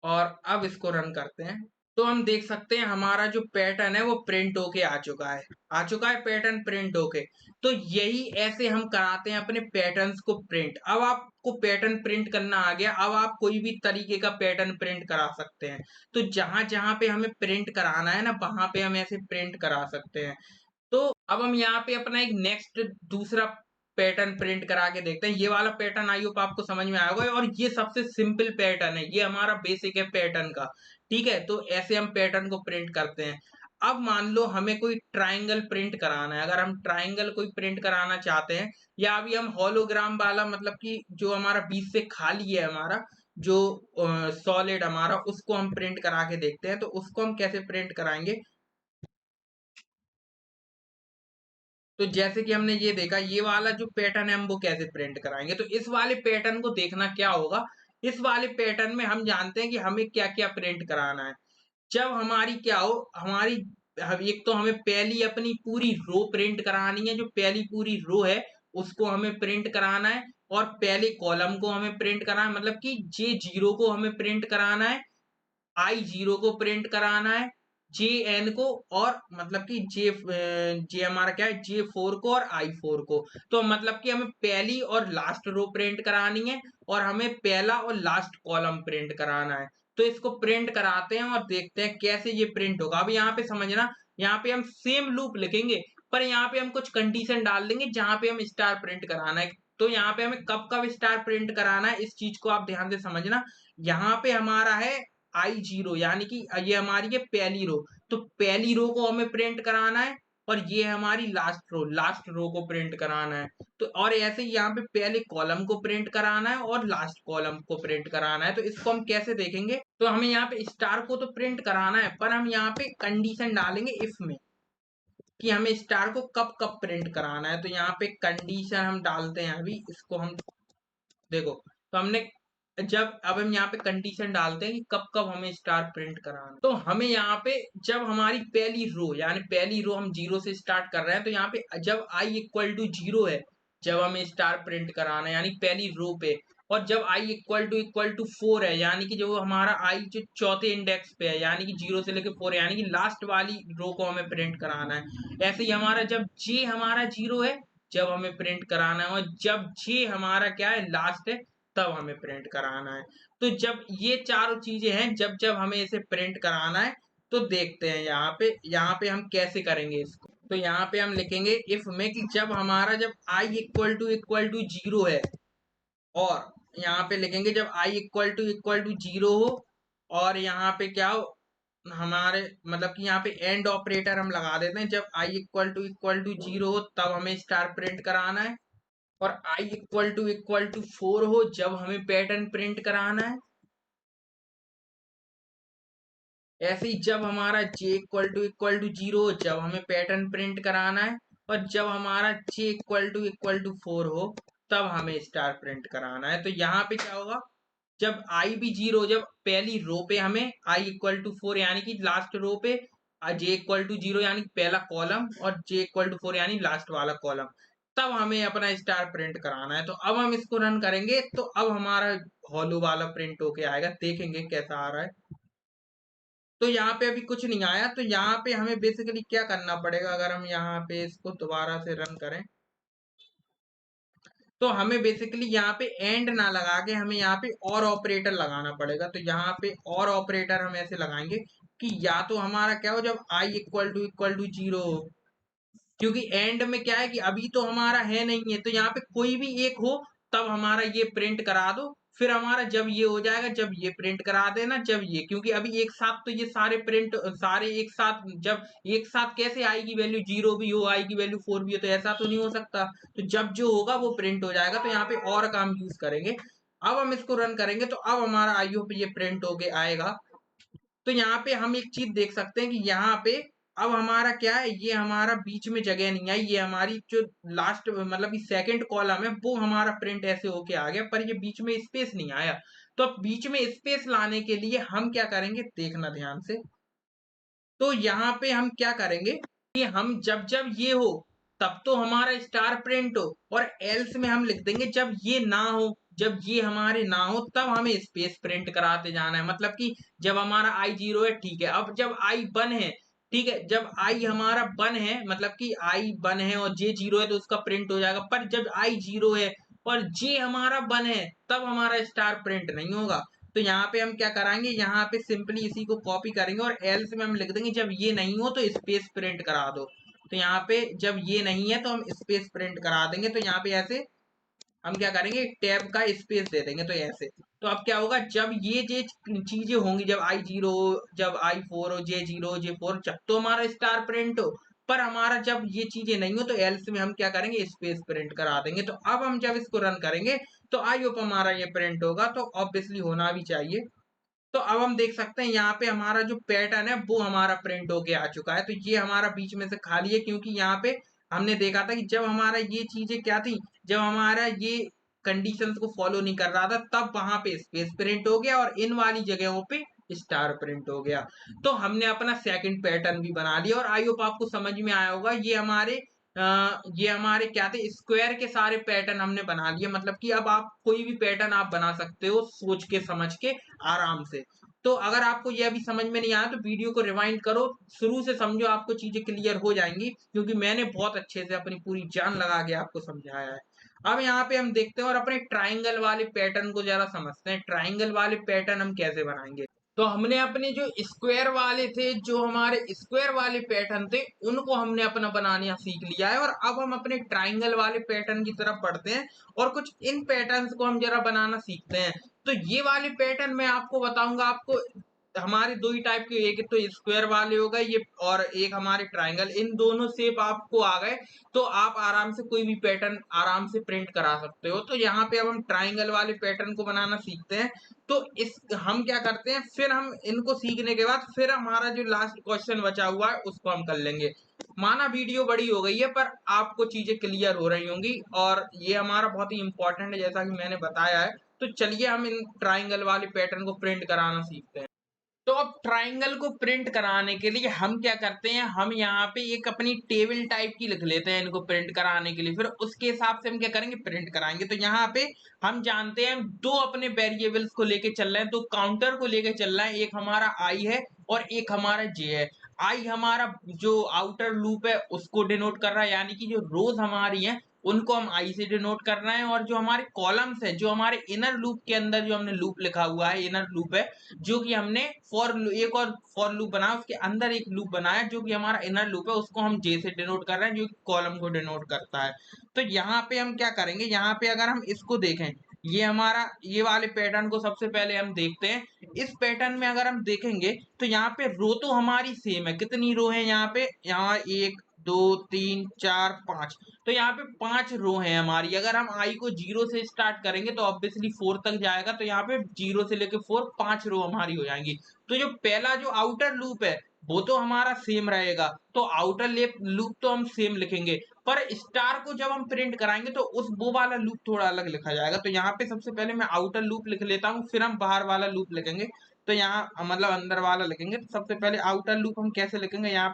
A: और अब इसको रन करते हैं। तो हम देख सकते हैं हमारा जो पैटर्न है वो प्रिंट होके आ चुका है पैटर्न प्रिंट होके। तो यही ऐसे हम कराते हैं अपने पैटर्न्स को प्रिंट। अब आपको पैटर्न प्रिंट करना आ गया, अब आप कोई भी तरीके का पैटर्न प्रिंट करा सकते हैं। तो जहां जहां पे हमें प्रिंट कराना है ना, वहां पे हम ऐसे प्रिंट करा सकते हैं। तो अब हम यहाँ पे अपना एक नेक्स्ट दूसरा पैटर्न प्रिंट करा के देखते हैं। ये वाला पैटर्न आई होप आपको समझ में आया होगा, और ये सबसे सिंपल पैटर्न है, ये हमारा बेसिक है पैटर्न का। ठीक है, तो ऐसे हम पैटर्न को प्रिंट करते हैं। अब मान लो हमें कोई ट्राइंगल प्रिंट कराना है, अगर हम ट्राइंगल कोई प्रिंट कराना चाहते हैं, या अभी हम होलोग्राम वाला, मतलब कि जो हमारा बीच से खाली है, हमारा जो सॉलिड हमारा, उसको हम प्रिंट करा के देखते हैं। तो उसको हम कैसे प्रिंट कराएंगे, तो जैसे कि हमने ये देखा, ये वाला जो पैटर्न है हम वो कैसे प्रिंट कराएंगे। तो इस वाले पैटर्न को देखना क्या होगा, इस वाले पैटर्न में हम जानते हैं कि हमें क्या क्या प्रिंट कराना है। जब हमारी क्या हो, हमारी एक तो हमें पहली अपनी पूरी रो प्रिंट करानी है, जो पहली पूरी रो है उसको हमें प्रिंट कराना है, और पहले कॉलम को हमें प्रिंट कराना है, मतलब कि J0 को हमें प्रिंट कराना है, I0 को प्रिंट कराना है, JN को, और मतलब कि जे हमारा क्या है, J4 को और I4 को। तो मतलब कि हमें पहली और लास्ट रो प्रिंट करानी है, और हमें पहला और लास्ट कॉलम प्रिंट कराना है। तो इसको प्रिंट कराते हैं और देखते हैं कैसे ये प्रिंट होगा। अब यहाँ पे समझना, यहाँ पे हम सेम लूप लिखेंगे, पर यहाँ पे हम कुछ कंडीशन डाल देंगे जहां पे हम स्टार प्रिंट कराना है। तो यहाँ पे हमें कब कब स्टार प्रिंट कराना है, इस चीज को आप ध्यान से समझना। यहाँ पे हमारा है I0, यानी कि ये हमारी है पहली रो, तो पहली रो को हमें प्रिंट कराना है, और ये हमारी लास्ट रो को प्रिंट कराना है। तो और ऐसे ही यहाँ पे पहले कॉलम को प्रिंट कराना है और लास्ट कॉलम को प्रिंट कराना है। तो इसको हम कैसे देखेंगे, तो हमें यहाँ पे स्टार को तो प्रिंट कराना है, पर हम यहाँ पे कंडीशन डालेंगे इफ में, कि हमें स्टार को कब कब प्रिंट कराना है। तो यहाँ पे कंडीशन हम डालते हैं, अभी इसको हम देखो। तो हमने जब अब हम यहाँ पे कंडीशन डालते हैं कि कब कब हमें स्टार प्रिंट कराना है। तो हमें यहाँ पे जब हमारी पहली रो, यानी पहली रो हम 0 से स्टार्ट कर रहे हैं, तो यहाँ पे जब I=0 है, जब हमें स्टार प्रिंट कराना है, यानी पहली रो पे। और जब I=4 है, यानी कि जो हमारा आई जो चौथे इंडेक्स पे है, यानी कि 0 से लेके 4 है, यानी कि लास्ट वाली रो को हमें प्रिंट कराना है। ऐसे ही हमारा जब J हमारा 0 है, जब हमें प्रिंट कराना है, और जब J हमारा क्या है, लास्ट है, तब हमें प्रिंट कराना है। तो जब ये चारों चीजें हैं, जब जब हमें इसे प्रिंट कराना है, तो देखते हैं यहाँ पे हम कैसे करेंगे इसको। तो यहाँ पे हम लिखेंगे इफ में कि जब हमारा जब I== 0 है, और यहाँ पे लिखेंगे जब I== 0 हो, और यहाँ पे क्या हो, हमारे मतलब कि यहाँ पे एंड ऑपरेटर हम लगा देते हैं। जब I== 0 हो तब हमें स्टार प्रिंट कराना है, और I== 4 हो जब हमें पैटर्न प्रिंट कराना है। ऐसे ही जब हमारा J== 0 हो जब हमें पैटर्न प्रिंट कराना है, और जब हमारा J== 4 हो तब हमें स्टार प्रिंट कराना है। तो यहाँ पे क्या होगा, जब I भी 0, जब पहली रो पे हमें I=4 यानी कि लास्ट रो पे, J=0 यानी पहला कॉलम, और J=4 यानी लास्ट वाला कॉलम, तब हमें अपना स्टार प्रिंट कराना है। तो अब हम इसको रन करेंगे, तो अब हमारा हॉलो वाला प्रिंट होके आएगा, देखेंगे कैसा आ रहा है। तो यहाँ पे अभी कुछ नहीं आया, तो यहाँ पे हमें बेसिकली क्या करना पड़ेगा, अगर हम यहाँ पे इसको दोबारा से रन करें, तो हमें बेसिकली यहाँ पे एंड ना लगा के हमें यहाँ पे और ऑपरेटर लगाना पड़ेगा। तो यहाँ पे और ऑपरेटर हम ऐसे लगाएंगे कि या तो हमारा क्या हो, जब I== 0 हो, क्योंकि एंड में क्या है कि अभी तो हमारा है नहीं है, तो यहाँ पे कोई भी एक हो तब हमारा ये प्रिंट करा दो। फिर हमारा जब ये हो जाएगा, जब ये प्रिंट करा देना, जब ये, क्योंकि अभी एक साथ तो ये सारे प्रिंट सारे एक साथ, जब एक साथ कैसे आई की वैल्यू 0 भी हो, आई की वैल्यू 4 भी हो, तो ऐसा तो नहीं हो सकता। तो जब जो होगा वो प्रिंट हो जाएगा। तो यहाँ पे और काम यूज करेंगे। अब हम इसको रन करेंगे, तो अब हमारा आईओ पे ये प्रिंट होके आएगा। तो यहाँ पे हम एक चीज देख सकते हैं कि यहाँ पे अब हमारा क्या है, ये हमारा बीच में जगह नहीं आई, ये हमारी जो लास्ट मतलब कि सेकंड कॉलम है वो हमारा प्रिंट ऐसे होके आ गया, पर ये बीच में स्पेस नहीं आया। तो अब बीच में स्पेस लाने के लिए हम क्या करेंगे, देखना ध्यान से। तो यहाँ पे हम क्या करेंगे कि हम जब जब ये हो तब तो हमारा स्टार प्रिंट हो, और एल्स में हम लिख देंगे जब ये ना हो, जब ये हमारे ना हो तब हमें स्पेस प्रिंट कराते जाना है। मतलब कि जब हमारा आई 0 है, ठीक है, अब जब आई 1 है, ठीक है, जब आई हमारा 1 है, मतलब कि आई 1 है और जे 0 है तो उसका प्रिंट हो जाएगा, पर जब आई 0 है और जे हमारा 1 है तब हमारा स्टार प्रिंट नहीं होगा। तो यहाँ पे हम क्या कराएंगे, यहाँ पे सिंपली इसी को कॉपी करेंगे और एल्स में हम लिख देंगे जब ये नहीं हो तो स्पेस प्रिंट करा दो। तो यहाँ पे जब ये नहीं है तो हम स्पेस प्रिंट करा देंगे। तो यहाँ पे ऐसे हम क्या करेंगे, टैब का स्पेस दे देंगे, तो ऐसे। तो अब क्या होगा, जब ये चीजें होंगी, जब आई 0 हो, जब आई 4 हो, जे 0 हो, जे 4 जब तो हमारा स्टार प्रिंट हो। पर हमारा जब ये चीजें नहीं हो तो एल्स में हम क्या करेंगे, स्पेस प्रिंट करा देंगे। तो अब हम जब इसको रन करेंगे तो आई होप हमारा ये प्रिंट होगा, तो ऑब्वियसली होना भी चाहिए। तो अब हम देख सकते हैं यहाँ पे हमारा जो पैटर्न है वो हमारा प्रिंट होके आ चुका है। तो ये हमारा बीच में से खाली है, क्योंकि यहाँ पे हमने देखा था कि जब हमारा ये चीजें क्या थी, जब हमारा ये कंडीशंस को फॉलो नहीं कर रहा था तब वहां पे स्पेस प्रिंट हो गया और इन वाली जगहों पे स्टार प्रिंट हो गया। तो हमने अपना सेकंड पैटर्न भी बना लिया, और आई होप आपको समझ में आया होगा। ये हमारे क्या थे, स्क्वायर के सारे पैटर्न हमने बना लिए। मतलब कि अब आप कोई भी पैटर्न आप बना सकते हो सोच के समझ के, आराम से। तो अगर आपको ये अभी समझ में नहीं आया तो वीडियो को रिवाइंड करो, शुरू से समझो, आपको चीजें क्लियर हो जाएंगी, क्योंकि मैंने बहुत अच्छे से अपनी पूरी जान लगा के आपको समझाया है। अब यहाँ पे हम देखते हैं और अपने ट्राइंगल वाले पैटर्न को जरा समझते हैं। ट्राइंगल वाले पैटर्न हम कैसे बनाएंगे। तो हमने अपने जो स्क्वायर वाले थे, जो हमारे स्क्वायर वाले पैटर्न थे, उनको हमने अपना बनाना सीख लिया है, और अब हम अपने ट्राइंगल वाले पैटर्न की तरफ बढ़ते हैं और कुछ इन पैटर्न्स को हम जरा बनाना सीखते हैं। तो ये वाले पैटर्न मैं आपको बताऊंगा। आपको हमारे दो ही टाइप के, एक तो स्क्वायर वाले हो गए ये, और एक हमारे ट्राइंगल। इन दोनों शेप आपको आ गए तो आप आराम से कोई भी पैटर्न आराम से प्रिंट करा सकते हो। तो यहाँ पे अब हम ट्राइंगल वाले पैटर्न को बनाना सीखते हैं। तो इस हम क्या करते हैं, फिर हम इनको सीखने के बाद फिर हमारा जो लास्ट क्वेश्चन बचा हुआ है उसको हम कर लेंगे। माना वीडियो बड़ी हो गई है पर आपको चीजें क्लियर हो रही होंगी, और ये हमारा बहुत ही इंपॉर्टेंट है जैसा कि मैंने बताया है। तो चलिए हम इन ट्राइंगल वाले पैटर्न को प्रिंट कराना सीखते हैं। तो अब ट्राइंगल को प्रिंट कराने के लिए हम क्या करते हैं, हम यहाँ पे एक अपनी टेबल टाइप की लिख लेते हैं इनको प्रिंट कराने के लिए। फिर उसके हिसाब से हम क्या करेंगे, प्रिंट कराएंगे। तो यहाँ पे हम जानते हैं दो अपने वेरिएबल्स को लेके चल रहे हैं, तो काउंटर को लेके चल रहा है। एक हमारा आई है और एक हमारा जे है। आई हमारा जो आउटर लूप है उसको डिनोट कर रहा है, यानी कि जो रोज हमारी है उनको हम आई से डिनोट कर रहे हैं, और जो हमारे कॉलम्स है, जो हमारे इनर लूप के अंदर जो हमने लूप लिखा हुआ है, इनर लूप है, जो कि हमने एक और फॉर लूप बनाया, उसके अंदर एक लूप बनाया जो कि हमारा इनर लूप है, उसको हम जे से डिनोट कर रहे हैं, जो कि कॉलम को डिनोट करता है। तो यहाँ पे हम क्या करेंगे, यहाँ पे अगर हम इसको देखें, ये हमारा ये वाले पैटर्न को सबसे पहले हम देखते हैं। इस पैटर्न में अगर हम देखेंगे तो यहाँ पे रो तो हमारी सेम है। कितनी रो है यहाँ पे, यहाँ 1 2 3 4 5। तो यहाँ पे 5 रो है हमारी। अगर हम आई को 0 से स्टार्ट करेंगे तो ऑब्वियसली 4 तक जाएगा, तो यहाँ पे 0 से लेके 4 5 रो हमारी हो जाएंगी। तो जो पहला जो आउटर लूप है वो तो हमारा सेम रहेगा, तो आउटर लूप तो हम सेम लिखेंगे, पर स्टार को जब हम प्रिंट कराएंगे तो उस वो वाला लूप थोड़ा अलग लिखा जाएगा। तो यहाँ पे सबसे पहले मैं आउटर लूप लिख लेता हूँ, फिर हम बाहर वाला लूप लिखेंगे। तो यहाँ मतलब अंदर वाला लिखेंगे। तो सबसे पहले आउटर लूप हम कैसे लिखेंगे, यहाँ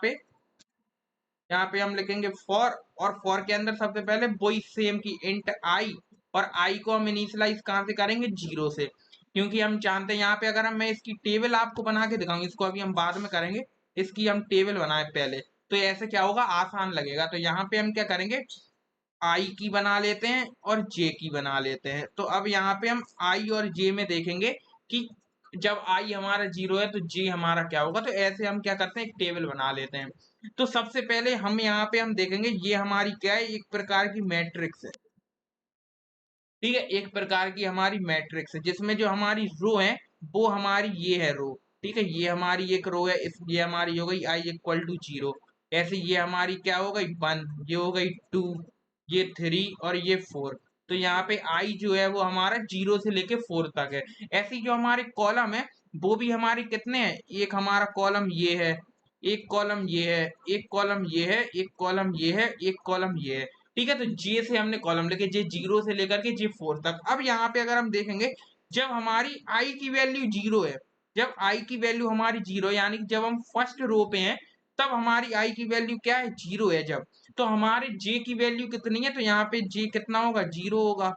A: पे हम लिखेंगे फॉर, और फॉर के अंदर सबसे पहले वही सेम की इंट आई, और आई को हम इनिशियलाइज कहाँ से करेंगे, 0 से, क्योंकि हम जानते हैं यहाँ पे अगर मैं इसकी टेबल आपको बना के दिखाऊंगी, इसको अभी हम बाद में करेंगे, इसकी हम टेबल बनाए पहले, तो ऐसे क्या होगा, आसान लगेगा। तो यहाँ पे हम क्या करेंगे, आई की बना लेते हैं और जे की बना लेते हैं। तो अब यहाँ पे हम आई और जे में देखेंगे कि जब आई हमारा 0 है तो जे हमारा क्या होगा। तो ऐसे हम क्या करते हैं, एक टेबल बना लेते हैं। तो सबसे पहले हम यहाँ पे हम देखेंगे, ये हमारी क्या है, एक प्रकार की मैट्रिक्स है। ठीक है, एक प्रकार की हमारी मैट्रिक्स है जिसमें जो हमारी रो है वो हमारी ये है रो। ठीक है, ये हमारी एक रो है, इस ये हमारी हो गई आई इक्वल टू 0। ऐसे ये हमारी क्या हो गई 1, ये हो गई 2, ये 3 और ये 4। तो यहाँ पे आई जो है वो हमारा 0 से लेके 4 तक है। ऐसी जो हमारे कॉलम है वो भी हमारे कितने हैं, एक हमारा कॉलम ये है, एक कॉलम ये है, एक कॉलम ये है, एक कॉलम ये है, एक कॉलम ये है। ठीक है, तो जे से हमने कॉलम लिखे, जे 0 से लेकर के जे 4 तक। अब यहाँ पे अगर हम देखेंगे, जब हमारी आई की वैल्यू 0 है, जब आई की वैल्यू हमारी 0 है, यानी कि जब हम फर्स्ट रो पे हैं, तब हमारी आई की वैल्यू क्या है, 0 है। जब तो हमारे जे की वैल्यू कितनी है, तो यहाँ पे जे कितना होगा, 0 होगा।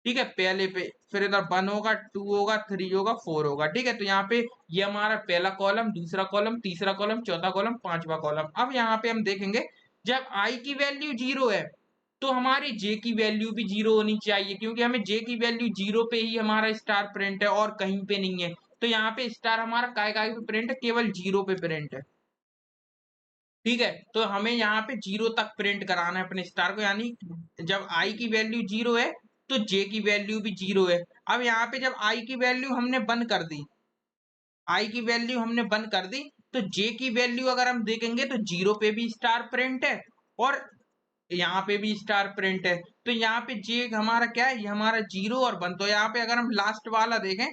A: ठीक है, पहले पे, फिर इधर 1 होगा, 2 होगा, 3 होगा, 4 होगा। ठीक है, तो यहाँ पे ये हमारा पहला कॉलम, दूसरा कॉलम, तीसरा कॉलम, चौथा कॉलम, पांचवा कॉलम। अब यहाँ पे हम देखेंगे, जब आई की वैल्यू 0 है, तो हमारी जे की वैल्यू भी 0 होनी चाहिए, क्योंकि हमें जे की वैल्यू 0 पे ही हमारा स्टार प्रिंट है और कहीं पे नहीं है। तो यहाँ पे स्टार हमारा काय काय पे प्रिंट है, केवल 0 पे प्रिंट है। ठीक है, तो हमें यहाँ पे 0 तक प्रिंट कराना है अपने स्टार को, यानी जब आई की वैल्यू 0 है, तो जे की वैल्यू भी 0 है। अब यहाँ पे जब आई की वैल्यू हमने बंद कर दी, आई की वैल्यू हमने बंद कर दी, तो जे की वैल्यू अगर हम देखेंगे तो 0 पे भी स्टार प्रिंट है और यहाँ पे भी स्टार प्रिंट है। तो यहाँ पे जे हमारा क्या है, ये हमारा 0 और 1। तो यहाँ पे अगर हम लास्ट वाला देखें,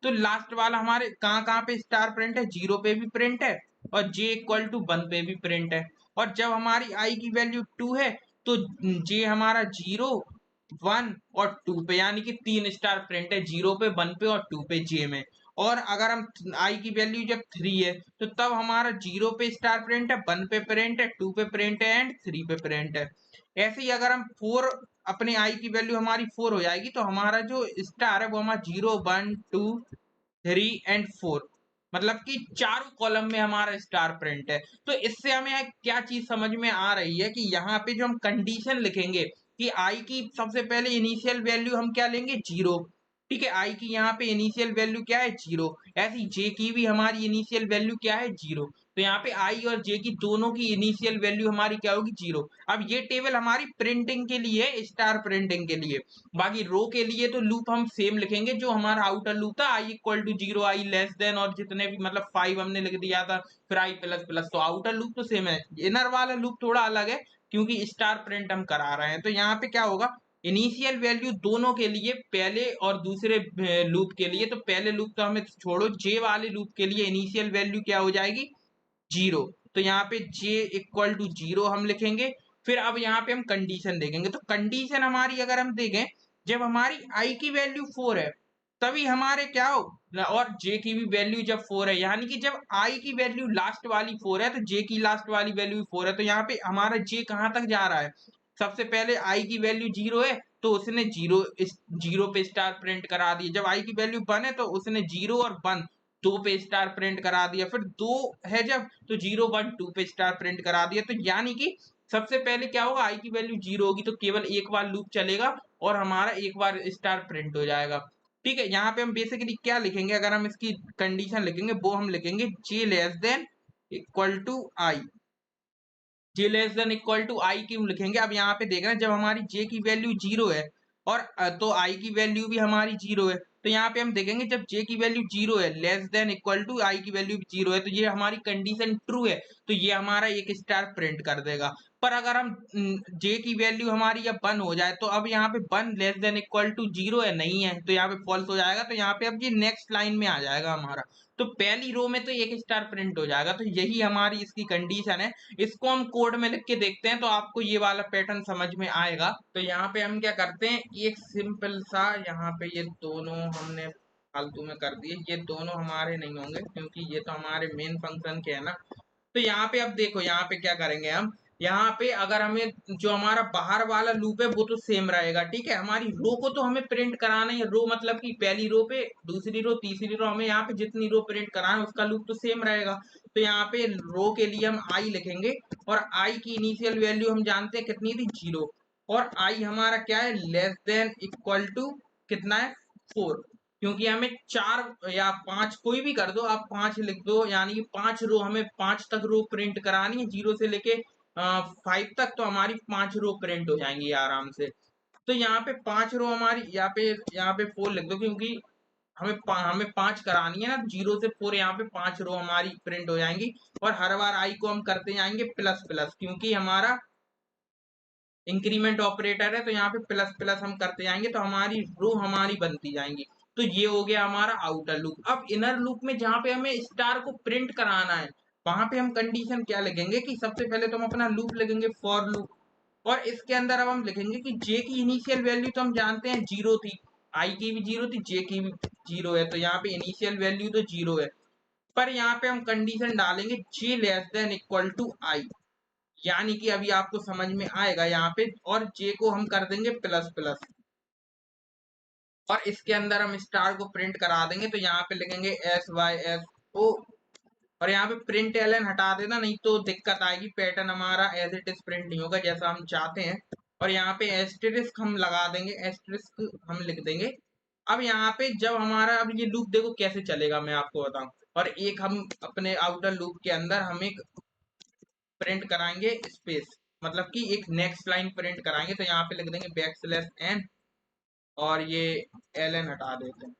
A: तो लास्ट वाला हमारे कहाँ कहाँ पे स्टार प्रिंट है, 0 पे भी प्रिंट है और जे इक्वल टू 1 पे भी प्रिंट है। और जब हमारी आई की वैल्यू 2 है, तो जे हमारा 0, 1 और 2 पे, यानी कि 3 स्टार प्रिंट है, 0 पे, 1 पे और 2 पे जे में। और अगर हम आई की वैल्यू जब 3 है, तो तब हमारा 0 पे स्टार प्रिंट है, 1 पे प्रिंट है, 2 पे प्रिंट है एंड 3 पे प्रिंट है। ऐसे ही अगर हम 4, अपने आई की वैल्यू हमारी 4 हो जाएगी, तो हमारा जो स्टार है वो हमारा 0, 1, 2, 3 एंड 4, मतलब कि चारों कॉलम में हमारा स्टार प्रिंट है। तो इससे हमें क्या चीज समझ में आ रही है, कि यहाँ पे जो हम कंडीशन लिखेंगे, कि आई की सबसे पहले इनिशियल वैल्यू हम क्या लेंगे, 0। ठीक है, आई की यहाँ पे इनिशियल वैल्यू क्या है, 0। ऐसी जे की भी हमारी इनिशियल वैल्यू क्या है, 0। तो यहाँ पे आई और जे की दोनों की इनिशियल वैल्यू हमारी क्या होगी, 0। अब ये टेबल हमारी प्रिंटिंग के लिए है, स्टार प्रिंटिंग के लिए। बाकी रो के लिए तो लूप हम सेम लिखेंगे, जो हमारा आउटर लूप था, i equal to 0, i less than, और जितने भी मतलब 5 हमने लिख दिया था, फिर आई प्लस प्लस। तो आउटर लूप तो सेम है, इनर वाला लूप थोड़ा अलग है, क्योंकि स्टार प्रिंट हम करा रहे हैं। तो यहाँ पे क्या होगा, इनिशियल वैल्यू दोनों के लिए, पहले और दूसरे लूप के लिए, तो पहले लूप तो हमें छोड़ो, जे वाले लूप के लिए इनिशियल वैल्यू क्या हो जाएगी, 0। तो यहाँ पे जे इक्वल टू 0 हम लिखेंगे। फिर अब यहाँ पे हम कंडीशन देखेंगे, तो कंडीशन हमारी अगर हम देखें, जब हमारी आई की वैल्यू 4 है, तभी हमारे क्या हो, और जे की भी वैल्यू जब 4 है, यानी कि जब आई की वैल्यू लास्ट वाली 4 है, तो जे की लास्ट वाली वैल्यू 4 है। तो यहाँ पे हमारा जे कहाँ तक जा रहा है, सबसे पहले आई की वैल्यू 0 है, तो उसने 0, इस 0 पे स्टार प्रिंट करा दिया। जब आई की वैल्यू 1 है, तो उसने 0 और 1 2 पे स्टार प्रिंट करा दिया। फिर 2 है जब, तो 0, 1, 2 पे स्टार प्रिंट करा दिया। तो यानी कि सबसे पहले क्या होगा, आई की वैल्यू 0 होगी, तो केवल एक बार लूप चलेगा और हमारा एक बार स्टार प्रिंट हो जाएगा। ठीक है, यहाँ पे हम बेसिकली क्या लिखेंगे, अगर हम इसकी कंडीशन लिखेंगे, वो हम लिखेंगे j less than equal to i. J less than equal to i क्यों लिखेंगे, अब यहाँ पे देख रहे हैं, जब हमारी जे की वैल्यू 0 है और तो आई की वैल्यू भी हमारी 0 है, तो यहाँ पे हम देखेंगे, जब जे की वैल्यू 0 है, लेस देन इक्वल टू आई की वैल्यू भी 0 है, तो ये हमारी कंडीशन ट्रू है, तो ये हमारा एक स्टार प्रिंट कर देगा। पर अगर हम जे की वैल्यू हमारी अब 1 हो जाए, तो अब यहाँ पे 1 लेस देन इक्वल टू 0 है, नहीं है, तो यहाँ पे फॉल्स हो जाएगा। तो यहाँ पे अब ये नेक्स्ट लाइन में आ जाएगा हमारा, तो पहली रो में तो एक स्टार प्रिंट हो जाएगा। तो यही हमारी इसकी कंडीशन है। इसको हम कोड में लिख के देखते हैं, तो आपको ये वाला पैटर्न समझ में आएगा। तो यहाँ पे हम क्या करते हैं, एक सिंपल सा, यहाँ पे ये दोनों हमने फालतू में कर दिए, ये दोनों हमारे नहीं होंगे, क्योंकि ये तो हमारे मेन फंक्शन के है ना। तो यहाँ पे अब देखो, यहाँ पे क्या करेंगे हम, यहाँ पे अगर हमें जो हमारा बाहर वाला लूप है वो तो सेम रहेगा। ठीक है, हमारी रो को तो हमें प्रिंट कराना है, रो मतलब कि पहली रो पे, दूसरी रो, तीसरी रो, हमें यहाँ पे जितनी रो प्रिंट कराना है उसका लूप तो सेम रहेगा। तो यहाँ पे रो के लिए हम आई लिखेंगे, और आई की इनिशियल वैल्यू हम जानते हैं कितनी थी, 0। और आई हमारा क्या है, लेस देन इक्वल टू कितना है, 4। क्योंकि हमें 4 या 5 कोई भी कर दो, आप 5 लिख दो, यानी कि 5 रो, हमें 5 तक रो प्रिंट करानी है, 0 से लेके 5 तक, तो हमारी 5 रो प्रिंट हो जाएंगी आराम से। तो यहाँ पे 5 रो हमारी, यहाँ पे 4 लिख दो, क्योंकि हमें 5 करानी है ना, 0 से 4, यहाँ पे 5 रो हमारी प्रिंट हो जाएंगी। और हर बार आई को हम करते जाएंगे प्लस प्लस, क्योंकि हमारा इंक्रीमेंट ऑपरेटर है, तो यहाँ पे प्लस प्लस हम करते जाएंगे, तो हमारी रो हमारी बनती जाएंगी। तो ये हो गया हमारा आउटर लूप। अब इनर लूप में जहाँ पे हमें स्टार को प्रिंट कराना है, वहां पे हम कंडीशन क्या लिखेंगे कि सबसे पहले तो हम अपना लूप लिखेंगे फॉर लूप, और इसके अंदर अब हम लिखेंगे कि जे की इनिशियल वैल्यू तो हम जानते हैं 0 थी, आई की भी 0 थी, जे की भी 0 है, तो यहाँ पे इनिशियल वैल्यू तो 0 है। पर यहाँ पे हम कंडीशन डालेंगे जे लेस देन इक्वल टू आई, यानी कि अभी आपको समझ में आएगा यहाँ पे, और जे को हम कर देंगे प्लस प्लस, और इसके अंदर हम स्टार को प्रिंट करा देंगे, तो यहाँ पे लिखेंगे एस वाई एस ओ, और यहाँ पे प्रिंट एलन हटा देना, नहीं तो दिक्कत आएगी, पैटर्न हमारा एज इट इज प्रिंट नहीं होगा जैसा हम चाहते हैं। और यहाँ पे एस्टेरिस्क हम लगा देंगे, एस्टेरिस्क हम लिख देंगे। अब यहाँ पे जब हमारा, अब ये लूप देखो कैसे चलेगा मैं आपको बताऊं, और एक हम अपने आउटर लूप के अंदर हम एक प्रिंट कराएंगे स्पेस, मतलब कि एक नेक्स्ट लाइन प्रिंट कराएंगे, तो यहाँ पे लिख देंगे बैक स्लैश एन, और ये एल एन हटा देते हैं।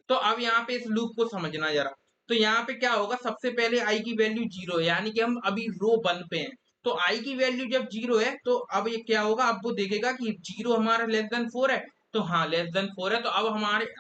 A: तो अब यहाँ पे इस लूप को समझना जरा, तो यहाँ पे क्या होगा, सबसे पहले आई की वैल्यू 0 है, यानी कि हम अभी रो 1 पे हैं, तो आई की वैल्यू जब 0 है तो अब ये क्या होगा, अब वो देखेगा कि 0 हमारा लेस देन 4 है, तो हाँ लेस देन 4 है, तो अब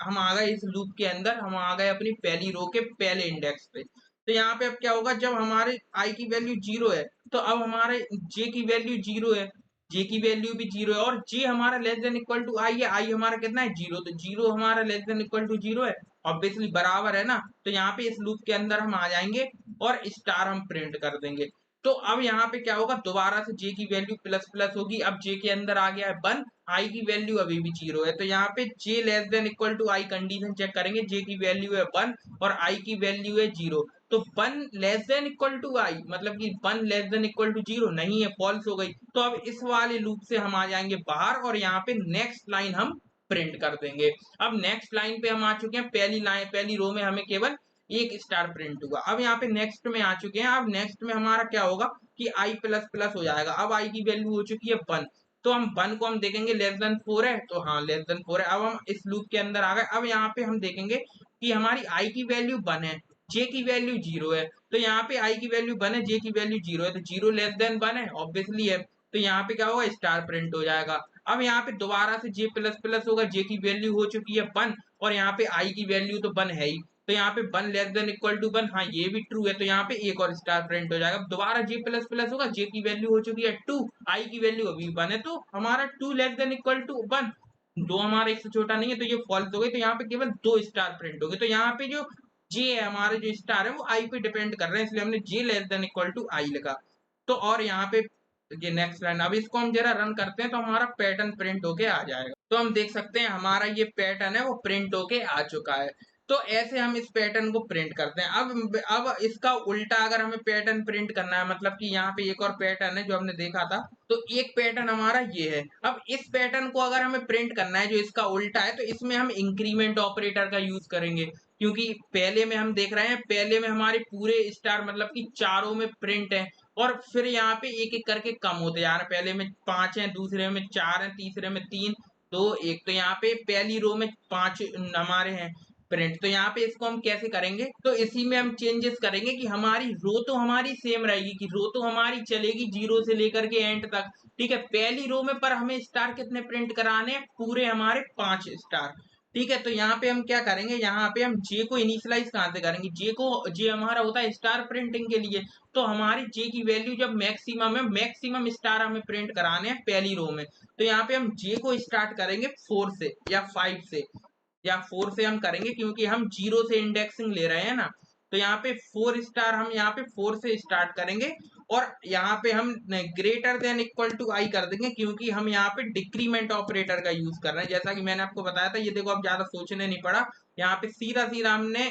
A: हम आ गए इस लूप के अंदर, हम आ गए अपनी पहली रो के पहले इंडेक्स पे। तो यहाँ पे अब क्या होगा, जब हमारे आई की वैल्यू 0 है, तो अब हमारे जे की वैल्यू 0 है, जे की वैल्यू भी 0 है, और जे हमारा लेस देन इक्वल टू आई है, आई हमारा कितना है 0, तो 0 हमारा लेस देन इक्वल टू 0 है, ऑब्वियसली बराबर है ना, तो यहाँ पे इस लूप के अंदर हम आ जाएंगे और स्टार हम प्रिंट कर देंगे। तो अब यहाँ पे क्या होगा, दोबारा से जे की वैल्यू प्लस प्लस होगी, अब जे के अंदर आ गया है 1, आई की वैल्यू अभी भी 0 है, तो यहाँ पे j less than equal to i condition check करेंगे, जे की वैल्यू है 1 और आई की वैल्यू है 0, तो 1 लेस देन इक्वल टू आई, मतलब कि 1 लेस देन इक्वल टू 0 नहीं है, फॉल्स हो गई, तो अब इस वाले लूप से हम आ जाएंगे बाहर, और यहाँ पे नेक्स्ट लाइन हम प्रिंट कर देंगे। अब नेक्स्ट लाइन पे हम आ चुके हैं, पहली लाइन पहली रो में हमें केवल एक स्टार प्रिंट हुआ, अब यहाँ पे नेक्स्ट में आ चुके हैं, अब नेक्स्ट में हमारा क्या होगा कि आई प्लस प्लस हो जाएगा, अब आई की वैल्यू हो चुकी है 1, तो हम 1 को हम देखेंगे लेस देन 4 है, तो हाँ लेस देन 4 है, अब हम इस लूप के अंदर आ गए, अब यहाँ पे हम देखेंगे कि हमारी आई की वैल्यू 1 है, जे की वैल्यू 0 है, तो यहाँ पे आई की वैल्यू 1 है, जे की वैल्यू 0 है, तो 0 लेस देन 1 है ऑब्वियसली है, तो यहाँ पे क्या होगा, स्टार प्रिंट हो जाएगा। अब यहाँ पे दोबारा से जे प्लस प्लस होगा, जे की वैल्यू हो चुकी है 1, और यहाँ पे आई की वैल्यू तो 1 है ही, तो यहाँ पे 1 लेस देन इक्वल टू 1, हाँ ये भी ट्रू है, तो यहाँ पे एक और स्टार प्रिंट हो जाएगा, दोबारा जे प्लस प्लस होगा, जे की वैल्यू हो चुकी है 2, आई की वैल्यू अभी 1 है, तो हमारा 2 लेस देन इक्वल टू 1, दो हमारा एक से छोटा नहीं है, तो ये फॉल्स हो गई, तो यहाँ पे केवल 2 स्टार प्रिंट हो गए, तो यहाँ पे जो जे है, हमारे जो स्टार है वो आई पे डिपेंड कर रहे हैं, इसलिए हमने जे लेस देन इक्वल टू आई लिखा। तो और यहाँ पे ये नेक्स्ट लाइन, अब इसको हम जरा रन करते हैं, तो हमारा पैटर्न प्रिंट होके आ जाएगा, तो हम देख सकते हैं हमारा ये पैटर्न है वो प्रिंट होके आ चुका है। तो ऐसे हम इस पैटर्न को प्रिंट करते हैं। अब इसका उल्टा अगर हमें पैटर्न प्रिंट करना है, मतलब कि यहाँ पे एक और पैटर्न है जो हमने देखा था, तो एक पैटर्न हमारा ये है। अब इस पैटर्न को अगर हमें प्रिंट करना है जो इसका उल्टा है, तो इसमें हम इंक्रीमेंट ऑपरेटर का यूज करेंगे, क्योंकि पहले में हम देख रहे हैं, पहले में हमारे पूरे स्टार मतलब कि चारों में प्रिंट है, और फिर यहाँ पे एक एक करके कम होते जा रहे हैं, पहले में 5 है, दूसरे में 4 है, तीसरे में 3 2 1, तो यहाँ पे पहली रो में 5 हमारे हैं प्रिंट, तो यहाँ पे इसको हम कैसे करेंगे, तो इसी में हम चेंजेस करेंगे कि हमारी रो तो हमारी सेम रहेगी, कि रो तो हमारी चलेगी 0 से लेकर के एंड तक, ठीक है, पहली रो में, पर हमें स्टार कितने प्रिंट कराने हैं, पूरे हमारे 5 स्टार, ठीक है, तो यहाँ पे हम क्या करेंगे, यहाँ पे हम जे को इनिशियलाइज कहाँ से करेंगे, जे हमारा होता है स्टार प्रिंटिंग के लिए, तो हमारी जे की वैल्यू जब मैक्सिमम है, मैक्सिमम स्टार हमें प्रिंट कराने हैं पहली रो में, तो यहाँ पे हम जे को स्टार्ट करेंगे 4 से या 5 से, या 4 से हम करेंगे, क्योंकि हम 0 से इंडेक्सिंग ले रहे हैं ना, तो यहाँ पे 4 स्टार हम यहाँ पे 4 से स्टार्ट करेंगे, और यहाँ पे हम ग्रेटर देन इक्वल टू आई कर देंगे, क्योंकि हम यहाँ पे डिक्रीमेंट ऑपरेटर का यूज कर रहे हैं, जैसा कि मैंने आपको बताया था, ये देखो अब ज्यादा सोचने नहीं पड़ा, यहाँ पे सीधा सीधा हमने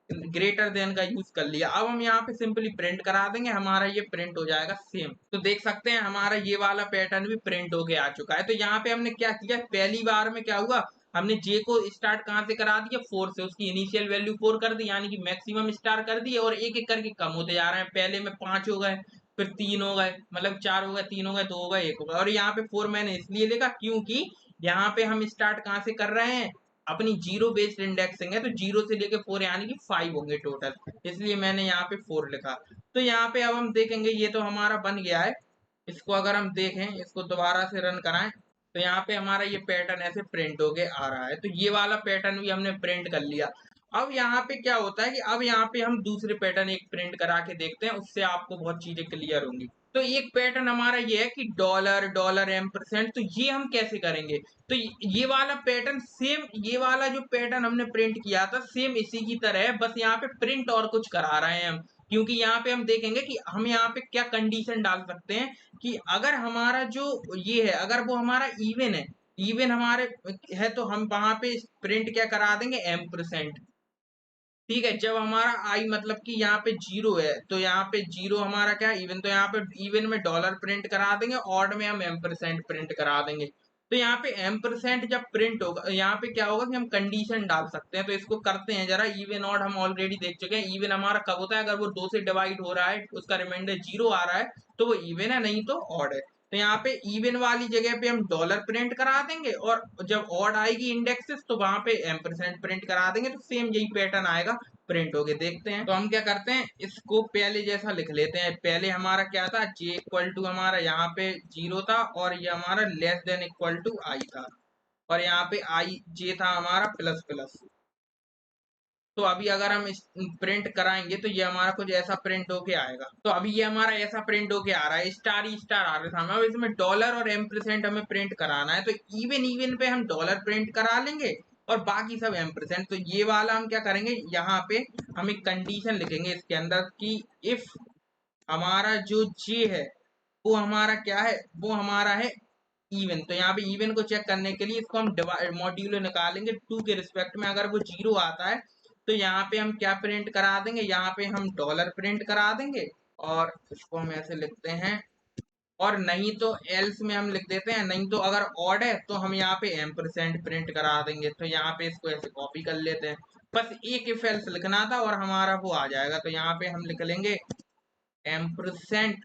A: ग्रेटर देन का यूज कर लिया। अब हम यहाँ पे सिंपली प्रिंट करा देंगे, हमारा ये प्रिंट हो जाएगा सेम, तो देख सकते हैं हमारा ये वाला पैटर्न भी प्रिंट होके आ चुका है। तो यहाँ पे हमने क्या किया, पहली बार में क्या हुआ, हमने जे को स्टार्ट कहाँ से करा दिया, 4 से, उसकी इनिशियल वैल्यू 4 कर दी, यानी कि मैक्सिमम स्टार कर दिए, और एक एक करके कम होते जा रहे हैं, पहले में 5 हो गए, फिर 3 हो गए, मतलब 4 हो गए, 3 हो गए, 2 हो गए, 1 हो गए, और यहाँ पे 4 मैंने इसलिए लिखा क्योंकि यहाँ पे हम स्टार्ट कहाँ से कर रहे हैं, अपनी जीरो बेस्ड इंडेक्सिंग है, तो 0 से लेके 4 यानी कि 5 होंगे टोटल, इसलिए मैंने यहाँ पे 4 लिखा। तो यहाँ पे अब हम देखेंगे, ये तो हमारा बन गया है, इसको अगर हम देखें, इसको दोबारा से रन कराएं, तो यहाँ पे हमारा ये पैटर्न ऐसे प्रिंट होके आ रहा है, तो ये वाला पैटर्न भी हमने प्रिंट कर लिया। अब यहाँ पे क्या होता है कि अब यहाँ पे हम दूसरे पैटर्न एक प्रिंट करा के देखते हैं, उससे आपको बहुत चीजें क्लियर होंगी। तो एक पैटर्न हमारा ये है कि डॉलर डॉलर एम्परसेंड, तो ये हम कैसे करेंगे? तो ये वाला पैटर्न सेम, ये वाला जो पैटर्न हमने प्रिंट किया था सेम इसी की तरह है, बस यहाँ पे प्रिंट और कुछ करा रहे हैं हम। क्योंकि यहाँ पे हम देखेंगे कि हम यहाँ पे क्या कंडीशन डाल सकते हैं कि अगर हमारा जो ये है, अगर वो हमारा इवन है, इवन हमारे है, तो हम वहां पे प्रिंट क्या करा देंगे? एम्परसेंड। ठीक है, जब हमारा आई मतलब कि यहाँ पे जीरो है, तो यहाँ पे जीरो हमारा क्या है? इवन। तो यहाँ पे इवन में डॉलर प्रिंट करा देंगे, ऑड में हम एम्परसेंड प्रिंट करा देंगे। तो यहाँ पे एम्परसेंड जब प्रिंट होगा, यहाँ पे क्या होगा कि हम कंडीशन डाल सकते हैं। तो इसको करते हैं जरा। इवन ऑड हम ऑलरेडी देख चुके हैं। इवन हमारा कब होता है? अगर वो 2 से डिवाइड हो रहा है, उसका रिमाइंडर जीरो आ रहा है, तो वो इवन है, नहीं तो ऑड है। तो यहाँ पे इवन वाली जगह पे हम डॉलर प्रिंट करा देंगे, और जब ऑड आएगी इंडेक्सेस तो वहां पे एम्परसेंड प्रिंट करा देंगे। तो सेम यही पैटर्न आएगा, प्रिंट होके देखते हैं। तो हम क्या करते हैं, इसको पहले जैसा लिख लेते हैं। पहले हमारा क्या था? जे इक्वल टू हमारा यहाँ पे जीरो था, और ये हमारा लेस देन इक्वल टू आई था, और यहाँ पे आई जे था हमारा प्लस प्लस। तो अभी अगर हम इस प्रिंट कराएंगे तो ये हमारा कुछ ऐसा प्रिंट होके आएगा। तो अभी ये हमारा ऐसा प्रिंट होके आ रहा है, स्टार ही स्टार आ रहा था। अब इसमें डॉलर और एम्परसेंड हमें प्रिंट कराना है, तो इवन इवन पे हम डॉलर प्रिंट करा लेंगे और बाकी सब एम्परसेंड। तो ये वाला हम क्या करेंगे, यहाँ पे हम एक कंडीशन लिखेंगे इसके अंदर कि इफ हमारा जो जे है वो हमारा क्या है? वो हमारा है इवन। तो यहाँ पे इवन को चेक करने के लिए इसको हम मॉड्यूलो निकालेंगे टू के रिस्पेक्ट में। अगर वो जीरो आता है तो यहाँ पे हम क्या प्रिंट करा देंगे? यहाँ पे हम डॉलर प्रिंट करा देंगे, और इसको हम ऐसे लिखते हैं। और नहीं तो एल्स में हम लिख देते हैं, नहीं तो अगर ऑड है तो हम यहाँ पे एम्परसेंड प्रिंट करा देंगे। तो यहाँ पे इसको ऐसे कॉपी कर लेते हैं। बस एक इफ एल्स लिखना था और हमारा वो आ जाएगा। तो यहाँ पे हम लिख लेंगे एम्परसेंड।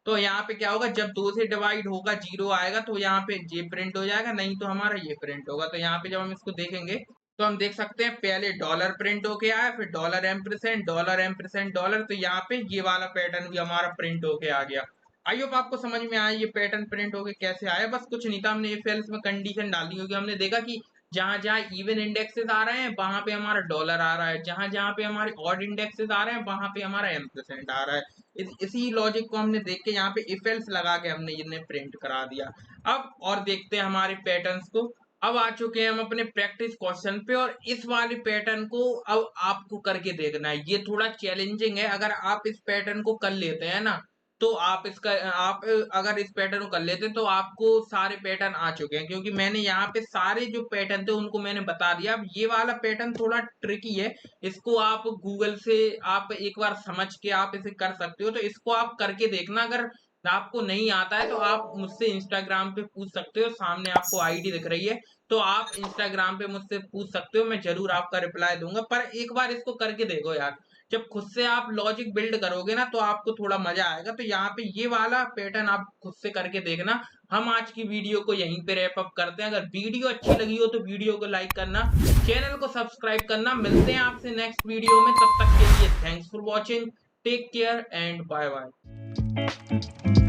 A: तो यहाँ पे क्या होगा? जब 2 से डिवाइड होगा, जीरो आएगा, तो यहाँ पे जे प्रिंट हो जाएगा, नहीं तो हमारा ये प्रिंट होगा। तो यहाँ पे जब हम इसको देखेंगे तो हम देख सकते हैं पहले डॉलर प्रिंट होके आया, फिर dollar ampersand, dollar ampersand, dollar. तो यहाँ पे ये वाला पैटर्न भी हमारा प्रिंट होके आ गया। आई होप आपको समझ में आया ये पैटर्न प्रिंट होके कैसे आया। बस कुछ नहीं था, हमने इफ एल्स में कंडीशन डाली, क्योंकि हमने देखा कि जहां जहां इवन इंडेक्सेस आ रहे हैं वहां पे हमारा डॉलर आ रहा है, जहां जहां पे हमारे ऑड इंडेक्सेस आ रहे हैं वहां पे हमारा एम्परसेंड आ रहा है। इसी लॉजिक को हमने देख के यहाँ पे इफ एल्स लगा के हमने इन्हें प्रिंट करा दिया। अब और देखते हैं हमारे पैटर्न्स को। अब आ चुके हैं हम अपने प्रैक्टिस क्वेश्चन पे, और इस वाले पैटर्न को अब आपको करके देखना है। ये थोड़ा चैलेंजिंग है। अगर आप इस पैटर्न को कर लेते हैं ना, तो आप इसका आप अगर इस पैटर्न को कर लेते हैं तो आपको सारे पैटर्न आ चुके हैं, क्योंकि मैंने यहाँ पे सारे जो पैटर्न थे उनको मैंने बता दिया। अब ये वाला पैटर्न थोड़ा ट्रिकी है, इसको आप गूगल से आप एक बार समझ के आप इसे कर सकते हो। तो इसको आप करके देखना। अगर आपको नहीं आता है तो आप मुझसे इंस्टाग्राम पे पूछ सकते हो, सामने आपको आईडी दिख रही है, तो आप इंस्टाग्राम पे मुझसे पूछ सकते हो, मैं जरूर आपका रिप्लाई दूंगा। पर एक बार इसको करके देखो यार, जब खुद से आप लॉजिक बिल्ड करोगे ना तो आपको थोड़ा मजा आएगा। तो यहाँ पे ये वाला पैटर्न आप खुद से करके देखना। हम आज की वीडियो को यहीं पे रैप अप करते हैं। अगर वीडियो अच्छी लगी हो तो वीडियो को लाइक करना, चैनल को सब्सक्राइब करना। मिलते हैं आपसे नेक्स्ट वीडियो में, तब तक के लिए thanks for watching, take care and bye bye.